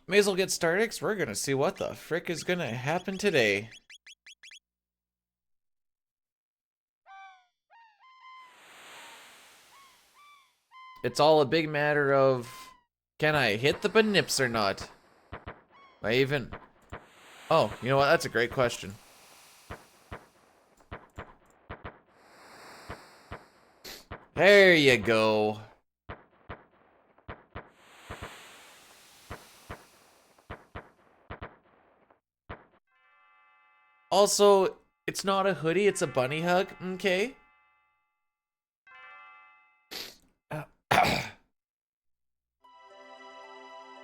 May as well get started because we're gonna see what the frick is gonna happen today. It's all a big matter of, can I hit the banips or not? I even... Oh, you know what? That's a great question. There you go. Also, it's not a hoodie, it's a bunny hug, okay? But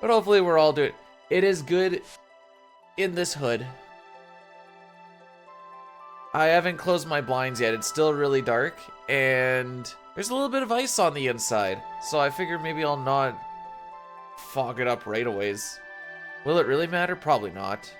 hopefully we're all doing... It is good in this hood. I haven't closed my blinds yet. It's still really dark, and there's a little bit of ice on the inside. So I figured maybe I'll not fog it up right away. Will it really matter? Probably not.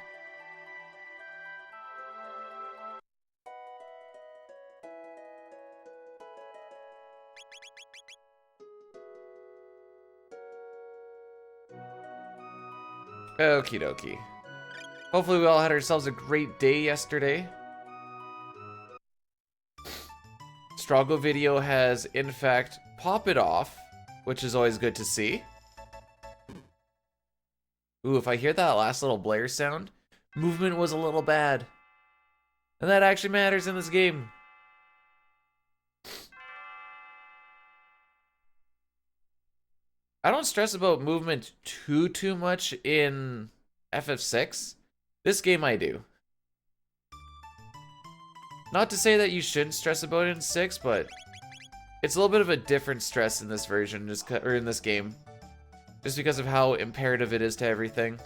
Okie dokie. Hopefully we all had ourselves a great day yesterday. Struggle video has, in fact, pop it off, which is always good to see. Ooh, if I hear that last little blare sound, movement was a little bad. And that actually matters in this game. I don't stress about movement too much in FF6. This game I do. Not to say that you shouldn't stress about it in 6, but it's a little bit of a different stress in this version, or in this game. Just because of how imperative it is to everything.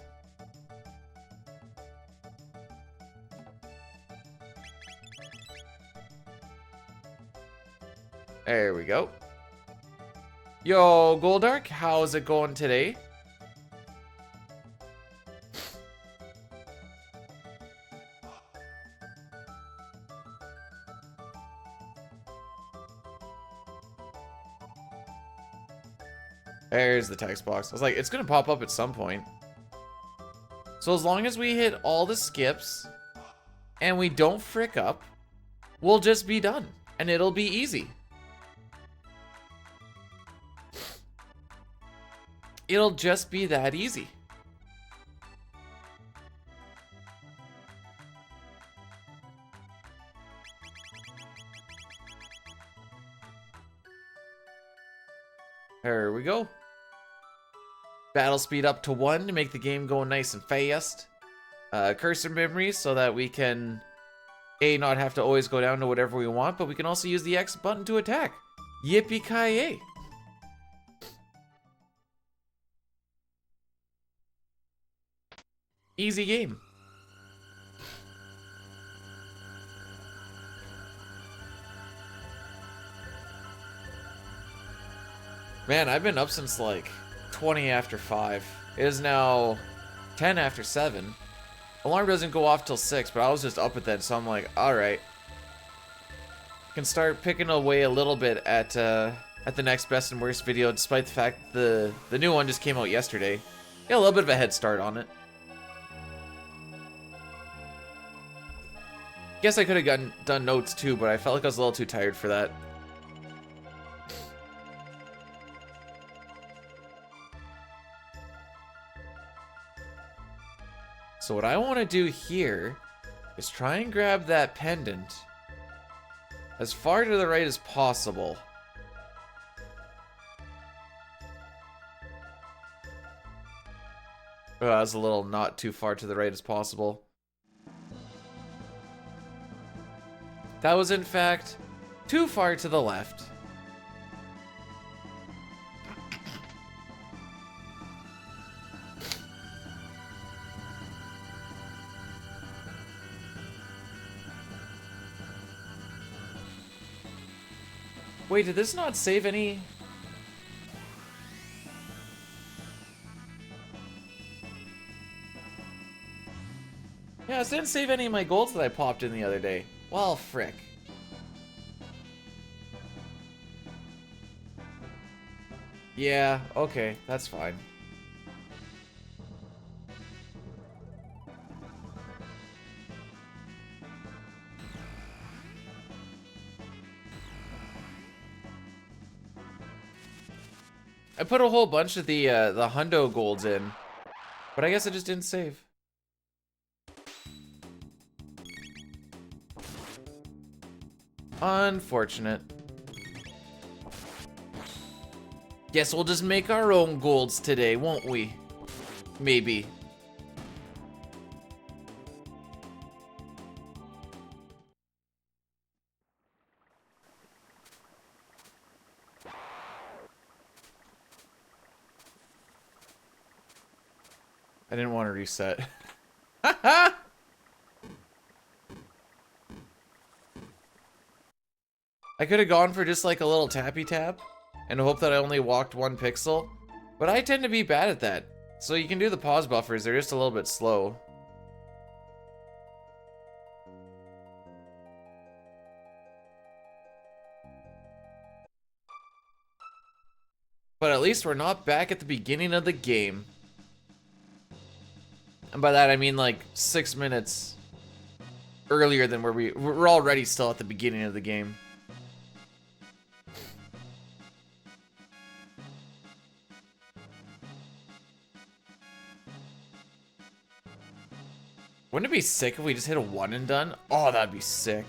There we go. Yo, Goldark, how's it going today? There's the text box. I was like, it's gonna pop up at some point. So as long as we hit all the skips and we don't frick up, we'll just be done. And it'll be easy. It'll just be that easy. There we go. Battle speed up to 1 to make the game go nice and fast. Cursor memory so that we can not have to always go down to whatever we want, but we can also use the X button to attack. Yippee-ki-yay. Easy game. Man, I've been up since like 20 after 5. It is now 10 after 7. Alarm doesn't go off till 6, but I was just up at then, so I'm like, alright. Can start picking away a little bit at the next best and worst video, despite the fact the new one just came out yesterday. Got a little bit of a head start on it. Guess I could have done notes too, but I felt like I was a little too tired for that. So what I want to do here is try and grab that pendant as far to the right as possible. Oh, that was a little not too far to the right as possible. That was in fact too far to the left. Wait, did this not save any? Yeah, this didn't save any of my golds that I popped in the other day. Well, frick. Yeah, okay, that's fine. I put a whole bunch of the hundo golds in, but I guess I just didn't save. Unfortunate. Guess we'll just make our own golds today, won't we? Maybe. I didn't want to reset. I could have gone for just like a little tappy tap and hope that I only walked 1 pixel, but I tend to be bad at that. So you can do the pause buffers, they're just a little bit slow. But at least we're not back at the beginning of the game. And by that I mean like 6 minutes earlier than where we're already still at the beginning of the game. Wouldn't it be sick if we just hit a 1 and done? Oh, that'd be sick.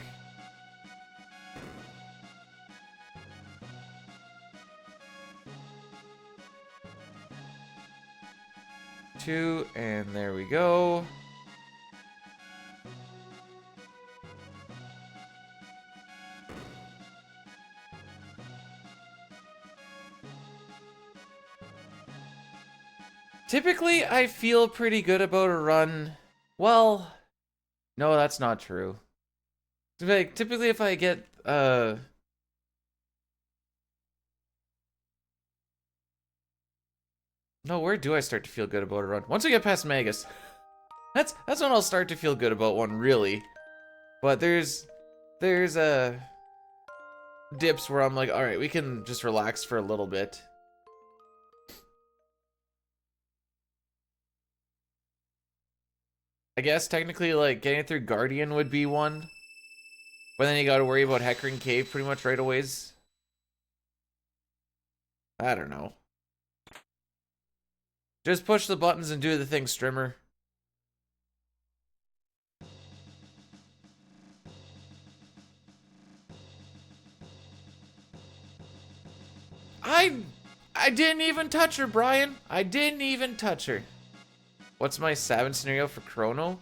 Two, and there we go. Typically, I feel pretty good about a run. Well, no, that's not true. Like, typically, if I get, no, where do I start to feel good about a run? Once I get past Magus. That's when I'll start to feel good about one, really. But there's dips where I'm like, alright, we can just relax for a little bit. I guess technically, like, getting through Guardian would be one. But then you gotta worry about Heckering Cave pretty much right away. I don't know. Just push the buttons and do the thing, Strimmer. I didn't even touch her, Brian. I didn't even touch her. What's my 7 scenario for Chrono?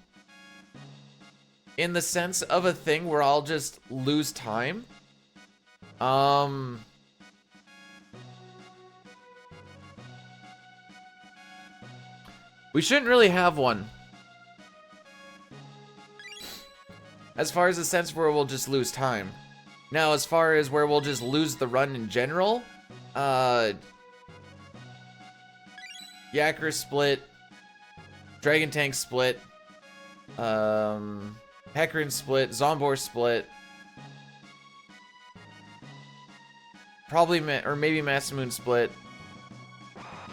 In the sense of a thing where I'll just lose time? We shouldn't really have one. As far as the sense where we'll just lose time. Now, as far as where we'll just lose the run in general, Yakker split, Dragon Tank split, Hecarim split, Zombor split, probably, or maybe Masamune split.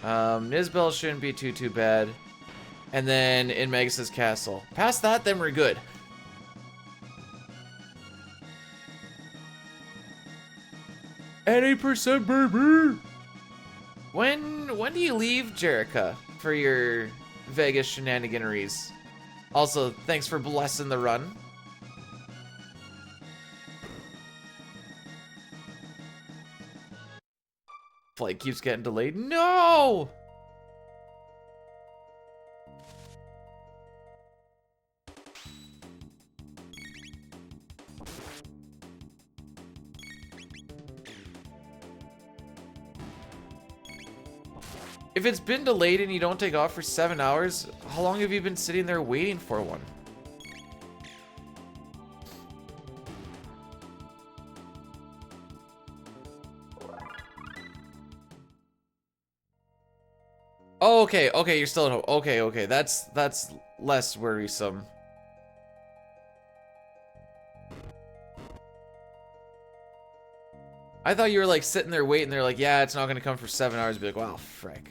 Nizbel shouldn't be too bad. And then in Magus' castle. Past that, then we're good. At 8%, baby! When do you leave Jerica for your Vegas shenaniganeries? Also, thanks for blessing the run. Flight keeps getting delayed. No! If it's been delayed and you don't take off for 7 hours, how long have you been sitting there waiting for one? Oh, okay, you're still at home. Okay, that's less worrisome. I thought you were like sitting there waiting. They're like, yeah, it's not gonna come for 7 hours. Be like, wow, frick.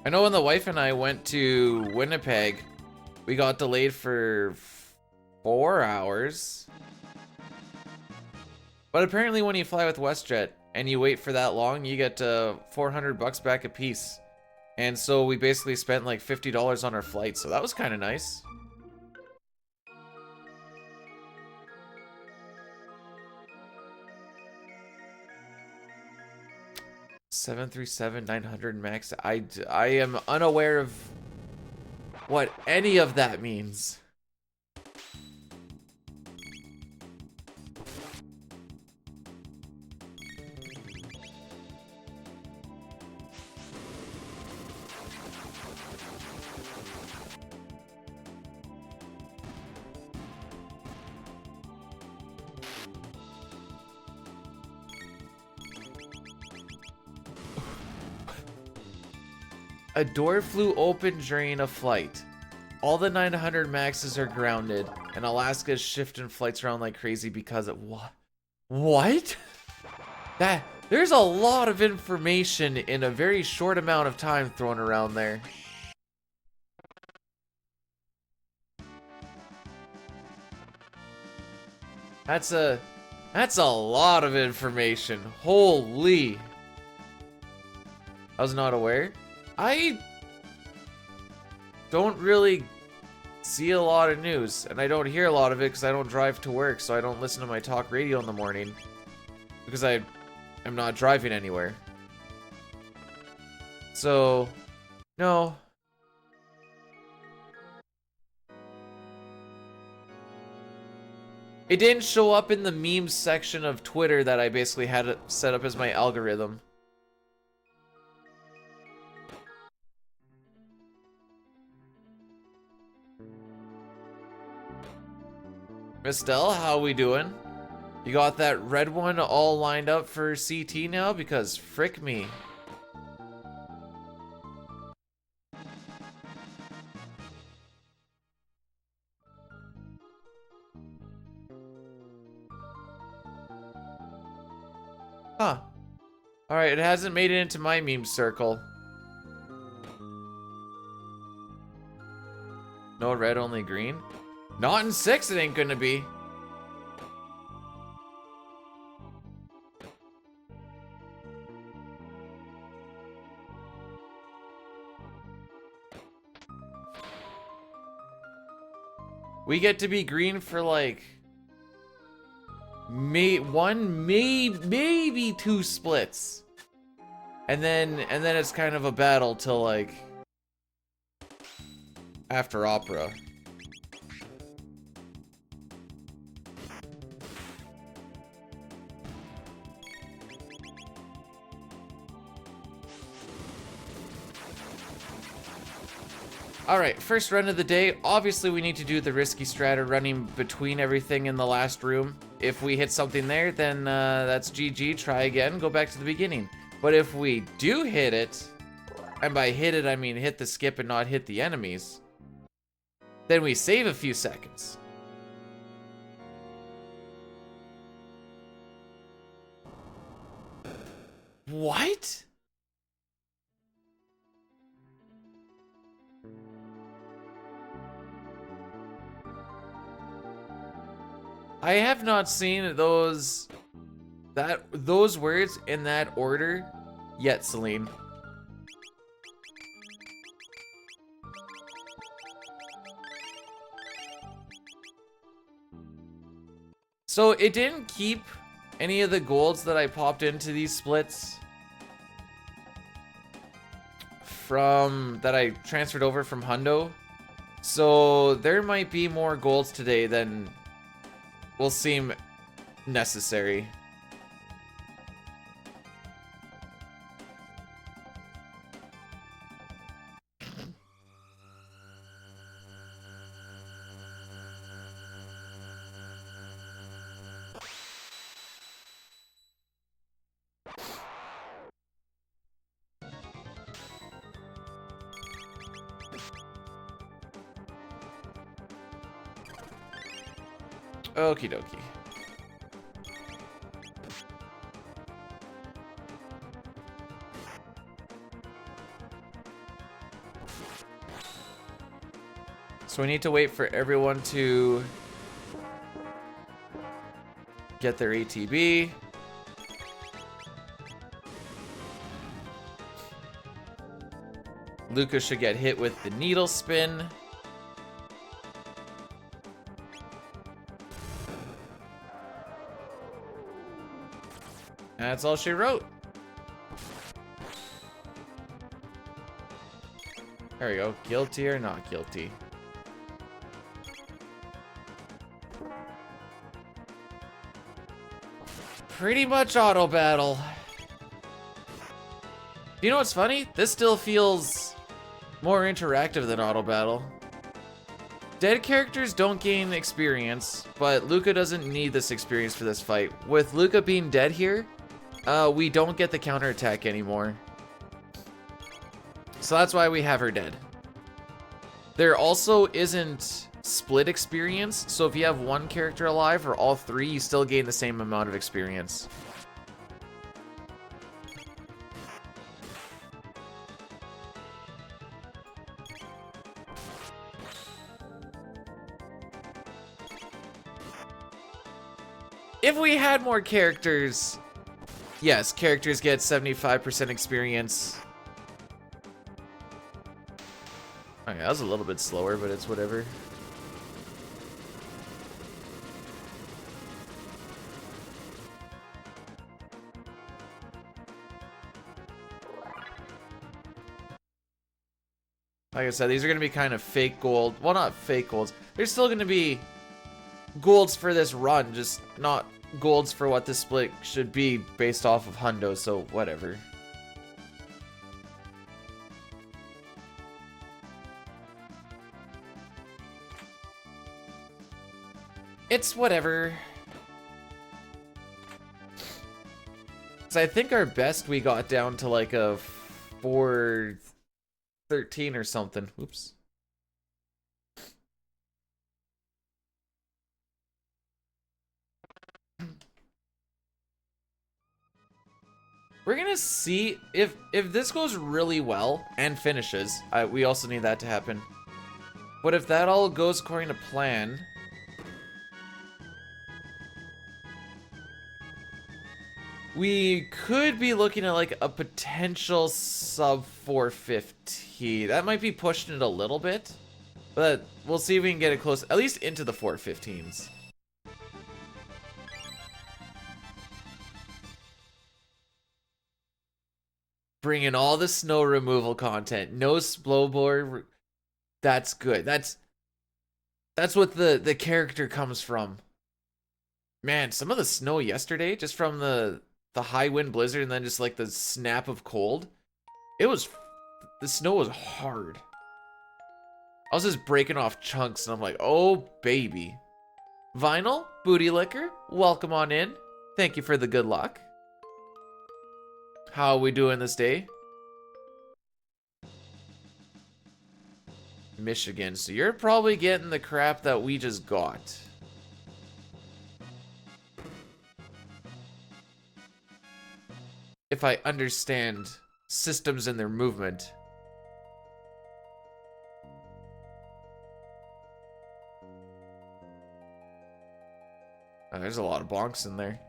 I know when the wife and I went to Winnipeg, we got delayed for 4 hours. But apparently when you fly with WestJet and you wait for that long, you get $400 back a piece. And so we basically spent like $50 on our flight, so that was kind of nice. $737-900 max. I am unaware of what any of that means. A door flew open during a flight. All the 900 maxes are grounded, and Alaska's shifting flights around like crazy because of what? What? There's a lot of information in a very short amount of time thrown around there. That's a lot of information. Holy. I was not aware. I don't really see a lot of news, and I don't hear a lot of it because I don't drive to work, so I don't listen to my talk radio in the morning because I am not driving anywhere. So, no. It didn't show up in the memes section of Twitter that I basically had it set up as my algorithm. Miss Dell, how we doing? You got that red one all lined up for CT now? Because frick me. Huh. Alright, it hasn't made it into my meme circle. No red, only green? Not in 6, it ain't gonna be. We get to be green for like maybe 2 splits. And then it's kind of a battle till like after opera. Alright, first run of the day. Obviously, we need to do the risky strata running between everything in the last room. If we hit something there, then that's GG. Try again. Go back to the beginning. But if we do hit it, and by hit it, I mean hit the skip and not hit the enemies, then we save a few seconds. What? I have not seen those words in that order yet, Celine. So it didn't keep any of the golds that I popped into these splits from that I transferred over from Hundo. So there might be more golds today than will seem necessary. Okie dokie. So we need to wait for everyone to get their ATB. Lucas should get hit with the needle spin. That's all she wrote. There we go. Guilty or not guilty? Pretty much auto battle. You know what's funny? This still feels more interactive than auto battle. Dead characters don't gain experience, but Luca doesn't need this experience for this fight. With Luca being dead here, we don't get the counterattack anymore. So that's why we have her dead. There also isn't split experience, so if you have one character alive or all three, you still gain the same amount of experience. If we had more characters, yes, characters get 75% experience. Okay, that was a little bit slower, but it's whatever. Like I said, these are going to be kind of fake gold. Well, not fake golds. There's still going to be golds for this run, just not golds for what this split should be based off of hundo, so whatever. It's whatever. So I think our best we got down to like a 413 or something. Oops. We're gonna see if this goes really well and finishes. We also need that to happen. But if that all goes according to plan, we could be looking at like a potential sub 450. That might be pushing it a little bit, but we'll see if we can get it close, at least into the 415s. Bring in all the snow removal content. No snowboard. That's good. That's what the character comes from. Man, some of the snow yesterday, just from the high wind blizzard and then just like the snap of cold, the snow was hard. I was just breaking off chunks and I'm like, oh baby. Vinyl, Booty Liquor, welcome on in. Thank you for the good luck. How are we doing this day? Michigan, so you're probably getting the crap that we just got. If I understand systems and their movement. Oh, there's a lot of bonks in there.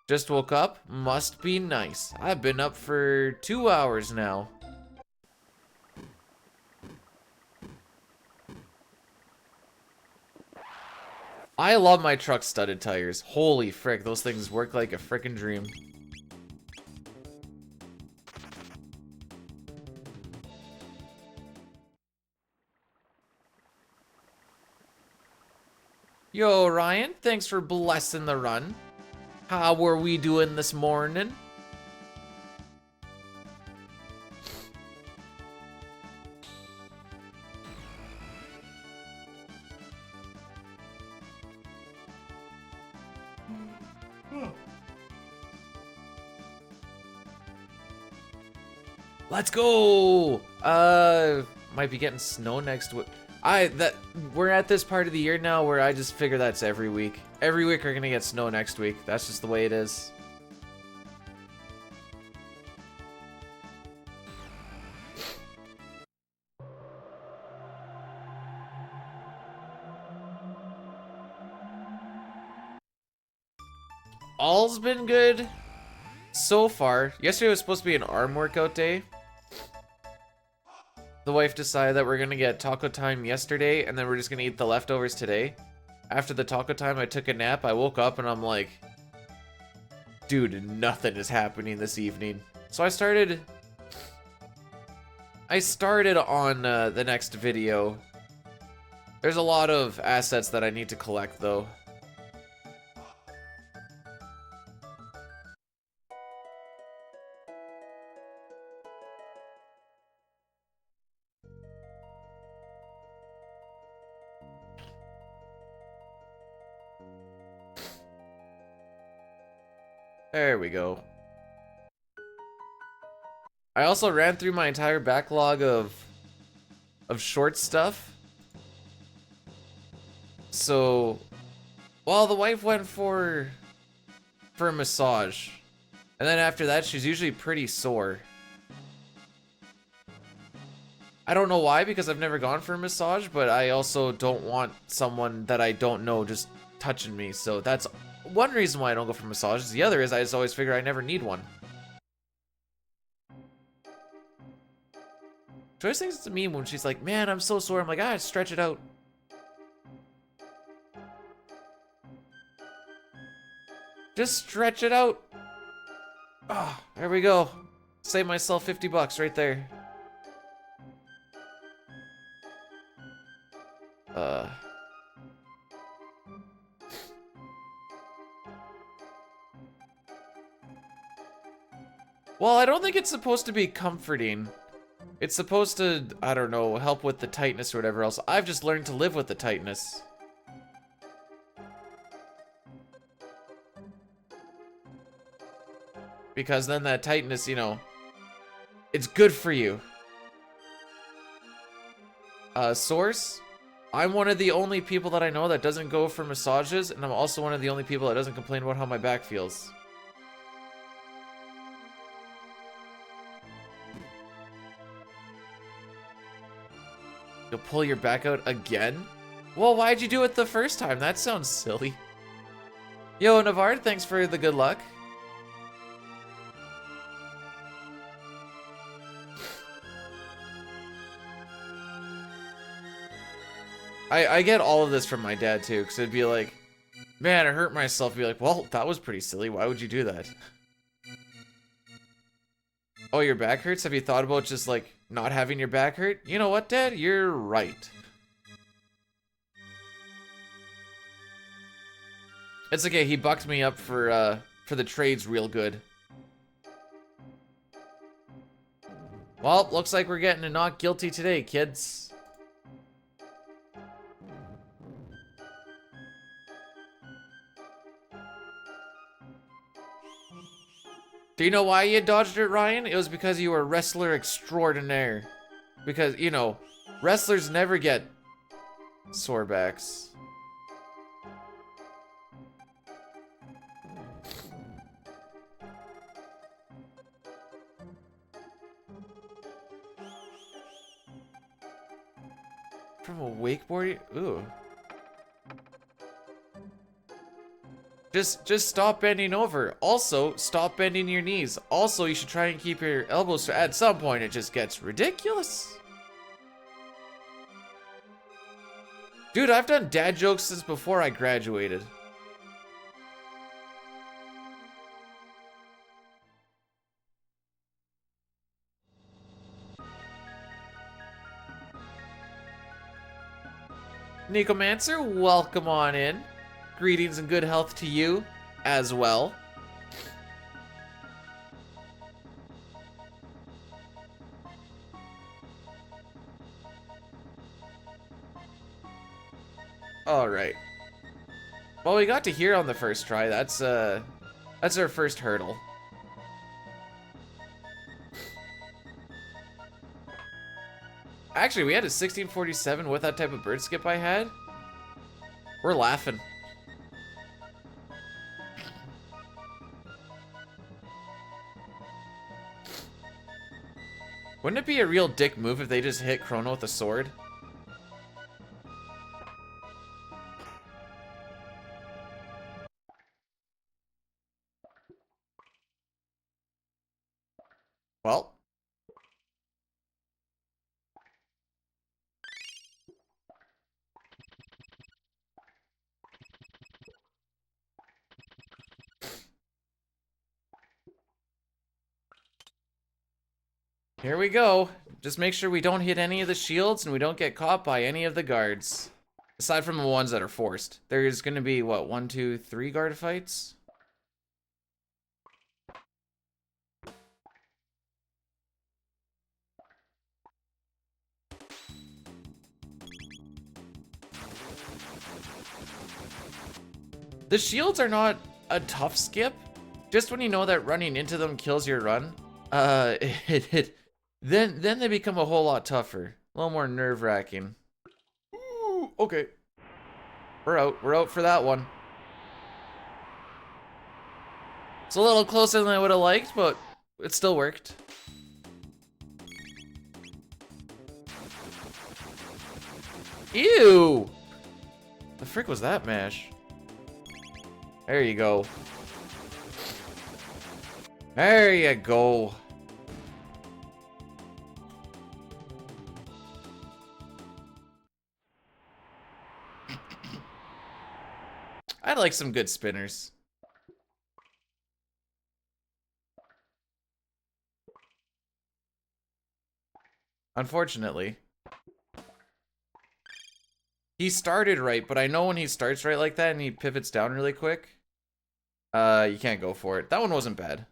Just woke up, must be nice. I've been up for 2 hours now. I love my truck studded tires. Holy frick, those things work like a frickin' dream. Yo, Ryan, thanks for blessing the run. How were we doing this morning? Let's go! Might be getting snow next week. We're at this part of the year now where I just figure that's every week. Every week we're gonna get snow next week. That's just the way it is. All's been good so far. Yesterday was supposed to be an arm workout day. The wife decided that we're gonna get taco time yesterday, and then we're just gonna eat the leftovers today. After the taco time, I took a nap. I woke up and I'm like, dude, nothing is happening this evening. So I started on the next video. There's a lot of assets that I need to collect though. There we go. I also ran through my entire backlog of short stuff. So, well, the wife went for a massage. And then after that, she's usually pretty sore. I don't know why, because I've never gone for a massage, but I also don't want someone that I don't know just touching me. So that's one reason why I don't go for massages. The other is I just always figure I never need one. Joyce thinks it's a meme when she's like, man, I'm so sore. I'm like, stretch it out. Just stretch it out. Ah, there we go. Save myself 50 bucks right there. Well, I don't think it's supposed to be comforting. It's supposed to, I don't know, help with the tightness or whatever else. I've just learned to live with the tightness. Because then that tightness, you know, it's good for you. Source? I'm one of the only people that I know that doesn't go for massages, and I'm also one of the only people that doesn't complain about how my back feels. You'll pull your back out again? Well, why'd you do it the first time? That sounds silly. Yo, Navard, thanks for the good luck. I get all of this from my dad too, because it'd be like, man, I hurt myself. I'd be like, well, that was pretty silly. Why would you do that? Oh, your back hurts? Have you thought about just like not having your back hurt? You know what, Dad? You're right. It's okay. He bucked me up for the trades real good. Well, looks like we're getting a not guilty today, kids. Do you know why you dodged it, Ryan? It was because you were a wrestler extraordinaire. Because, you know, wrestlers never get sore backs. From a wakeboarding? Ooh. Just stop bending over. Also, stop bending your knees. Also, you should try and keep your elbows. At some point, it just gets ridiculous. Dude, I've done dad jokes since before I graduated. Nicomancer, welcome on in. Greetings and good health to you as well. All right. Well, we got to here on the first try. That's our first hurdle. Actually, we had a 1647 with that type of bird skip I had. We're laughing. Wouldn't it be a real dick move if they just hit Chrono with a sword? Here we go. Just make sure we don't hit any of the shields and we don't get caught by any of the guards. Aside from the ones that are forced. There's gonna be, what, 1, 2, 3 guard fights? The shields are not a tough skip. Just when you know that running into them kills your run, then they become a whole lot tougher. A little more nerve-wracking. Ooh, okay. We're out. We're out for that one. It's a little closer than I would have liked, but it still worked. Ew! The frick was that mash? There you go. There you go. I like some good spinners. Unfortunately. He started right, but I know when he starts right like that and he pivots down really quick, you can't go for it. That one wasn't bad.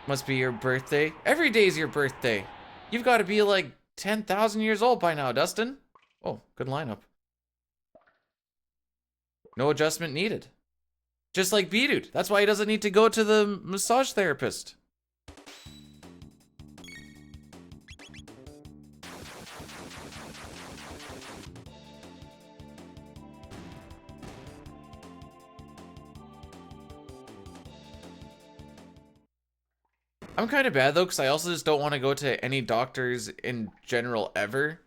Must be your birthday. Every day's your birthday. You've got to be like 10,000 years old by now, Dustin. Oh, good lineup. No adjustment needed. Just like B-Dude. That's why he doesn't need to go to the massage therapist. I'm kind of bad though, because I also just don't want to go to any doctors in general ever.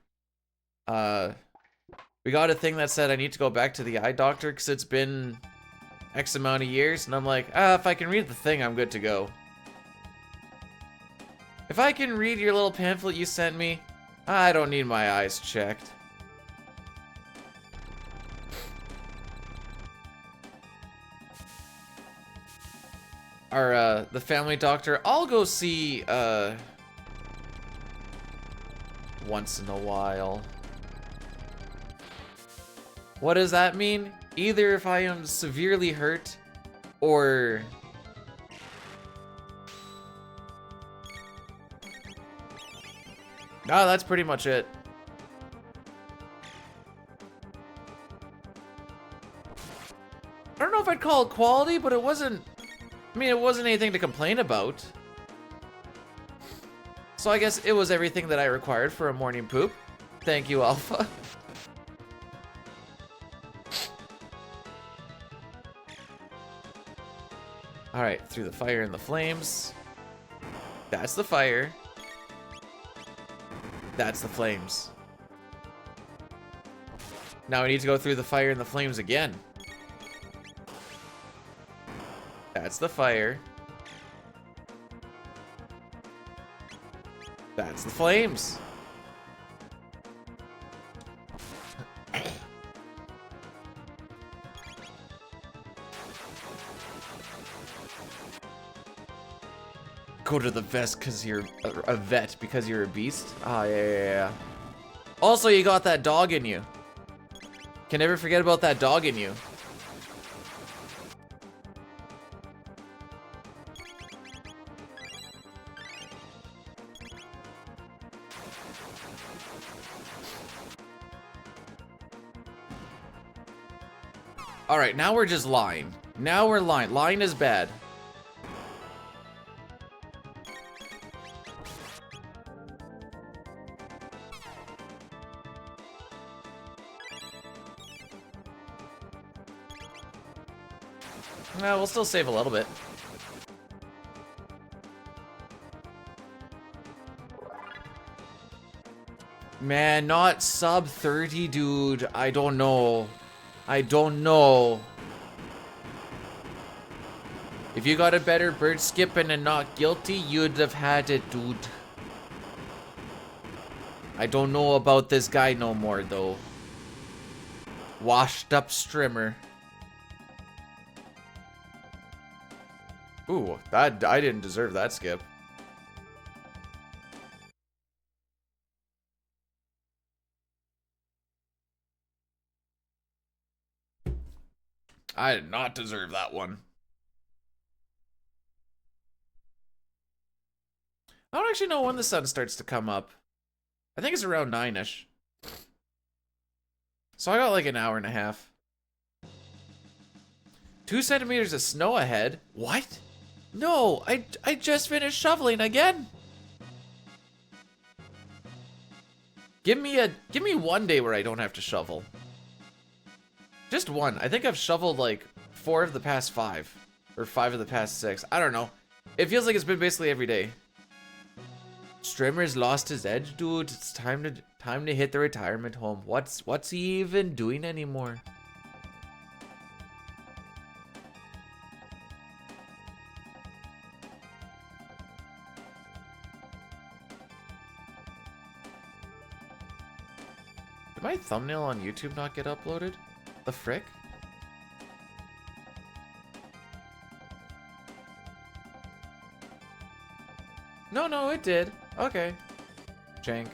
We got a thing that said I need to go back to the eye doctor because it's been X amount of years, and I'm like, if I can read the thing, I'm good to go. If I can read your little pamphlet you sent me, I don't need my eyes checked. The family doctor, I'll go see, once in a while. What does that mean? Either if I am severely hurt, or... No, that's pretty much it. I don't know if I'd call it quality, but it wasn't... I mean, it wasn't anything to complain about. So I guess it was everything that I required for a morning poop. Thank you, Alpha. Alright, through the fire and the flames. That's the fire. That's the flames. Now we need to go through the fire and the flames again. That's the fire. That's the flames. Go to the vest because you're a vet because you're a beast. Ah, yeah. Also, you got that dog in you. Can never forget about that dog in you. Alright, now we're just lying. Now we're lying. Lying is bad. We'll still save a little bit. Man, not sub 30, dude. I don't know. I don't know. If you got a better bird skipping and not guilty, you'd have had it, dude. I don't know about this guy no more, though. Washed up strimmer. Ooh, that I didn't deserve that skip. I did not deserve that one. I don't actually know when the sun starts to come up. I think it's around 9-ish. So I got like an hour and a half. 2 centimeters of snow ahead? What? No, I just finished shoveling again. Give me one day where I don't have to shovel. Just one. I think I've shoveled like 4 of the past 5. Or 5 of the past 6. I don't know. It feels like it's been basically every day. Strimmer's lost his edge, dude. It's time to hit the retirement home. What's he even doing anymore? Did my thumbnail on YouTube not get uploaded? The frick? No, it did. Okay. Jank.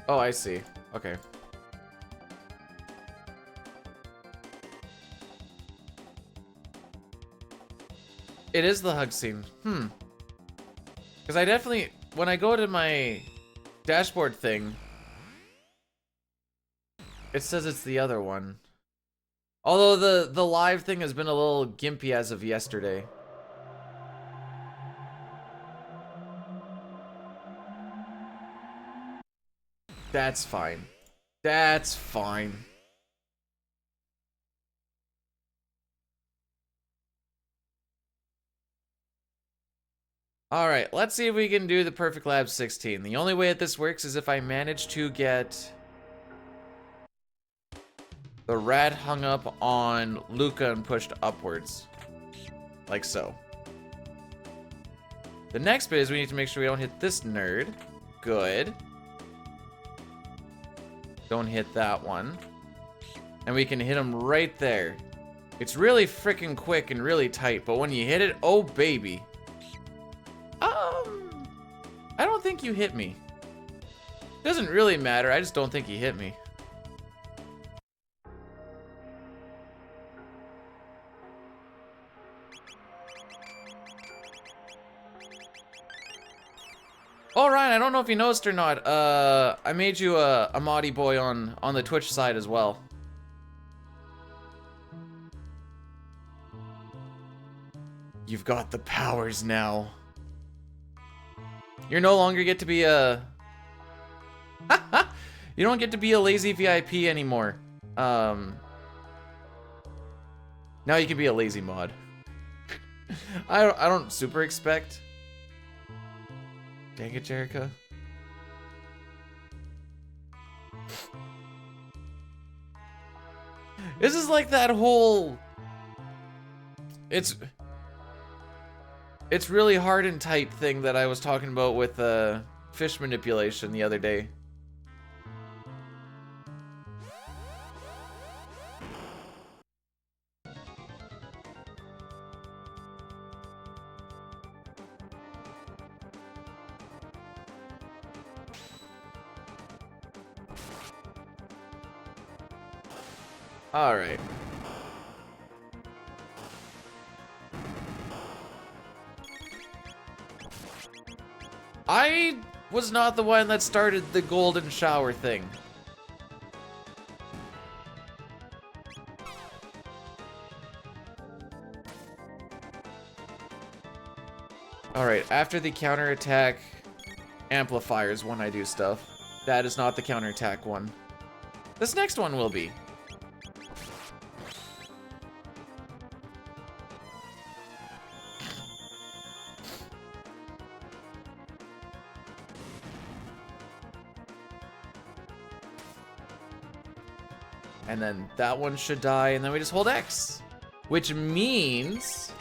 Oh, I see. Okay. It is the hug scene. Because I definitely... When I go to my dashboard thing, it says it's the other one. Although the live thing has been a little gimpy as of yesterday. That's fine. That's fine. Alright, let's see if we can do the Perfect Lab 16. The only way that this works is if I manage to get the rat hung up on Luca and pushed upwards. Like so. The next bit is we need to make sure we don't hit this nerd. Good. Don't hit that one. And we can hit him right there. It's really freaking quick and really tight, but when you hit it, oh baby. I don't think you hit me. Doesn't really matter, I just don't think you hit me. Oh, Ryan, I don't know if you noticed or not. I made you a moddy boy on the Twitch side as well. You've got the powers now. You no longer get to be a... You don't get to be a lazy VIP anymore. Now you can be a lazy mod. I don't super expect... Dang it, Jericho. This is like that whole... It's really hard and tight thing that I was talking about with fish manipulation the other day. All right. I was not the one that started the golden shower thing. Alright, after the counterattack amplifiers when I do stuff. That is not the counterattack one. This next one will be. And then that one should die, and then we just hold X. Which means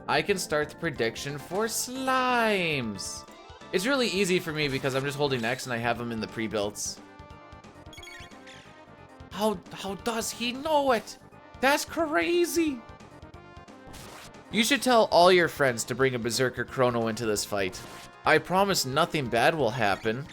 I can start the prediction for slimes. It's really easy for me because I'm just holding X and I have them in the pre-builts. How does he know it? That's crazy. You should tell all your friends to bring a Berserker Chrono into this fight. I promise nothing bad will happen.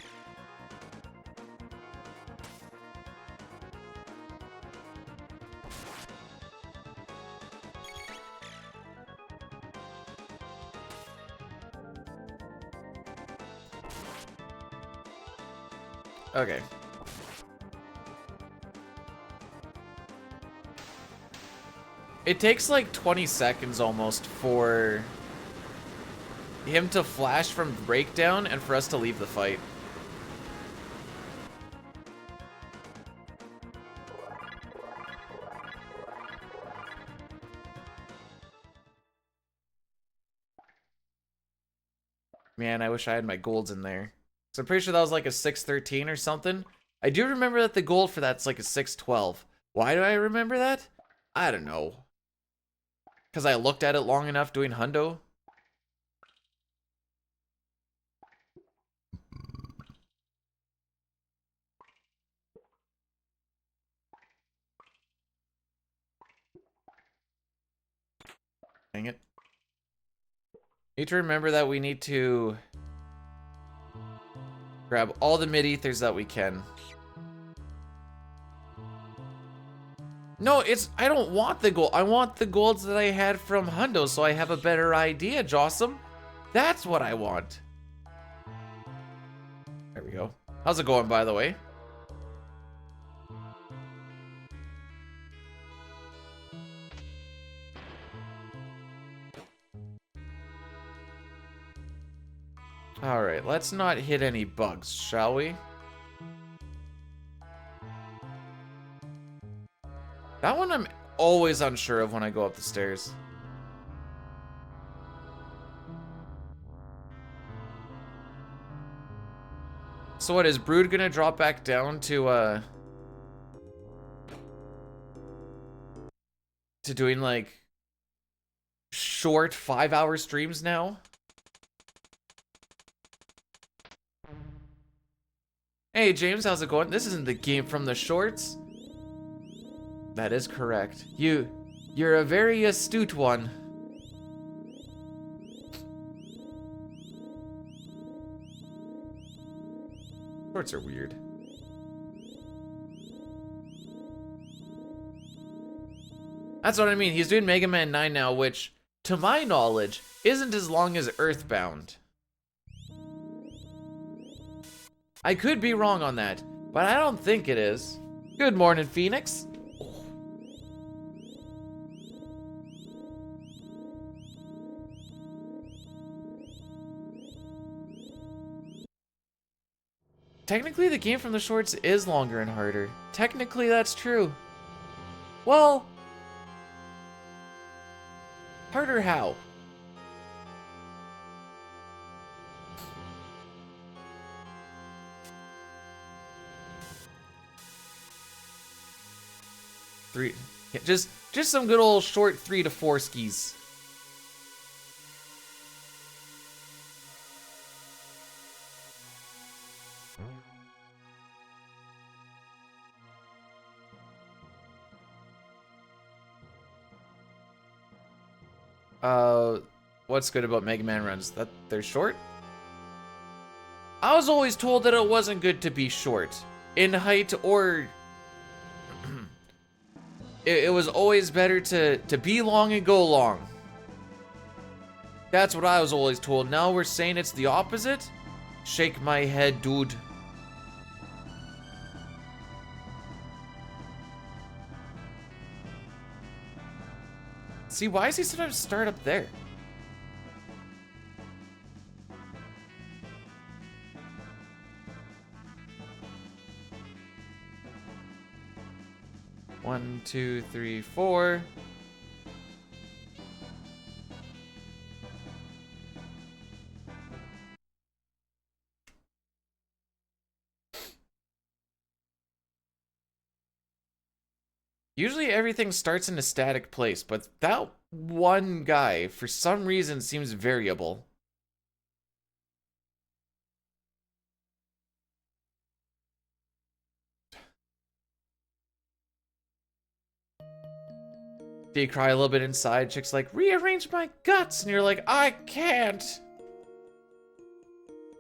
Okay. It takes like 20 seconds almost for him to flash from breakdown and for us to leave the fight. Man, I wish I had my golds in there. So I'm pretty sure that was like a 613 or something. I do remember that the gold for that's like a 612. Why do I remember that? I don't know. Because I looked at it long enough doing hundo. Dang it. Need to remember that we need to grab all the mid-ethers that we can. No, I don't want the gold. I want the golds that I had from hundo so I have a better idea, Jossum. That's what I want. There we go. How's it going, by the way? Alright, let's not hit any bugs, shall we? That one I'm always unsure of when I go up the stairs. So what, is Brood gonna drop back down to doing like short 5-hour streams now? Hey James, how's it going? This isn't the game from the shorts. That is correct. You're a very astute one. Shorts are weird. That's what I mean. He's doing Mega Man 9 now, which, to my knowledge, isn't as long as Earthbound. I could be wrong on that, but I don't think it is. Good morning, Phoenix. Technically, the game from the shorts is longer and harder. Technically, that's true. Well, harder how? Yeah, just some good old short 3 to 4 skis. What's good about Mega Man runs? That they're short? I was always told that it wasn't good to be short. In height or... it was always better to be long and go long. That's what I was always told. Now we're saying it's the opposite? Shake my head, dude. See, why is he sometimes start up there? One, two, three, four. Usually everything starts in a static place, but that one guy, for some reason, seems variable. Do you cry a little bit inside? Chick's like, rearrange my guts. And you're like, I can't.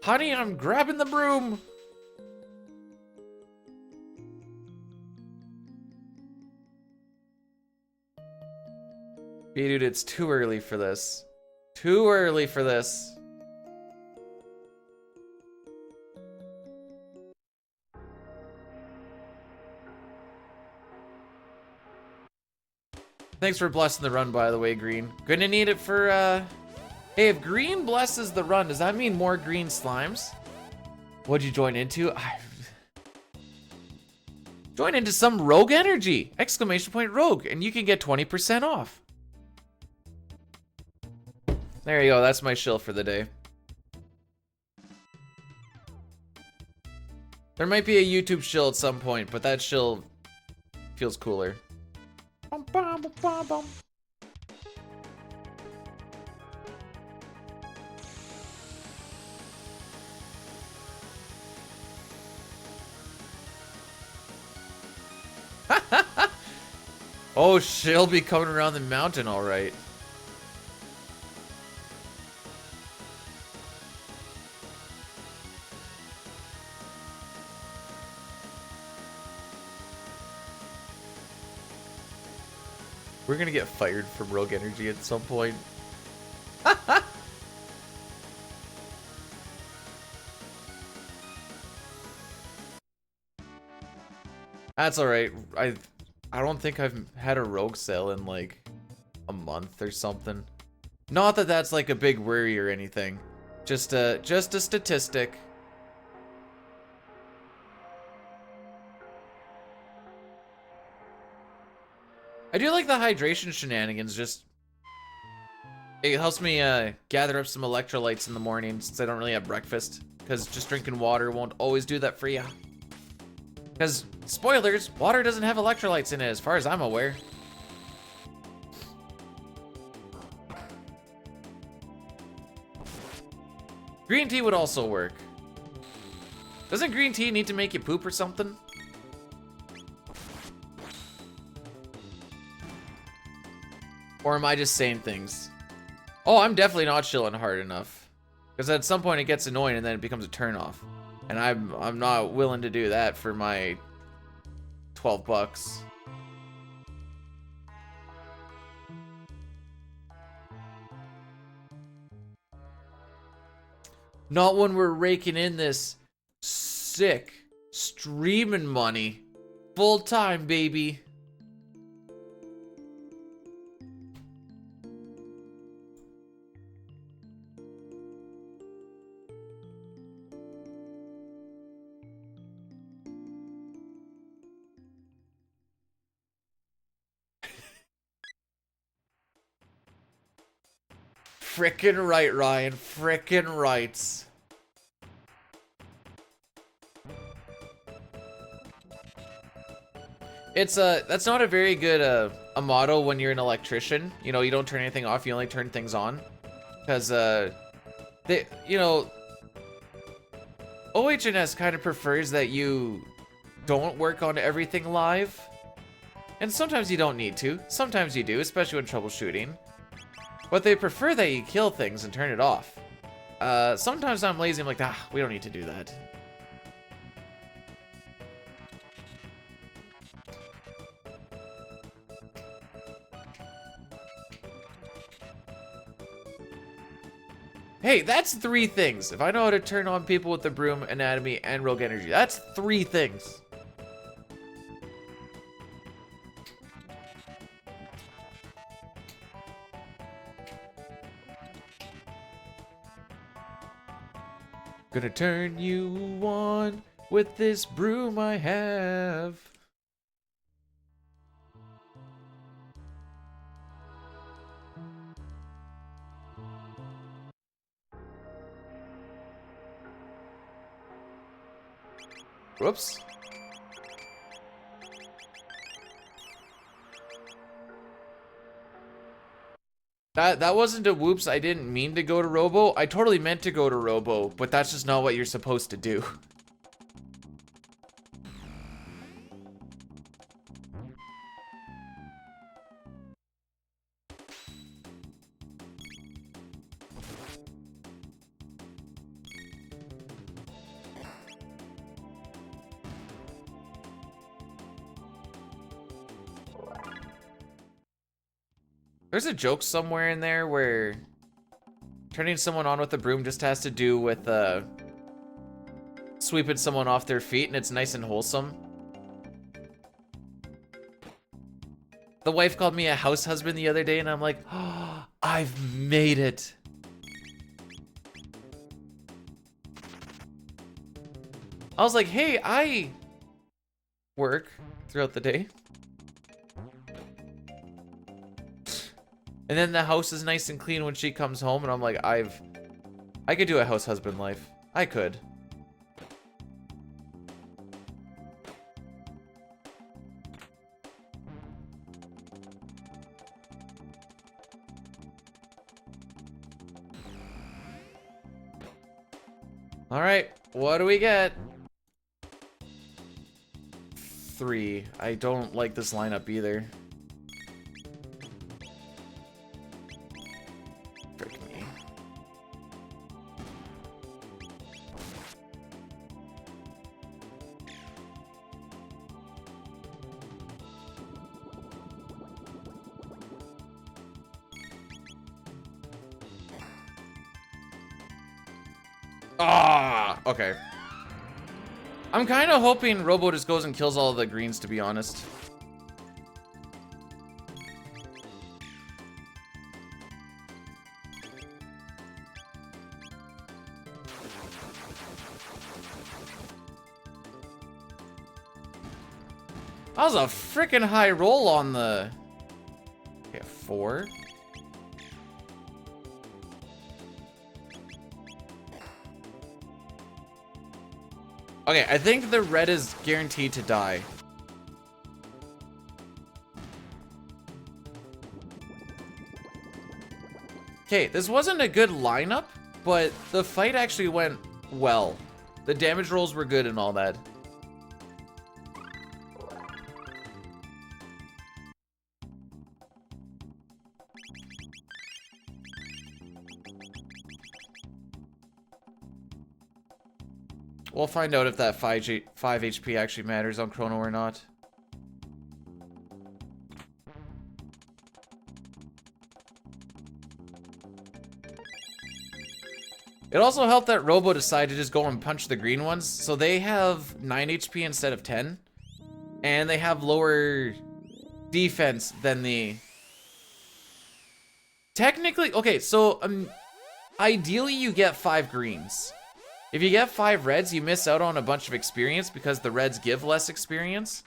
Honey, I'm grabbing the broom. Dude, it's too early for this. Too early for this. Thanks for blessing the run, by the way, Green. Gonna need it for, Hey, if Green blesses the run, does that mean more green slimes? What'd you join into? Join into some rogue energy! Exclamation point rogue, and you can get 20% off. There you go, that's my shill for the day. There might be a YouTube shill at some point, but that shill feels cooler. Oh, she'll be coming around the mountain, all right. We're gonna get fired from Rogue Energy at some point. That's alright. I don't think I've had a rogue sale in like a month or something. Not that that's like a big worry or anything. Just a statistic. I do like the hydration shenanigans. Just it helps me gather up some electrolytes in the morning since I don't really have breakfast. Because just drinking water won't always do that for you. Because, spoilers, water doesn't have electrolytes in it as far as I'm aware. Green tea would also work. Doesn't green tea need to make you poop or something? Or am I just saying things? Oh, I'm definitely not chilling hard enough. Because at some point it gets annoying and then it becomes a turnoff. And I'm not willing to do that for my 12 bucks. Not when we're raking in this sick streaming money. Full time, baby. Frickin' right, Ryan. Frickin' rights. It's that's not a very good a motto when you're an electrician. You know, you don't turn anything off, you only turn things on. Cause they, you know, OH&S kind of prefers that you don't work on everything live. And sometimes you don't need to. Sometimes you do, especially when troubleshooting. But they prefer that you kill things and turn it off. Sometimes I'm lazy, I'm like, we don't need to do that. Hey, that's 3 things. If I know how to turn on people with the broom, anatomy, and rogue energy, that's 3 things. Gonna turn you on with this broom I have. Whoops. That wasn't a whoops, I didn't mean to go to Robo. I totally meant to go to Robo, but that's just not what you're supposed to do. There's a joke somewhere in there where turning someone on with a broom just has to do with sweeping someone off their feet, and it's nice and wholesome. The wife called me a house husband the other day, and I'm like, oh, I've made it. I was like, hey, I work throughout the day. And then the house is nice and clean when she comes home, and I'm like, I could do a house husband life. I could. All right, what do we get? 3. I don't like this lineup either. Frick me. Ah, okay. I'm kind of hoping Robo just goes and kills all of the greens, to be honest. That was a freaking high roll on the... Okay, 4. Okay, I think the red is guaranteed to die. Okay, this wasn't a good lineup, but the fight actually went well. The damage rolls were good and all that. We'll find out if that 5 HP actually matters on Chrono or not. It also helped that Robo decided to just go and punch the green ones. So they have 9 HP instead of 10. And they have lower defense than the... Technically, okay, so ideally you get 5 greens. If you get 5 reds, you miss out on a bunch of experience because the reds give less experience.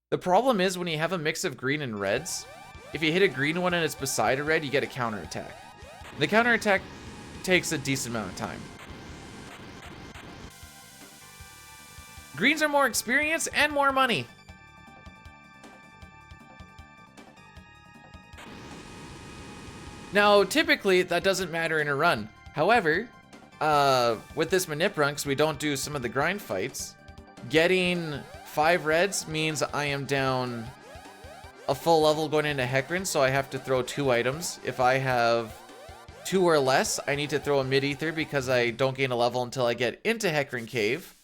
The problem is when you have a mix of green and reds, if you hit a green one and it's beside a red, you get a counterattack. The counterattack takes a decent amount of time. Greens are more experience and more money. Now, typically, that doesn't matter in a run. However, with this manip run, because we don't do some of the grind fights, getting 5 reds means I am down a full level going into Hecarim, so I have to throw 2 items. If I have 2 or less, I need to throw a mid-ether because I don't gain a level until I get into Hecarim Cave.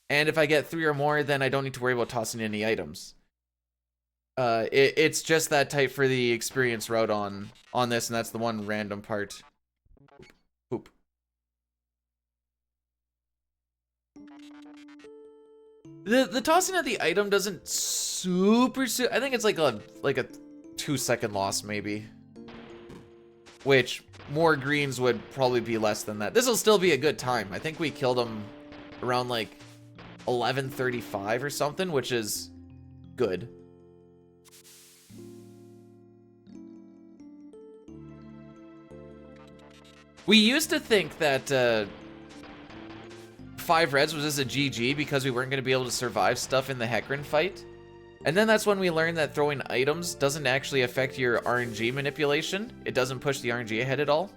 And if I get 3 or more, then I don't need to worry about tossing any items. It's just that tight for the experience route on this, and that's the one random part. Oop. The tossing of the item doesn't super... I think it's like a 2-second loss, maybe. Which, more greens would probably be less than that. This will still be a good time. I think we killed him around like 11:35 or something, which is good. We used to think that 5 reds was just a GG because we weren't going to be able to survive stuff in the Hecarim fight. And then that's when we learned that throwing items doesn't actually affect your RNG manipulation. It doesn't push the RNG ahead at all.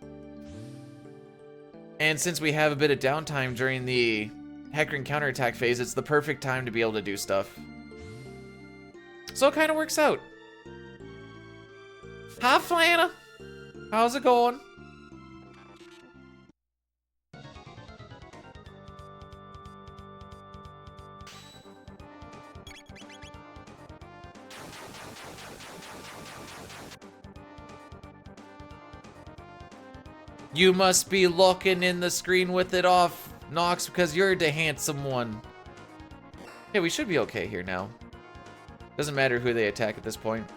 And since we have a bit of downtime during the Hecarim counterattack phase, it's the perfect time to be able to do stuff. So it kind of works out. Hi, Flana. How's it going? You must be looking in the screen with it off, Nox, because you're the handsome one. Yeah, we should be okay here now. Doesn't matter who they attack at this point.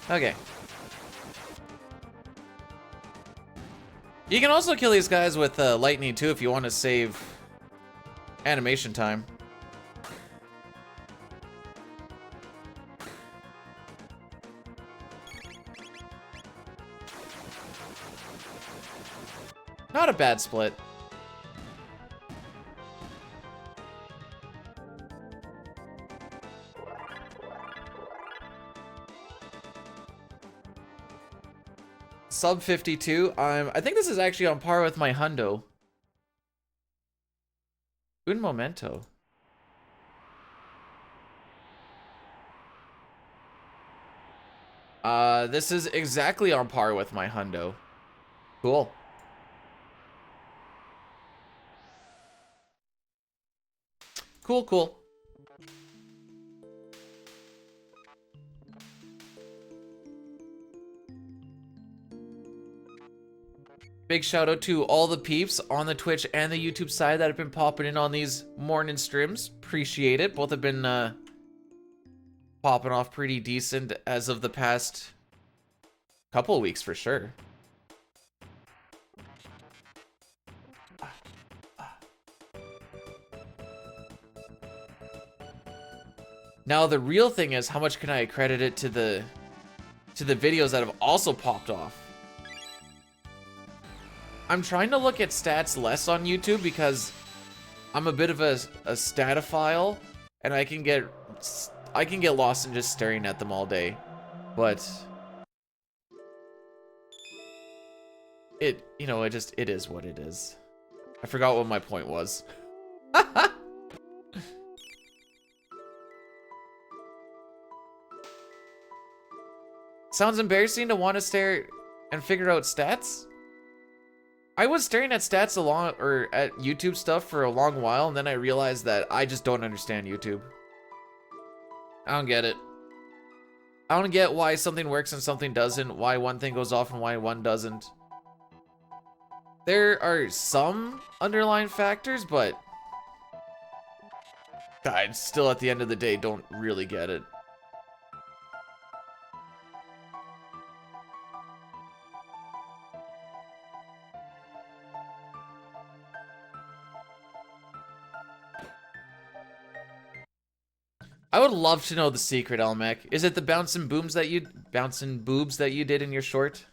Okay. You can also kill these guys with lightning too if you want to save animation time. Not a bad split. Sub 52. I think this is actually on par with my hundo. Un momento. This is exactly on par with my hundo. Cool. Cool, cool. Big shout out to all the peeps on the Twitch and the YouTube side that have been popping in on these morning streams. Appreciate it. Both have been popping off pretty decent as of the past couple of weeks for sure. Now the real thing is, how much can I credit it to the videos that have also popped off? I'm trying to look at stats less on YouTube because I'm a bit of a statophile, and I can get lost in just staring at them all day. But it is what it is. I forgot what my point was. Sounds embarrassing to want to stare and figure out stats. I was staring at stats at YouTube stuff for a long while, and then I realized that I just don't understand YouTube. I don't get it. I don't get why something works and something doesn't, why one thing goes off and why one doesn't. There are some underlying factors, but I still at the end of the day don't really get it. I would love to know the secret, Elmec. Is it the bouncing boobs that you did in your short?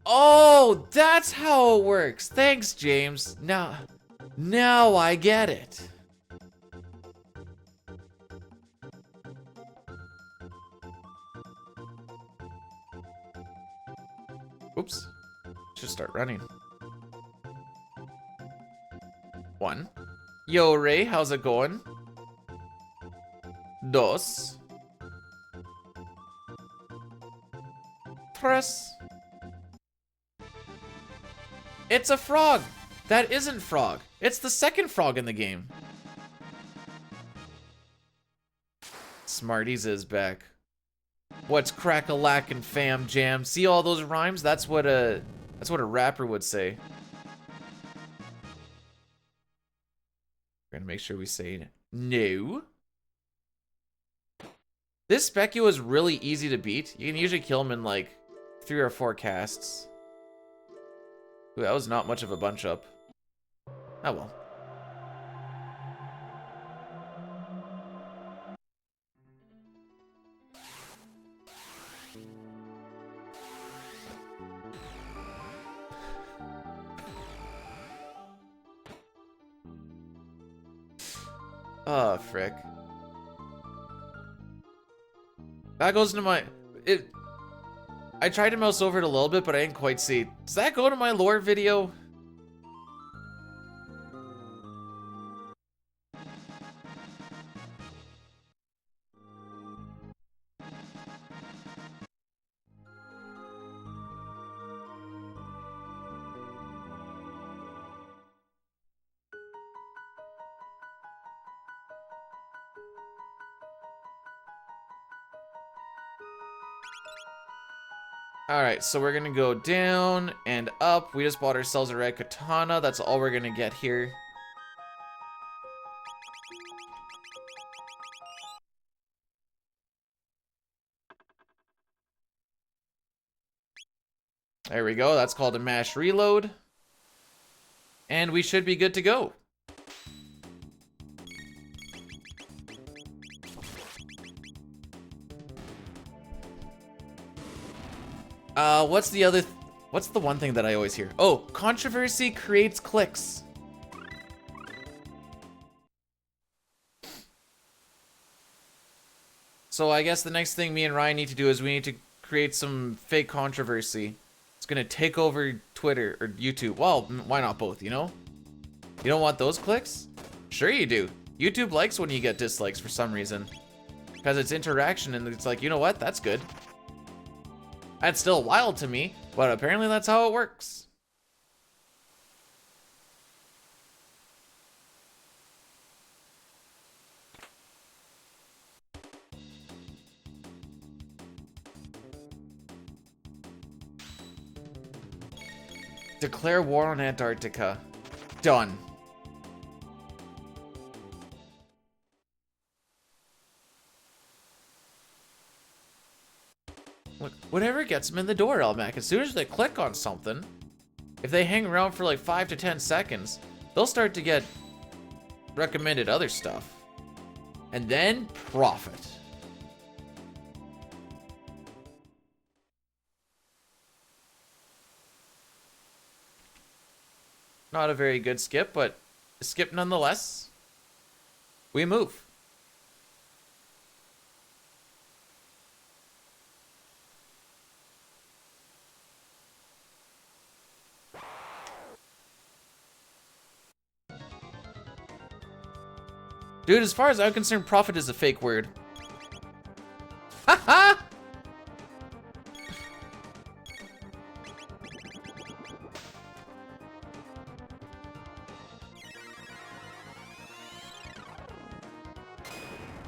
Oh, that's how it works. Thanks, James. Now I get it. Oops. Should start running. 1. Yo, Ray, how's it going? 2. 3. It's a frog. That isn't frog. It's the second frog in the game. Smarties is back. What's crack-a-lackin' fam jam? See all those rhymes? That's what a rapper would say. We're gonna make sure we say no. This Specula is really easy to beat. You can usually kill him in like 3 or 4 casts. Ooh, that was not much of a bunch up. Oh well. Oh, frick. That goes into my... I tried to mouse over it a little bit, but I didn't quite see. Does that go to my lore video? Alright, so we're gonna go down and up. We just bought ourselves a red katana. That's all we're gonna get here. There we go. That's called a mash reload. And we should be good to go. What's the one thing that I always hear? Oh, controversy creates clicks. So I guess the next thing me and Ryan need to do is we need to create some fake controversy. It's gonna take over Twitter or YouTube. Well, why not both, you know? You don't want those clicks? Sure you do. YouTube likes when you get dislikes for some reason. Because it's interaction and it's like, you know what? That's good. That's still wild to me, but apparently that's how it works. Declare war on Antarctica. Done. Look, whatever gets them in the door, Elmac. As soon as they click on something, if they hang around for like 5 to 10 seconds, they'll start to get recommended other stuff. And then profit. Not a very good skip, but a skip nonetheless. We move. Dude, as far as I'm concerned, profit is a fake word. Haha!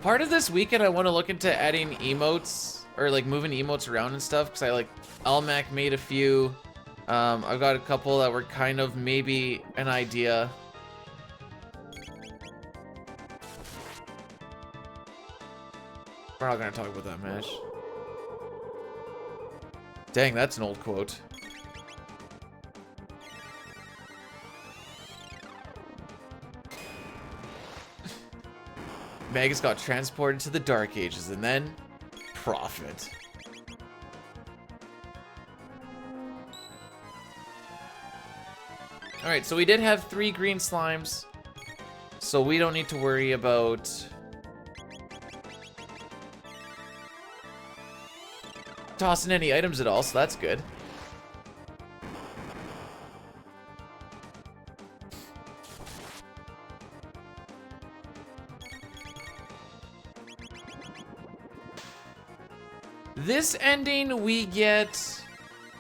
Part of this weekend, I want to look into adding emotes, or like moving emotes around and stuff, because I like, Elmac made a few. I've got a couple that were kind of maybe an idea. We're not gonna talk about that match. Dang, that's an old quote. Magus got transported to the Dark Ages and then profit. Alright, so we did have 3 green slimes, so we don't need to worry about tossing any items at all, so that's good. This ending, we get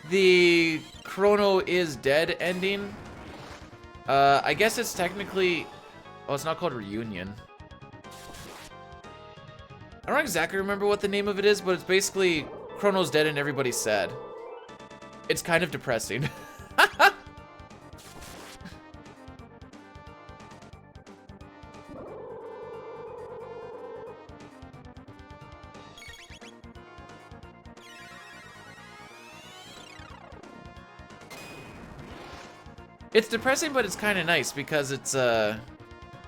the Chrono is dead ending. I guess it's technically... Oh, it's not called Reunion. I don't exactly remember what the name of it is, but it's basically Chrono's dead and everybody's sad. It's kind of depressing. It's depressing, but it's kind of nice because it's a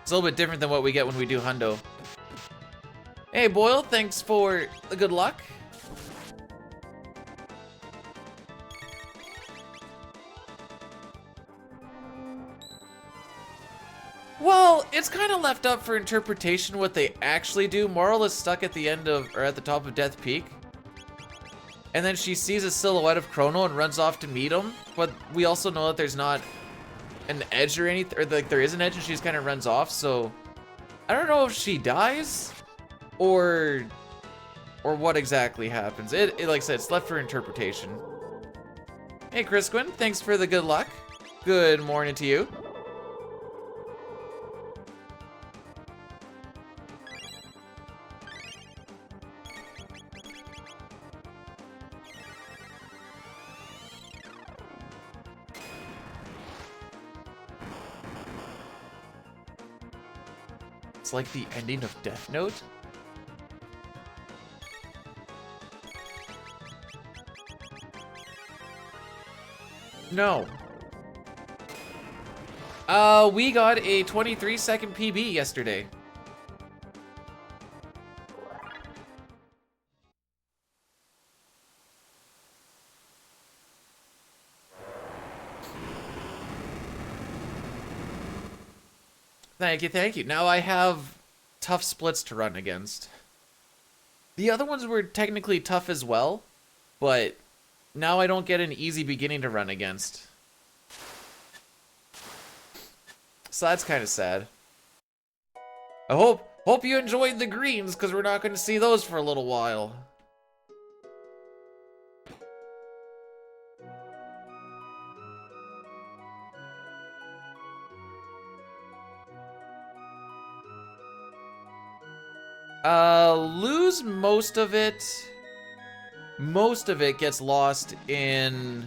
little bit different than what we get when we do Hundo. Hey, Boyle, thanks for the good luck. Well, it's kind of left up for interpretation what they actually do. Moral is stuck at the end of, or at the top of Death Peak. And then she sees a silhouette of Chrono and runs off to meet him. But we also know that there's not an edge or anything, or like there is an edge and she just kind of runs off. So I don't know if she dies or what exactly happens. It like I said, it's left for interpretation. Hey, Chris Quinn, thanks for the good luck. Good morning to you. It's like the ending of Death Note. No. We got a 23-second PB yesterday. Thank you, thank you. Now I have tough splits to run against. The other ones were technically tough as well, but now I don't get an easy beginning to run against. So that's kind of sad. I hope you enjoyed the greens, because we're not going to see those for a little while. Lose most of it. Most of it gets lost in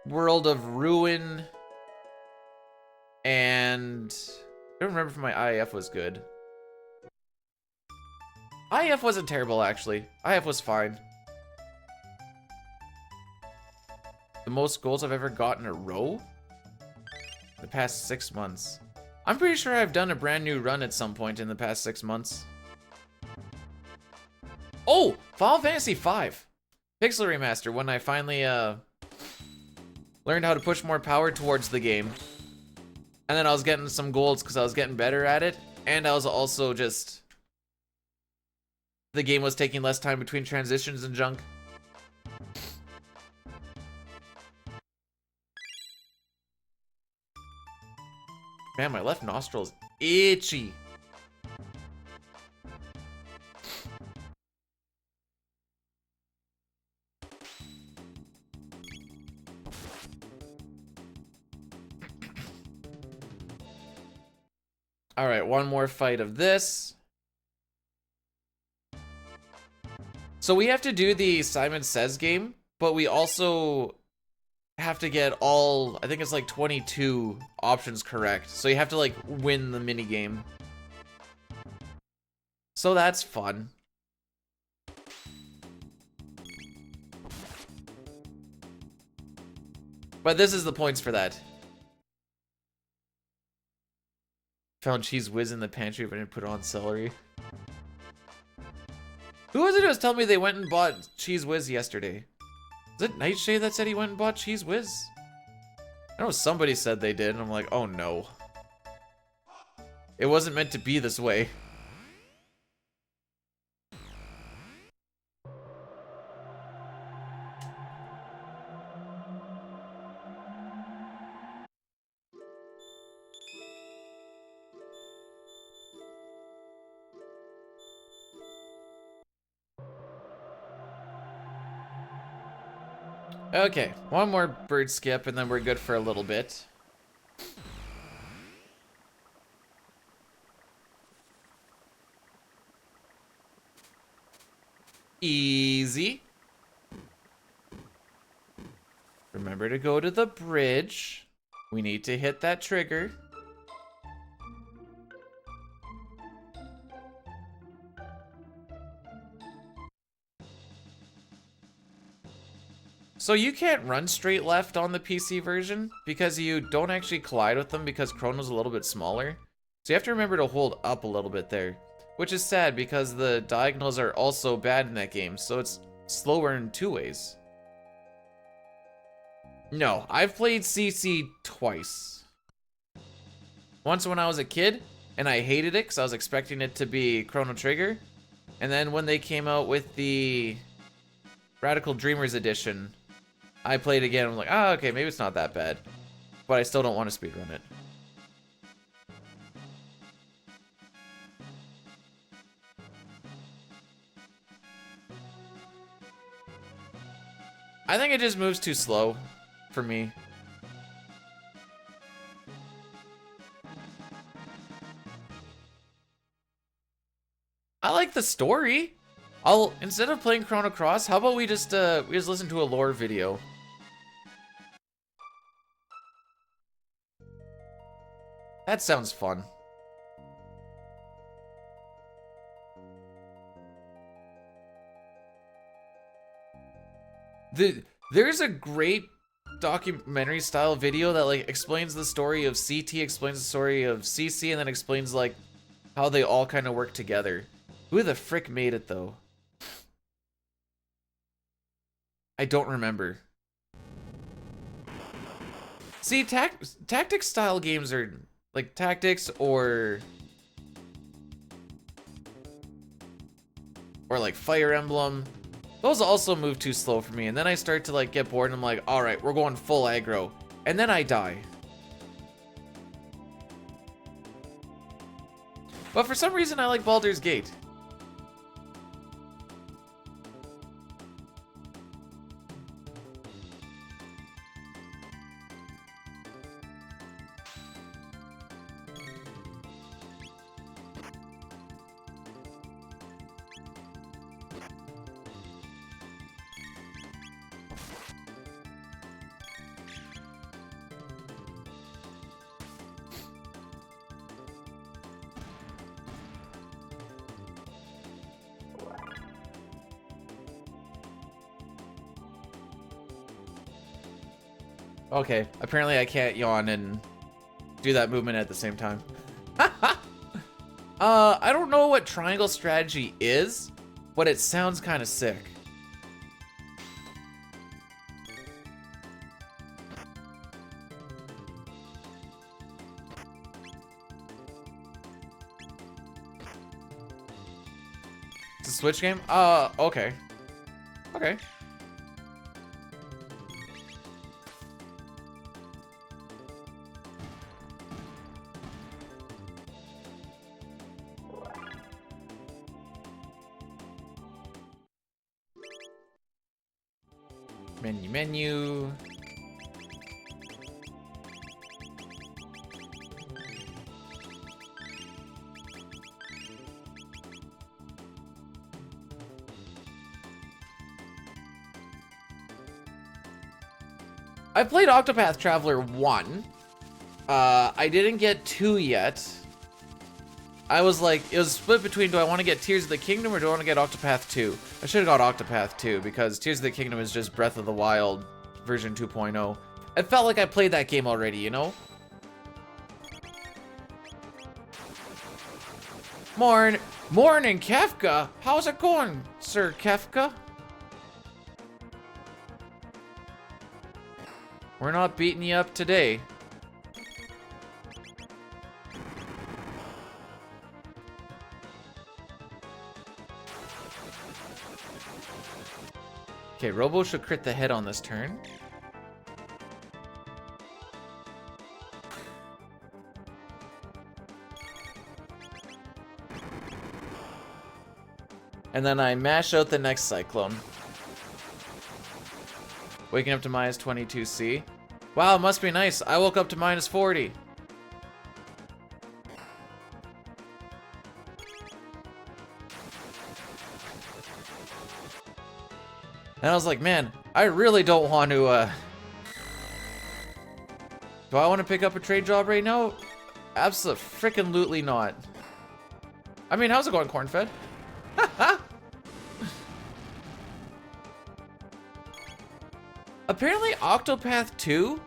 World of Ruin, and I don't remember if my IF was good. IF wasn't terrible, actually. IF was fine. The most goals I've ever got in a row? The past 6 months. I'm pretty sure I've done a brand new run at some point in the past 6 months. Oh! Final Fantasy V! Pixel Remaster, when I finally, learned how to push more power towards the game. And then I was getting some golds because I was getting better at it. And I was also just... the game was taking less time between transitions and junk. Man, my left nostril's itchy. All right, one more fight of this. So we have to do the Simon Says game, but we also have to get all, I think it's like 22 options correct. So you have to like win the mini game. So that's fun. But this is the points for that. Found Cheese Whiz in the pantry, but I didn't put on celery. Who was it who was telling me they went and bought Cheese Whiz yesterday? Was it Nightshade that said he went and bought Cheese Whiz? I know somebody said they did, and I'm like, oh no. It wasn't meant to be this way. Okay, one more bird skip and then we're good for a little bit. Easy. Remember to go to the bridge. We need to hit that trigger. So you can't run straight left on the PC version because you don't actually collide with them because Chrono's a little bit smaller. So you have to remember to hold up a little bit there, which is sad because the diagonals are also bad in that game, so it's slower in 2 ways. No, I've played CC twice. Once when I was a kid, and I hated it because I was expecting it to be Chrono Trigger. And then when they came out with the Radical Dreamers edition, I played again. I'm like, oh, okay, maybe it's not that bad. But I still don't want to speedrun it. I think it just moves too slow for me. I like the story. Instead of playing Chrono Cross, how about we just listen to a lore video? That sounds fun. There's a great documentary style video that like explains the story of CT, explains the story of CC, and then explains like how they all kind of work together. Who the frick made it though? I don't remember. See, tactics style games are like tactics or like Fire Emblem. Those also move too slow for me, and then I start to like get bored and I'm like, all right, we're going full aggro, and then I die. But for some reason I like Baldur's Gate. Okay, apparently I can't yawn and do that movement at the same time. I don't know what triangle strategy is, but it sounds kind of sick. It's a Switch game? Okay. Okay. Menu. I played Octopath Traveler 1. I didn't get 2 yet. I was like, it was split between, do I want to get Tears of the Kingdom or do I want to get Octopath 2? I should have got Octopath 2 because Tears of the Kingdom is just Breath of the Wild version 2.0. It felt like I played that game already, you know? Morning, Kefka. How's it going, Sir Kefka? We're not beating you up today. Okay, Robo should crit the head on this turn. And then I mash out the next Cyclone. Waking up to minus 22C. Wow, it must be nice. I woke up to minus 40. And I was like, man, I really don't want to, do I want to pick up a trade job right now? Absolutely not. I mean, how's it going, Cornfed? Apparently, Octopath 2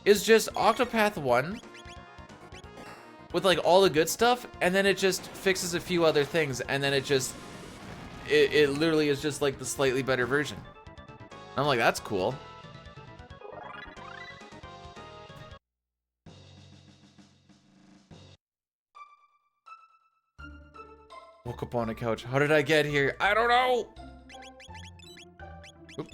is just Octopath 1 with, like, all the good stuff, and then it just fixes a few other things, and then it literally is just, like, the slightly better version. I'm like, that's cool. Woke up on a couch. How did I get here? I don't know! Oop.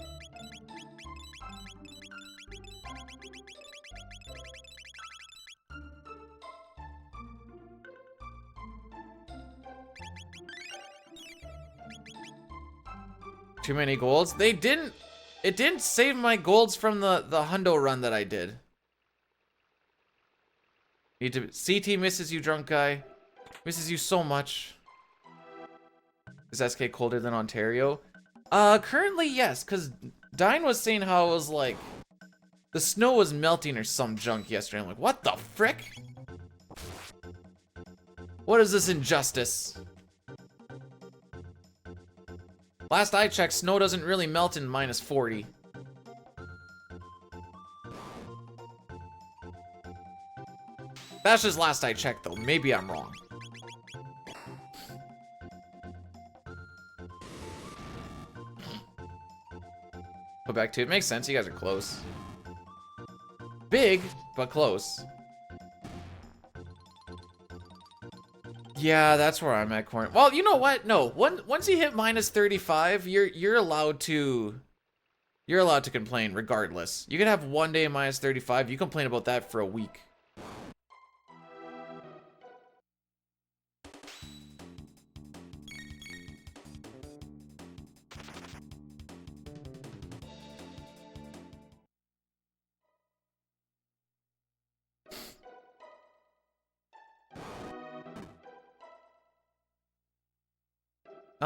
Too many golds? It didn't save my golds from the hundo run that I did. CT misses you, drunk guy. Misses you so much. Is SK colder than Ontario? Currently yes, because Dine was saying how it was like the snow was melting or some junk yesterday. I'm like, what the frick? What is this injustice? Last I checked, snow doesn't really melt in -40. That's just last I checked, though. Maybe I'm wrong. Go back to it. Makes sense. You guys are close. Big, but close. Yeah, that's where I'm at, Corn. Well, you know what? No, once you hit -35, you're allowed to complain regardless. You can have one day -35. You complain about that for a week.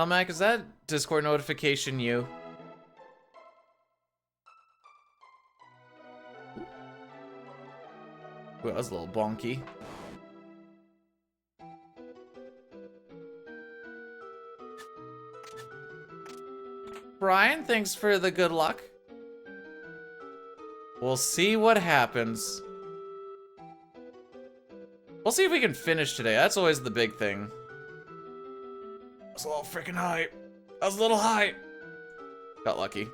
Mac, is that Discord notification you? Ooh, that was a little bonky. Brian, thanks for the good luck. We'll see what happens. We'll see if we can finish today. That's always the big thing. That's a little freaking high. That was a little high. Got lucky.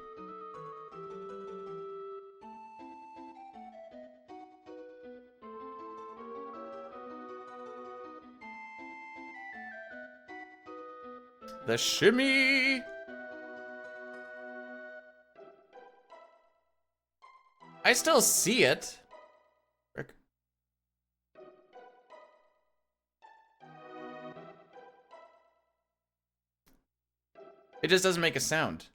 The shimmy. I still see it. Frick. It just doesn't make a sound.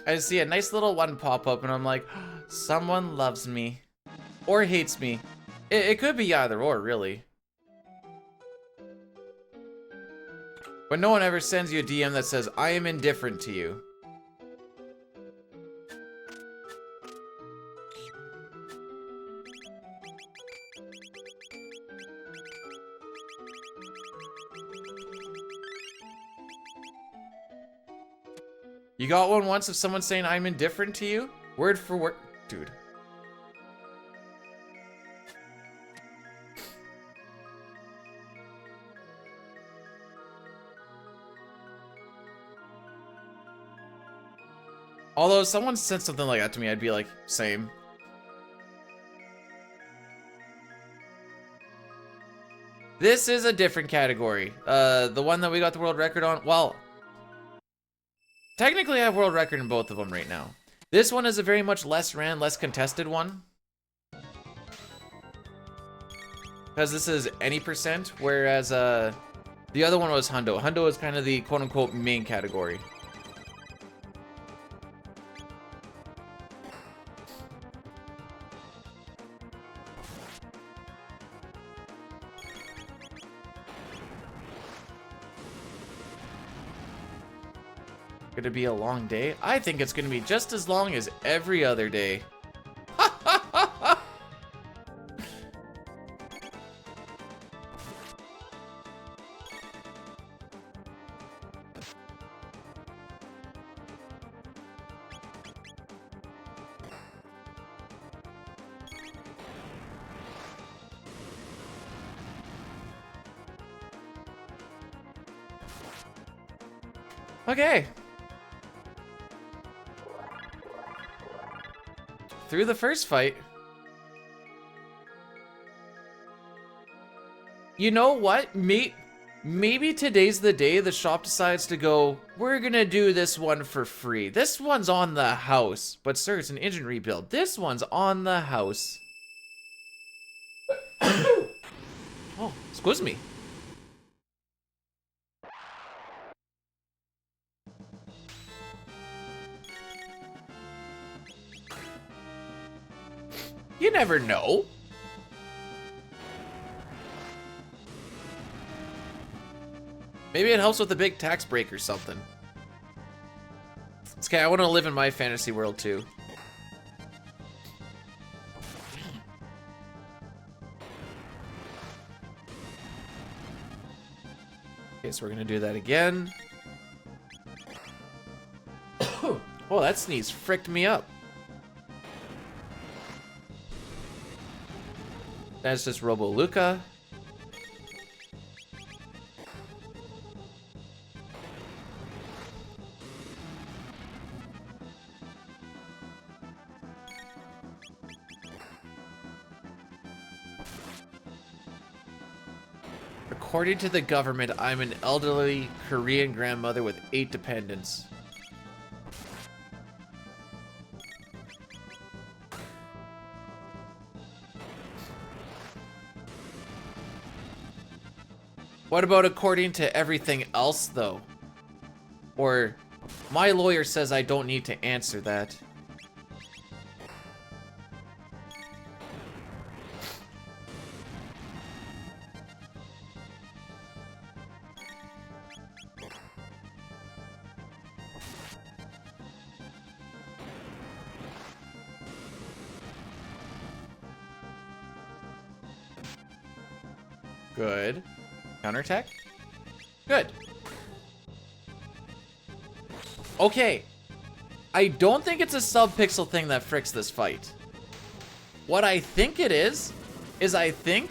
I see a nice little one pop up and I'm like, someone loves me. Or hates me. It could be either or, really. But no one ever sends you a DM that says, I am indifferent to you. You got one once of someone saying I'm indifferent to you? Word for word. Dude. Although if someone said something like that to me, I'd be like, same. This is a different category. The one that we got the world record on, well, technically I have world record in both of them right now. This one is a very much less ran, less contested one. Because this is any percent, whereas the other one was Hundo. Hundo is kind of the quote-unquote main category. Gonna be a long day? I think it's gonna be just as long as every other day. Okay. Through the first fight. You know what? Maybe today's the day the shop decides to go, we're gonna do this one for free. This one's on the house. But sir, it's an engine rebuild. This one's on the house. Oh, excuse me. You never know. Maybe it helps with a big tax break or something. It's okay, I want to live in my fantasy world too. Okay, so we're gonna do that again. Oh, that sneeze fricked me up. That's just Robo Luca. According to the government, I'm an elderly Korean grandmother with 8 dependents. What about according to everything else, though? Or, my lawyer says I don't need to answer that. Good. Counterattack? Good. Okay. I don't think it's a sub-pixel thing that fricks this fight. What I think it is I think...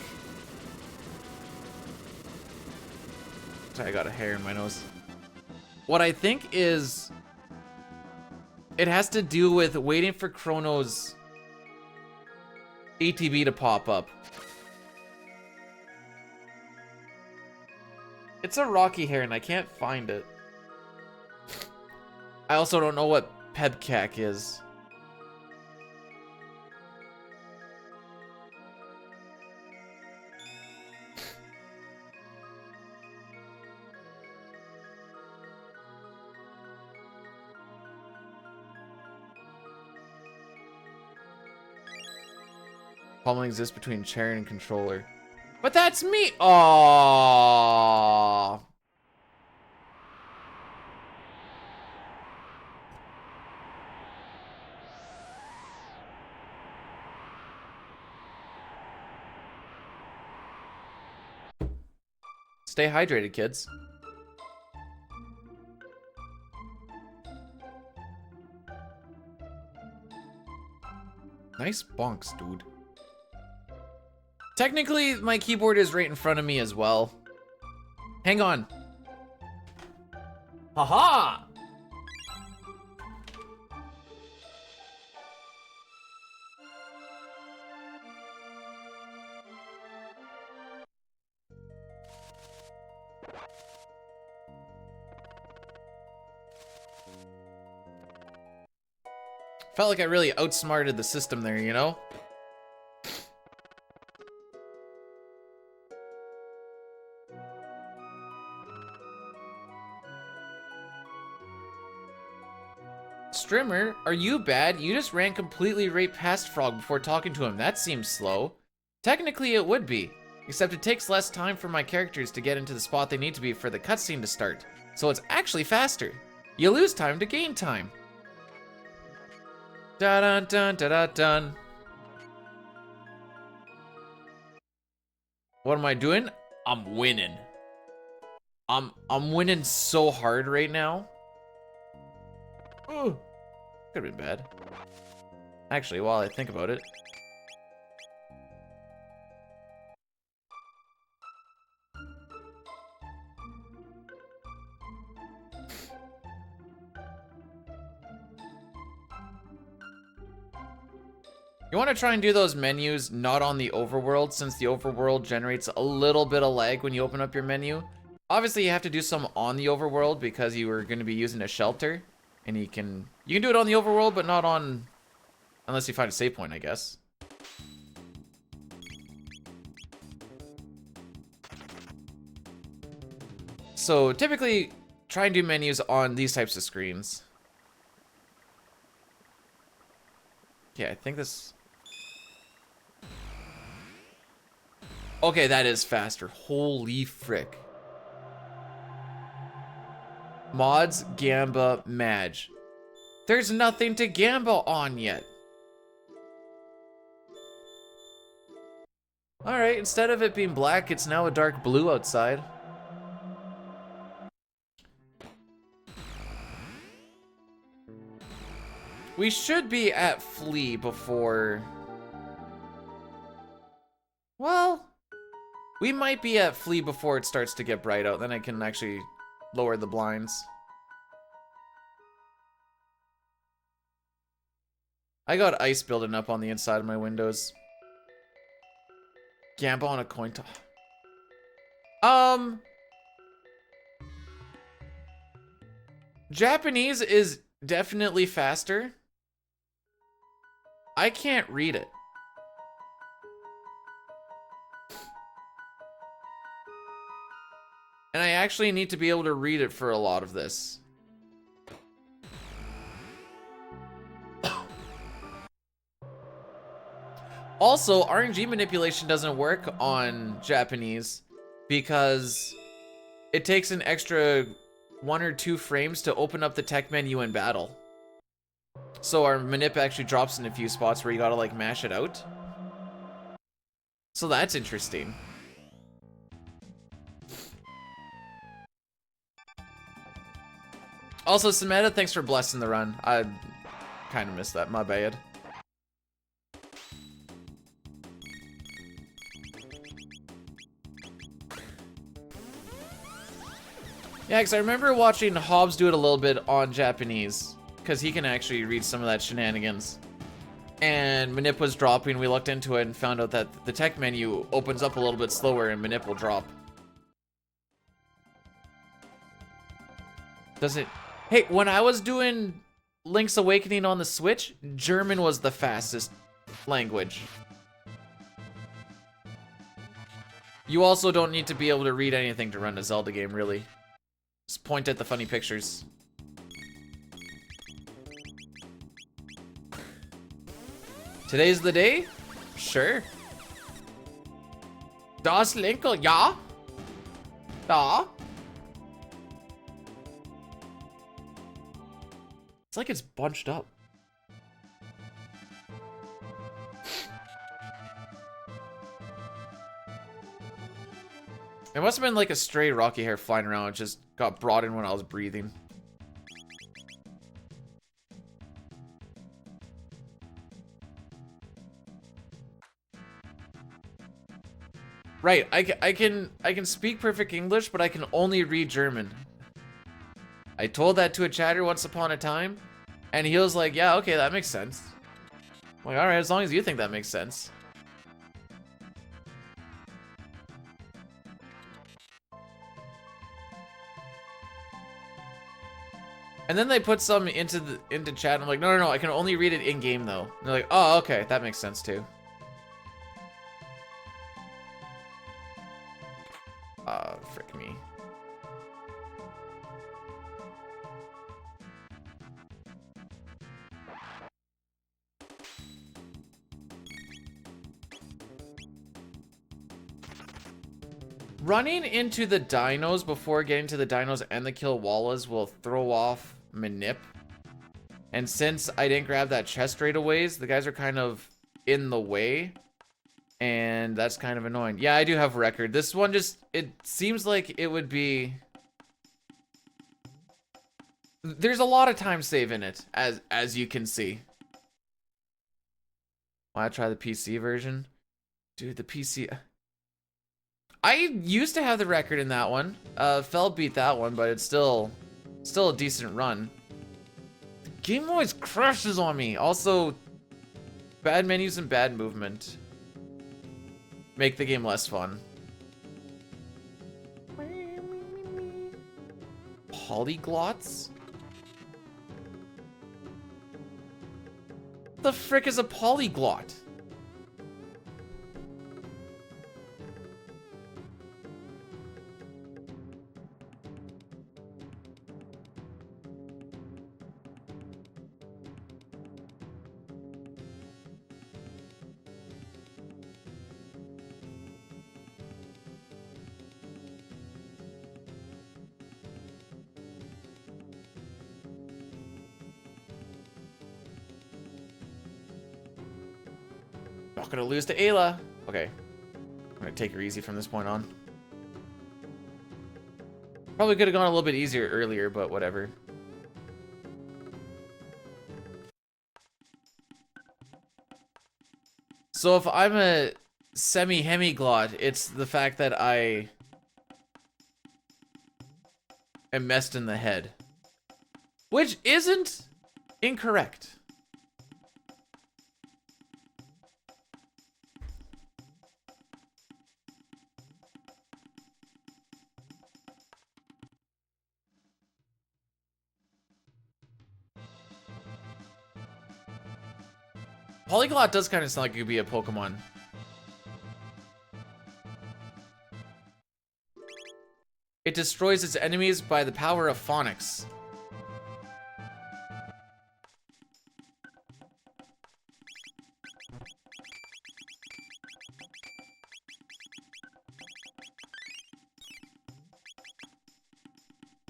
Sorry, I got a hair in my nose. What I think is... It has to do with waiting for Chrono's ATB to pop up. It's a rocky hair and I can't find it. I also don't know what Pebcac is. Pummeling exists between chair and controller. But that's me! Aww. Stay hydrated, kids. Nice bonks, dude. Technically, my keyboard is right in front of me as well. Hang on. Haha! Felt like I really outsmarted the system there, you know? Strimmer, are you bad? You just ran completely right past Frog before talking to him. That seems slow. Technically, it would be. Except it takes less time for my characters to get into the spot they need to be for the cutscene to start. So it's actually faster. You lose time to gain time. Dun-dun-dun-dun-dun. What am I doing? I'm winning. I'm winning so hard right now. Ooh. Could have been bad. Actually, while I think about it. You want to try and do those menus not on the overworld, since the overworld generates a little bit of lag when you open up your menu. Obviously, you have to do some on the overworld because you are going to be using a shelter. And you can do it on the overworld, but not on... Unless you find a save point, I guess. So, typically, try and do menus on these types of screens. Okay, I think this... Okay, that is faster. Holy frick. Mods, Gamba, Madge. There's nothing to Gamba on yet. Alright, instead of it being black, it's now a dark blue outside. We should be at Flea before... Well, we might be at Flea before it starts to get bright out. Then I can actually lower the blinds. I got ice building up on the inside of my windows. Gamba on a coin toss. Japanese is definitely faster. I can't read it. And I actually need to be able to read it for a lot of this. Also, RNG manipulation doesn't work on Japanese because it takes an extra 1 or 2 frames to open up the tech menu in battle. So our manip actually drops in a few spots where you gotta like mash it out. So that's interesting. Also, Samantha, thanks for blessing the run. I kind of missed that, my bad. Yeah, because I remember watching Hobbs do it a little bit on Japanese, because he can actually read some of that shenanigans. And Manip was dropping, we looked into it and found out that the tech menu opens up a little bit slower and Manip will drop. Does it? Hey, when I was doing Link's Awakening on the Switch, German was the fastest language. You also don't need to be able to read anything to run a Zelda game, really. Just point at the funny pictures. Today's the day? Sure. Das Linkel, ja? Da? It's like it's bunched up. It must have been like a stray rocky hair flying around. It just got brought in when I was breathing. Right, I can speak perfect English, but I can only read German. I told that to a chatter once upon a time, and he was like, yeah, okay, that makes sense. I'm like, alright, as long as you think that makes sense. And then they put some into chat, and I'm like, no, I can only read it in-game, though. And they're like, oh, okay, that makes sense, too. Frick me. Running into the dinos before getting to the dinos and the kill wallas will throw off Manip. And since I didn't grab that chest right away, the guys are kind of in the way. And that's kind of annoying. Yeah, I do have record. This one just, it seems like it would be... There's a lot of time save in it, as you can see. Wanna try the PC version? Dude, the PC... I used to have the record in that one. Fell beat that one, but it's still a decent run. The game always crashes on me. Also, bad menus and bad movement make the game less fun. Polyglots? What the frick is a polyglot? Not gonna lose to Ayla. Okay. I'm gonna take her easy from this point on. Probably could have gone a little bit easier earlier, but whatever. So if I'm a semi-hemiglot, it's the fact that I am messed in the head. Which isn't incorrect. Polyglot does kind of sound like it could be a Pokemon. It destroys its enemies by the power of phonics.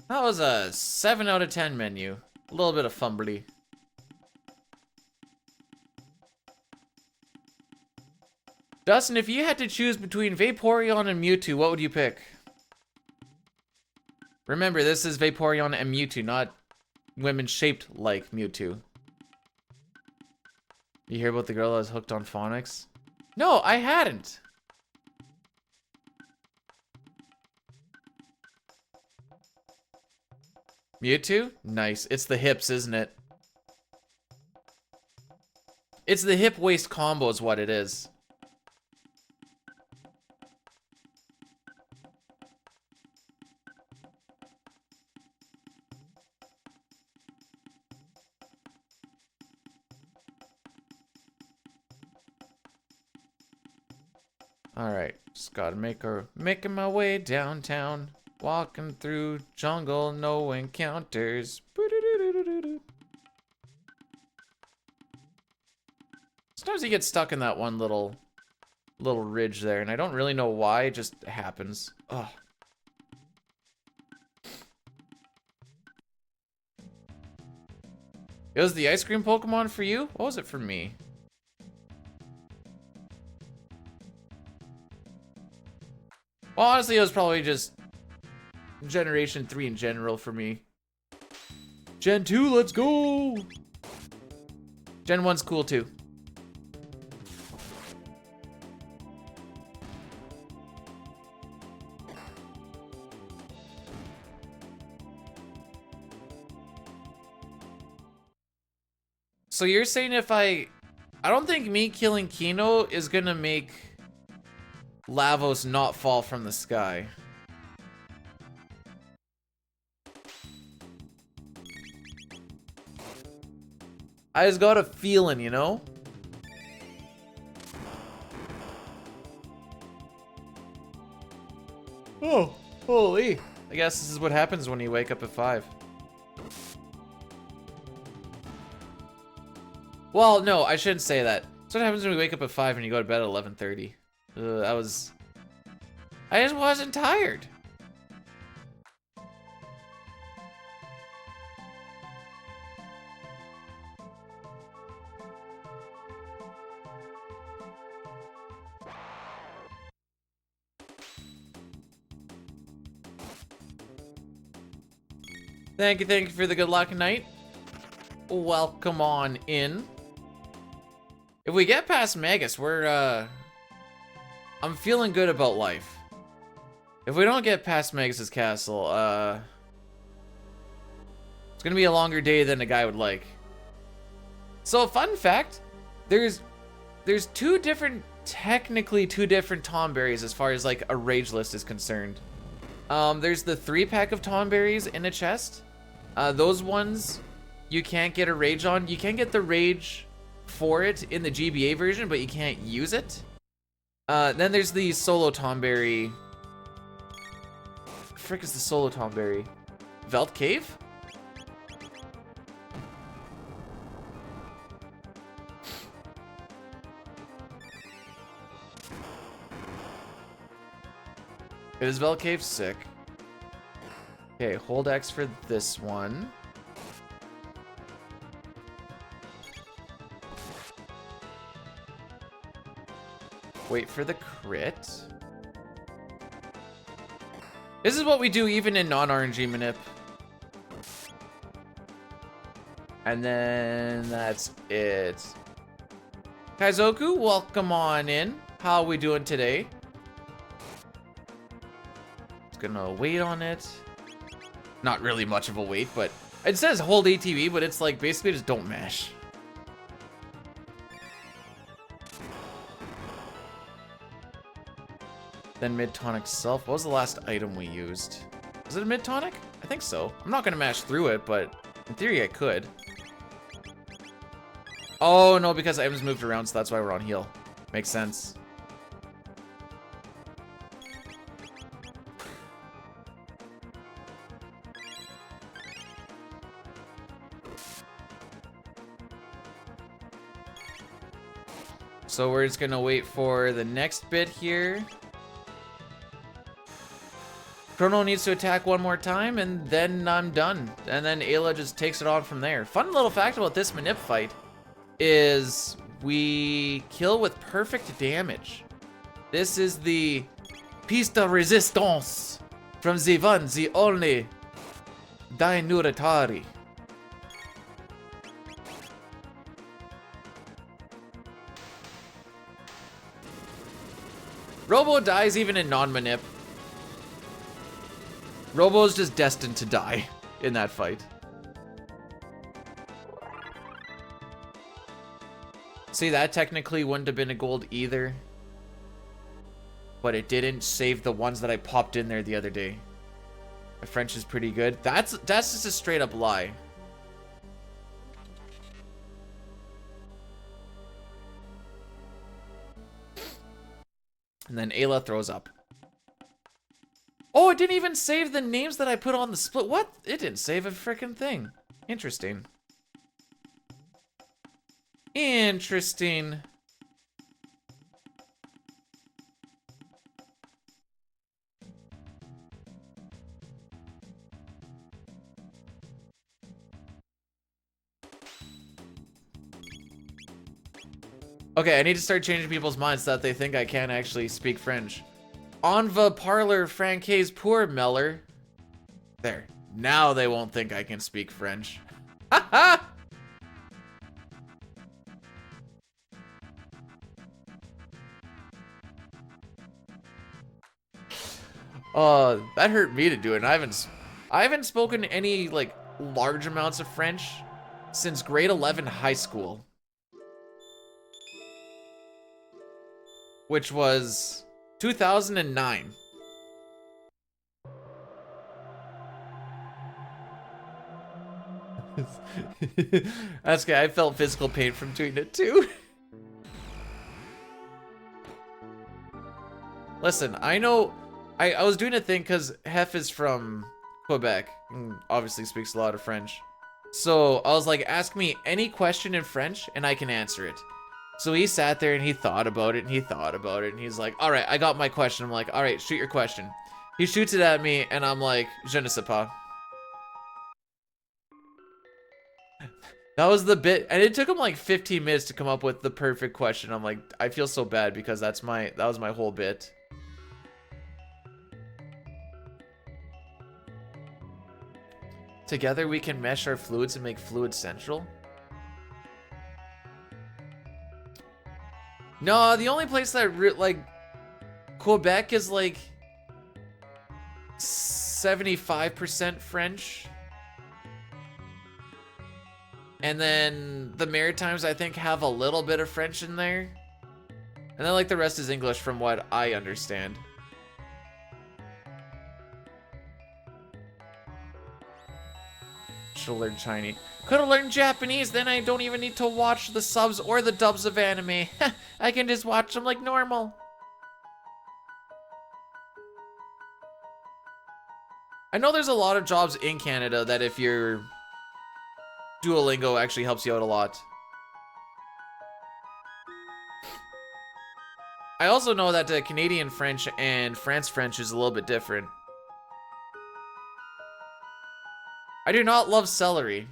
That was a 7 out of 10 menu. A little bit of fumbly. Dustin, if you had to choose between Vaporeon and Mewtwo, what would you pick? Remember, this is Vaporeon and Mewtwo, not women shaped like Mewtwo. You hear about the girl that was hooked on phonics? No, I hadn't. Mewtwo? Nice. It's the hips, isn't it? It's the hip-waist combo is what it is. Alright, just gotta making my way downtown. Walking through jungle, no encounters. Sometimes you get stuck in that one little ridge there, and I don't really know why, it just happens. Ugh. It was the ice cream Pokemon for you? What was it for me? Well, honestly, it was probably just Generation 3 in general for me. Gen 2, let's go! Gen 1's cool too. So you're saying if I don't think me killing Kino is gonna make Lavos not fall from the sky. I just got a feeling, you know? Oh, holy. I guess this is what happens when you wake up at 5. Well, no, I shouldn't say that. That's what happens when you wake up at 5 and you go to bed at 11:30. I just wasn't tired. Thank you for the good luck night. Welcome on in. If we get past Magus, I'm feeling good about life. If we don't get past Magus' castle, it's gonna be a longer day than a guy would like. So, fun fact, there's technically two different Tomberries as far as like a rage list is concerned. There's the 3-pack of Tomberries in a chest. Those ones you can't get a rage on. You can get the rage for it in the GBA version, but you can't use it. Then there's the solo Tomberry. Frick is the solo Tomberry? Velt Cave? Is Velt Cave sick? Okay, hold X for this one. Wait for the crit. This is what we do even in non-RNG manip. And then that's it. Kaizoku, welcome on in. How are we doing today? Just gonna wait on it. Not really much of a wait, but it says hold ATV, but it's like basically just don't mash. Then mid-tonic self. What was the last item we used? Was it a mid-tonic? I think so. I'm not gonna mash through it, but in theory I could. Oh no, because items moved around, so that's why we're on heal. Makes sense. So we're just gonna wait for the next bit here. Chrono needs to attack one more time, and then I'm done. And then Ayla just takes it on from there. Fun little fact about this manip fight is we kill with perfect damage. This is the piece de resistance from the one, the only Dainuratari. Robo dies even in non-manip. Robo's just destined to die in that fight. See, that technically wouldn't have been a gold either. But it didn't save the ones that I popped in there the other day. My French is pretty good. That's just a straight up lie. And then Ayla throws up. Oh, it didn't even save the names that I put on the split. What? It didn't save a freaking thing. Interesting. Interesting. Okay, I need to start changing people's minds so that they think I can't actually speak French. On va parler francaise pour Meller. There. Now they won't think I can speak French. Ha that hurt me to do it. I haven't spoken any like large amounts of French since grade 11 high school. Which was 2009. That's good. I felt physical pain from doing it too. Listen, I know I was doing a thing because Hef is from Quebec and obviously speaks a lot of French. So I was like, ask me any question in French and I can answer it. So he sat there and he thought about it and he thought about it and he's like, all right, I got my question. I'm like, all right, shoot your question. He shoots it at me and I'm like, je ne sais pas. That was the bit, and it took him like 15 minutes to come up with the perfect question. I'm like, I feel so bad because that was my whole bit. Together we can mesh our fluids and make fluid central. No, the only place that like Quebec is like 75% French. And then the Maritimes, I think, have a little bit of French in there. And then like the rest is English from what I understand. Should've learned Chinese. Could've learned Japanese, then I don't even need to watch the subs or the dubs of anime. I can just watch them like normal. I know there's a lot of jobs in Canada that if you're Duolingo actually helps you out a lot. I also know that Canadian French and France French is a little bit different. I do not love celery.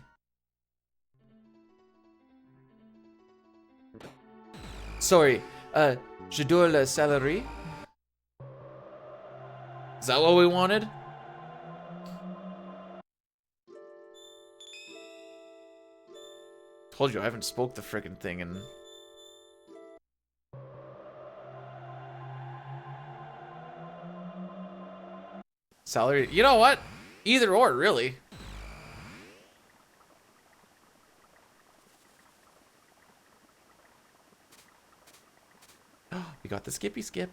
Sorry, J'adore le celery. Is that what we wanted? Told you I haven't spoke the frickin' thing in... Salary. You know what? Either or, really. We got the skippy skip.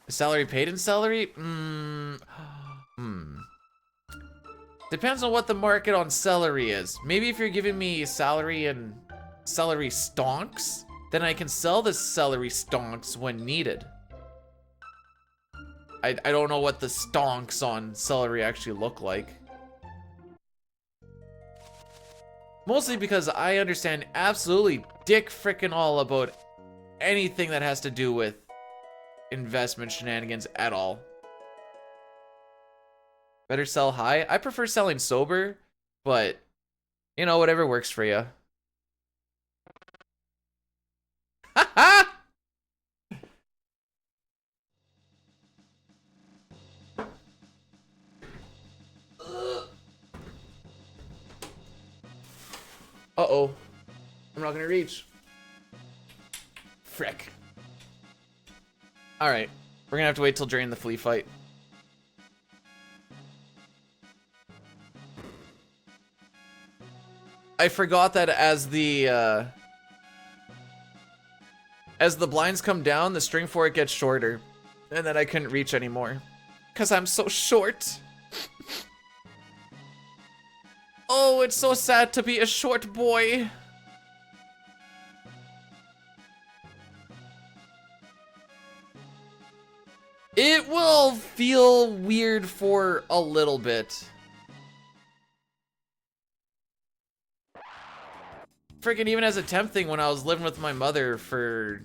Salary paid in celery? Depends on what the market on celery is. Maybe if you're giving me salary and celery stonks, then I can sell the celery stonks when needed. I don't know what the stonks on celery actually look like. Mostly because I understand absolutely dick frickin' all about anything that has to do with investment shenanigans at all. Better sell high? I prefer selling sober, but, you know, whatever works for you. Ha Uh-oh. I'm not gonna reach. Frick. Alright. We're gonna have to wait till during the Flea fight. I forgot that as the blinds come down, the string for it gets shorter. And then I couldn't reach anymore. 'Cause I'm so short. Oh, it's so sad to be a short boy. It will feel weird for a little bit. Freaking even as a temp thing when I was living with my mother for...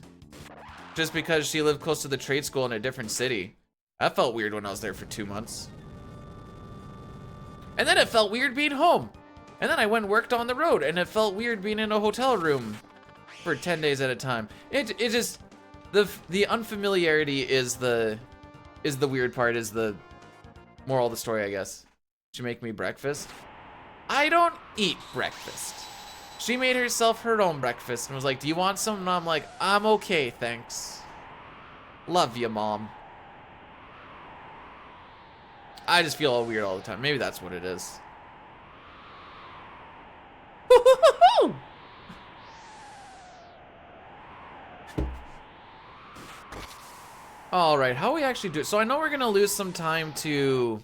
just because she lived close to the trade school in a different city. That felt weird when I was there for 2 months. And then it felt weird being home. And then I went and worked on the road, and it felt weird being in a hotel room for 10 days at a time. It just, the unfamiliarity is the weird part, is the moral of the story, I guess. She make me breakfast. I don't eat breakfast. She made herself her own breakfast and was like, do you want some? And I'm like, I'm okay, thanks. Love you, Mom. I just feel all weird all the time. Maybe that's what it is. All right, how we actually do it? So I know we're gonna lose some time to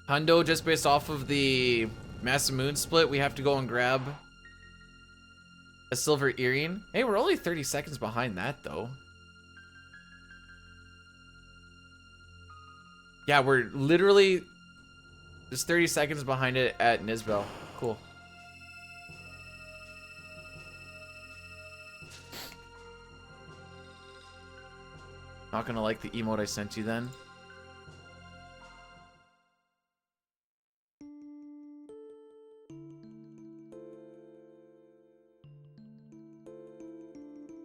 Hundo just based off of the Massive Moon split. We have to go and grab a silver earring. Hey, we're only 30 seconds behind that though. Yeah, we're literally just 30 seconds behind it at Nisbel. Cool. Not gonna like the emote I sent you then.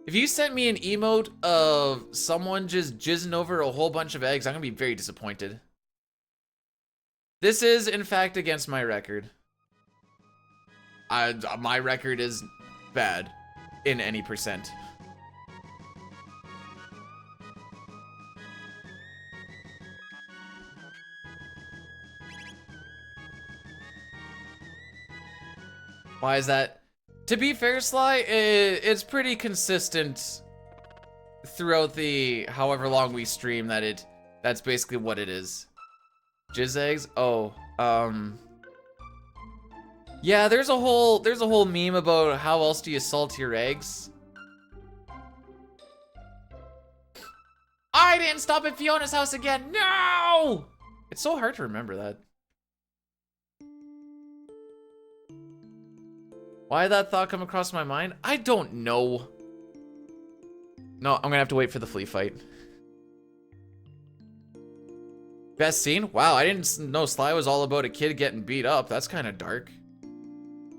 If you sent me an emote of someone just jizzing over a whole bunch of eggs, I'm gonna be very disappointed. This is, in fact, against my record. My record is bad in any percent. Why is that? To be fair, Sly, it's pretty consistent throughout the however long we stream that's basically what it is. Jizz eggs? Oh, yeah, there's a whole meme about how else do you salt your eggs. I didn't stop at Fiona's house again. No! It's so hard to remember that. Why did that thought come across my mind? I don't know. No, I'm gonna have to wait for the Flea fight. Best scene? Wow, I didn't know Sly was all about a kid getting beat up. That's kind of dark.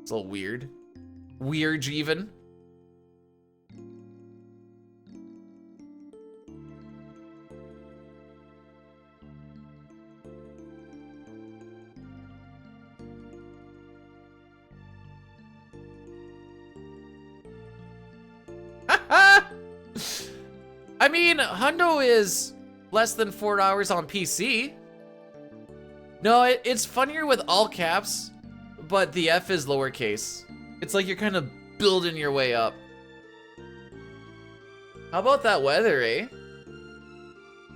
It's a little weird. Weird, even. I mean, Hundo is less than 4 hours on PC. No, it's funnier with all caps, but the F is lowercase. It's like you're kind of building your way up. How about that weather, eh?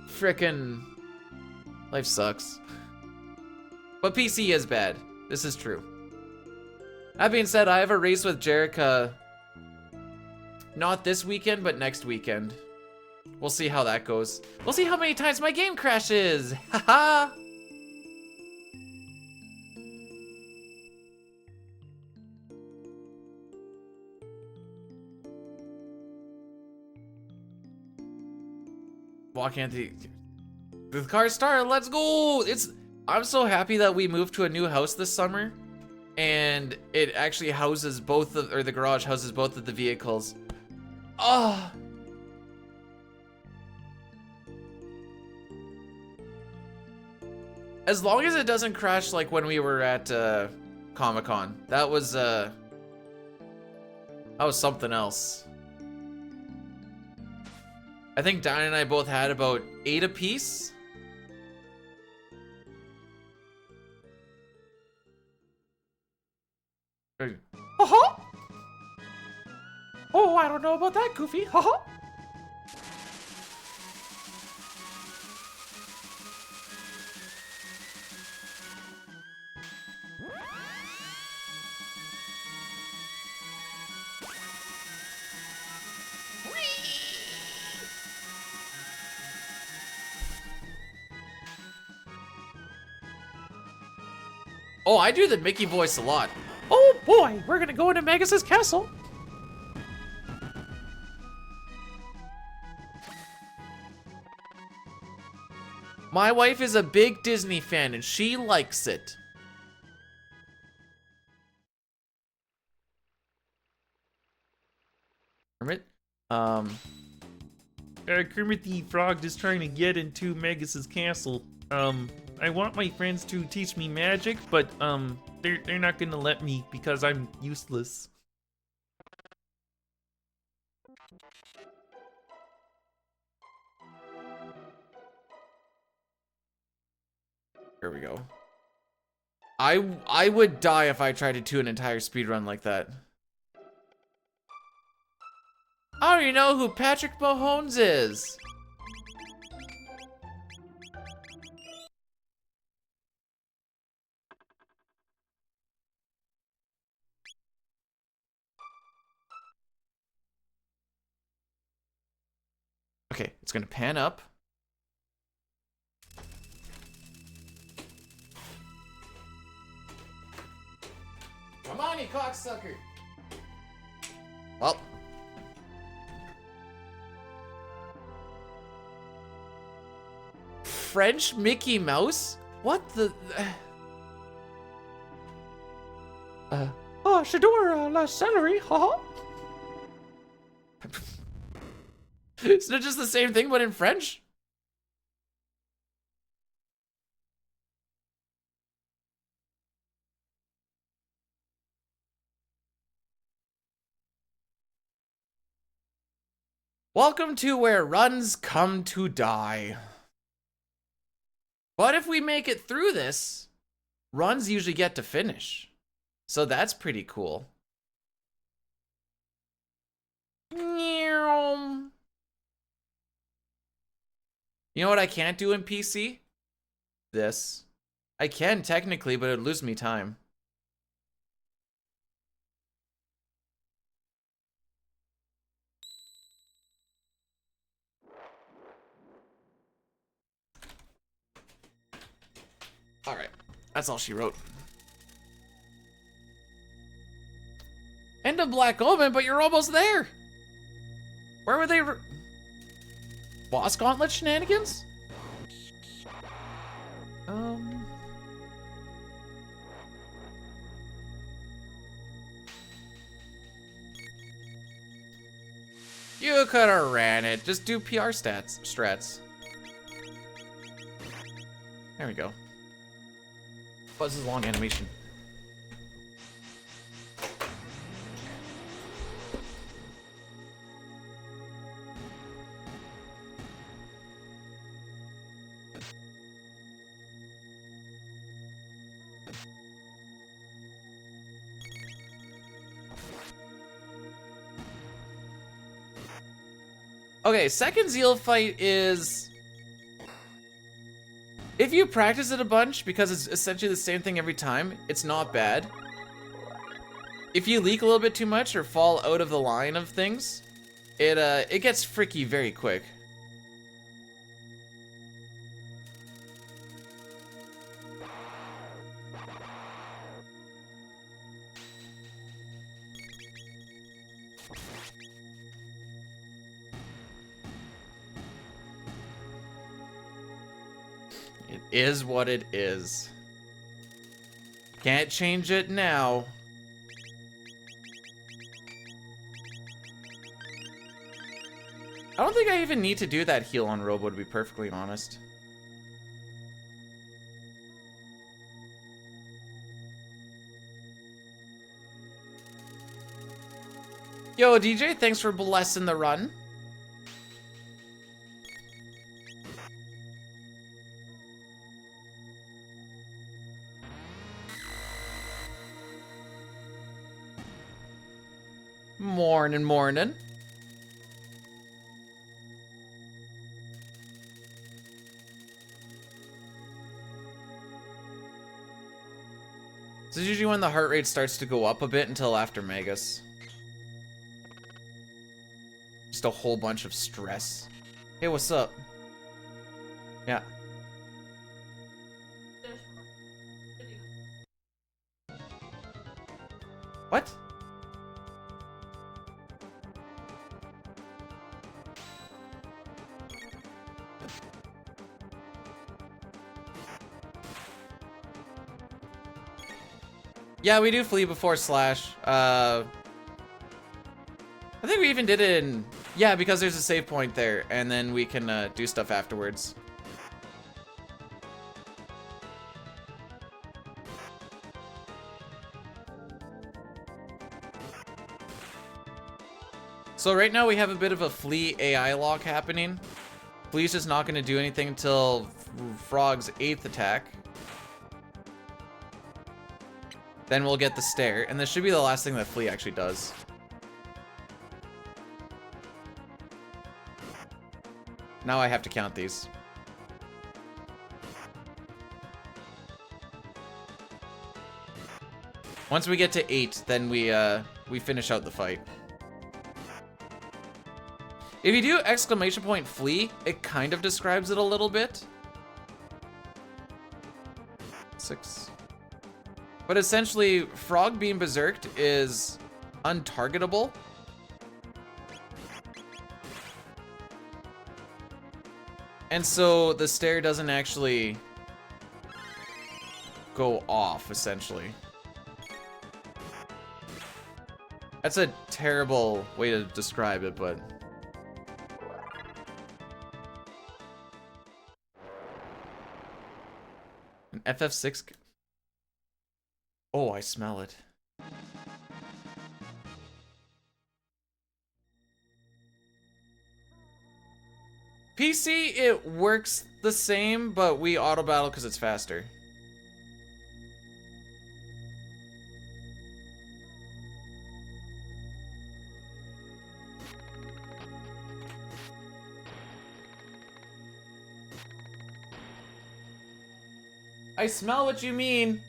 Frickin' life sucks. But PC is bad. This is true. That being said, I have a race with Jerica. Not this weekend, but next weekend. We'll see how that goes. We'll see how many times my game crashes. Haha. Walking at the car started. Let's go. I'm so happy that we moved to a new house this summer, and it actually houses both of, or the garage houses both of the vehicles. Oh. As long as it doesn't crash like when we were at Comic-Con. That was something else. I think Diane and I both had about 8 apiece. Uh-huh. Oh, I don't know about that, Goofy. Uh-huh. Oh, I do the Mickey voice a lot. Oh boy, we're gonna go into Magus's castle. My wife is a big Disney fan and she likes it. Kermit? Kermit the Frog is trying to get into Magus's castle. I want my friends to teach me magic, but they're not gonna let me because I'm useless. Here we go. I would die if I tried to do an entire speedrun like that. I don't even know who Patrick Mahomes is. Okay, it's gonna pan up. Come on, you cocksucker. Well. French Mickey Mouse? What the? Oh, j'adore la celery, haha. Isn't it just the same thing, but in French? Welcome to where runs come to die. But if we make it through this, runs usually get to finish. So that's pretty cool. You know what I can't do in PC? This. I can technically, but it'd lose me time. Alright, that's all she wrote. End of Black Omen, but you're almost there! Where were they? Boss Gauntlet shenanigans? You could've ran it. Just do PR strats. There we go. Buzz's long animation. Okay, second Zeal fight is... if you practice it a bunch, because it's essentially the same thing every time, it's not bad. If you leak a little bit too much or fall out of the line of things, it gets freaky very quick. It is what it is. Can't change it now. I don't think I even need to do that heal on Robo, to be perfectly honest. Yo, DJ, thanks for blessing the run. Morning, morning. This is usually when the heart rate starts to go up a bit until after Megas. Just a whole bunch of stress. Hey, what's up? Yeah. What? Yeah, we do Flea before Slash. I think we even did it in... yeah, because there's a save point there, and then we can do stuff afterwards. So right now we have a bit of a Flea AI lock happening. Flea's just not going to do anything until Frog's 8th attack. Then we'll get the stare, and this should be the last thing that Flea actually does. Now I have to count these. Once we get to 8, then we finish out the fight. If you do exclamation point Flea, it kind of describes it a little bit. 6. But essentially, Frog being berserked is untargetable. And so the stare doesn't actually go off, essentially. That's a terrible way to describe it, but... an FF6... oh, I smell it. PC, it works the same, but we auto battle because it's faster. I smell what you mean.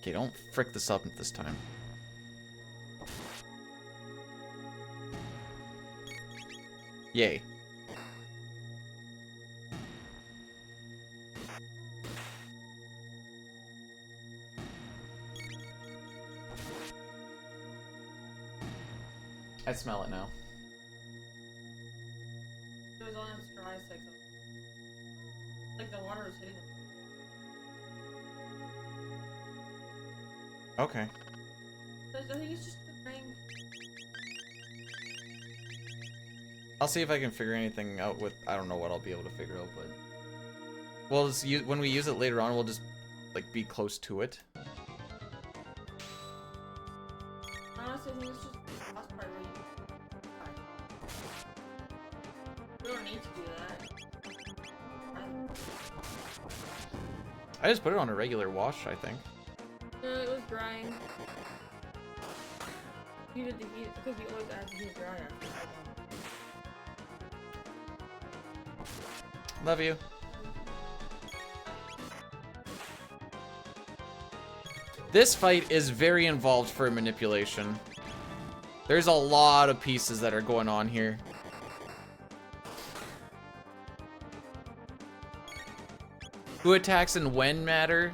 Okay, don't frick this up this time. Yay. I smell it now. It was on dry sex. Like the water was hitting him. Okay. I think it's just the ring. I'll see if I can figure anything out with... I don't know what I'll be able to figure out, but... we'll just use, when we use it later on, we'll just, like, be close to it. Honestly, I think it's just the last part where you... need to do that. I just put it on a regular wash, I think. No, it was drying. You did the heat because you always add the heat dry after. Love you. This fight is very involved for manipulation. There's a lot of pieces that are going on here. Who attacks and when matter,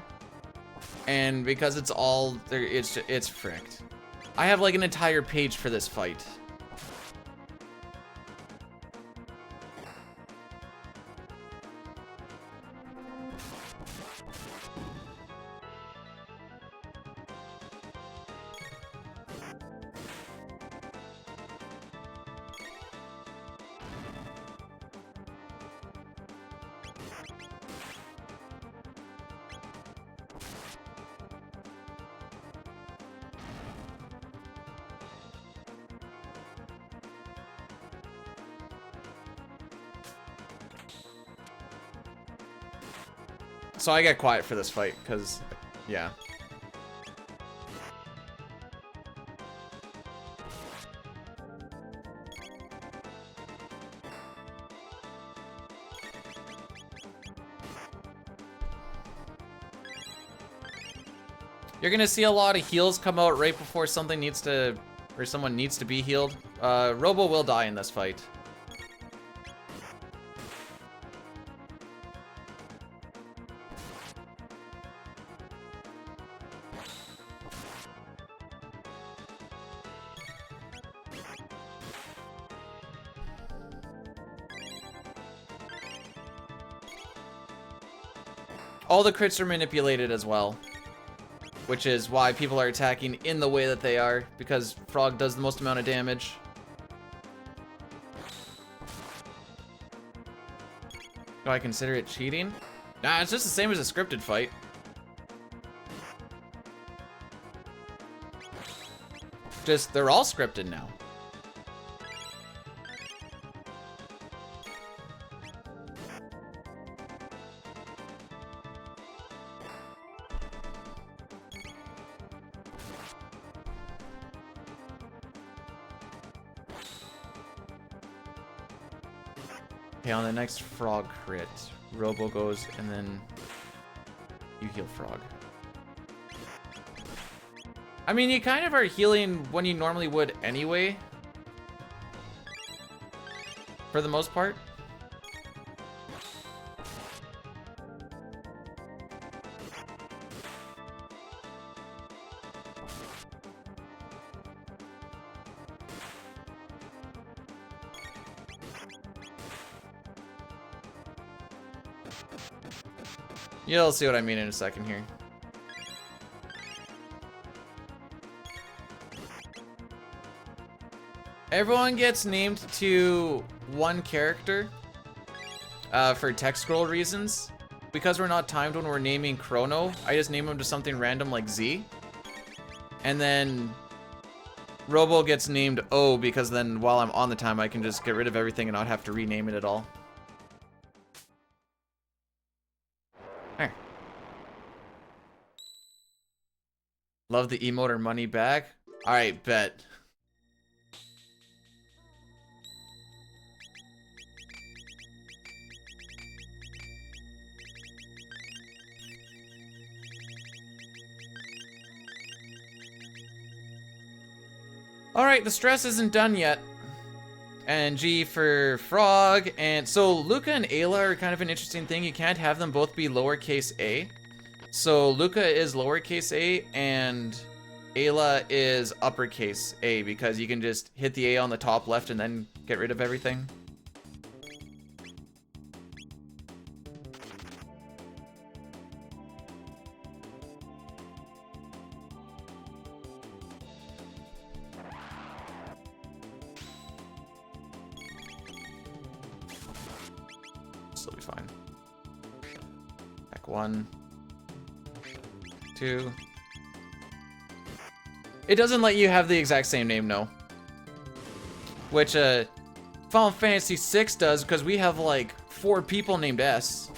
and because it's all there, it's fricked. I have like an entire page for this fight. So I got quiet for this fight, because, yeah. You're gonna see a lot of heals come out right before something needs to, or someone needs to be healed. Robo will die in this fight. All the crits are manipulated as well, which is why people are attacking in the way that they are, because Frog does the most amount of damage. Do I consider it cheating? Nah, it's just the same as a scripted fight. Just, they're all scripted now. Okay, on the next Frog crit, Robo goes, and then you heal Frog. I mean, you kind of are healing when you normally would anyway. For the most part. You'll see what I mean in a second here. Everyone gets named to one character for text scroll reasons. Because we're not timed when we're naming Chrono, I just name him to something random like Z. And then Robo gets named O because then while I'm on the time I can just get rid of everything and not have to rename it at all. There. Love the emote or money back. Alright, bet. Alright, the stress isn't done yet. And G for Frog, and so Luca and Ayla are kind of an interesting thing. You can't have them both be lowercase a. So Luca is lowercase a, and Ayla is uppercase a, because you can just hit the A on the top left and then get rid of everything. Still be fine. Back 1, 2. It doesn't let you have the exact same name, no. Which, Final Fantasy VI does, because we have like 4 people named S.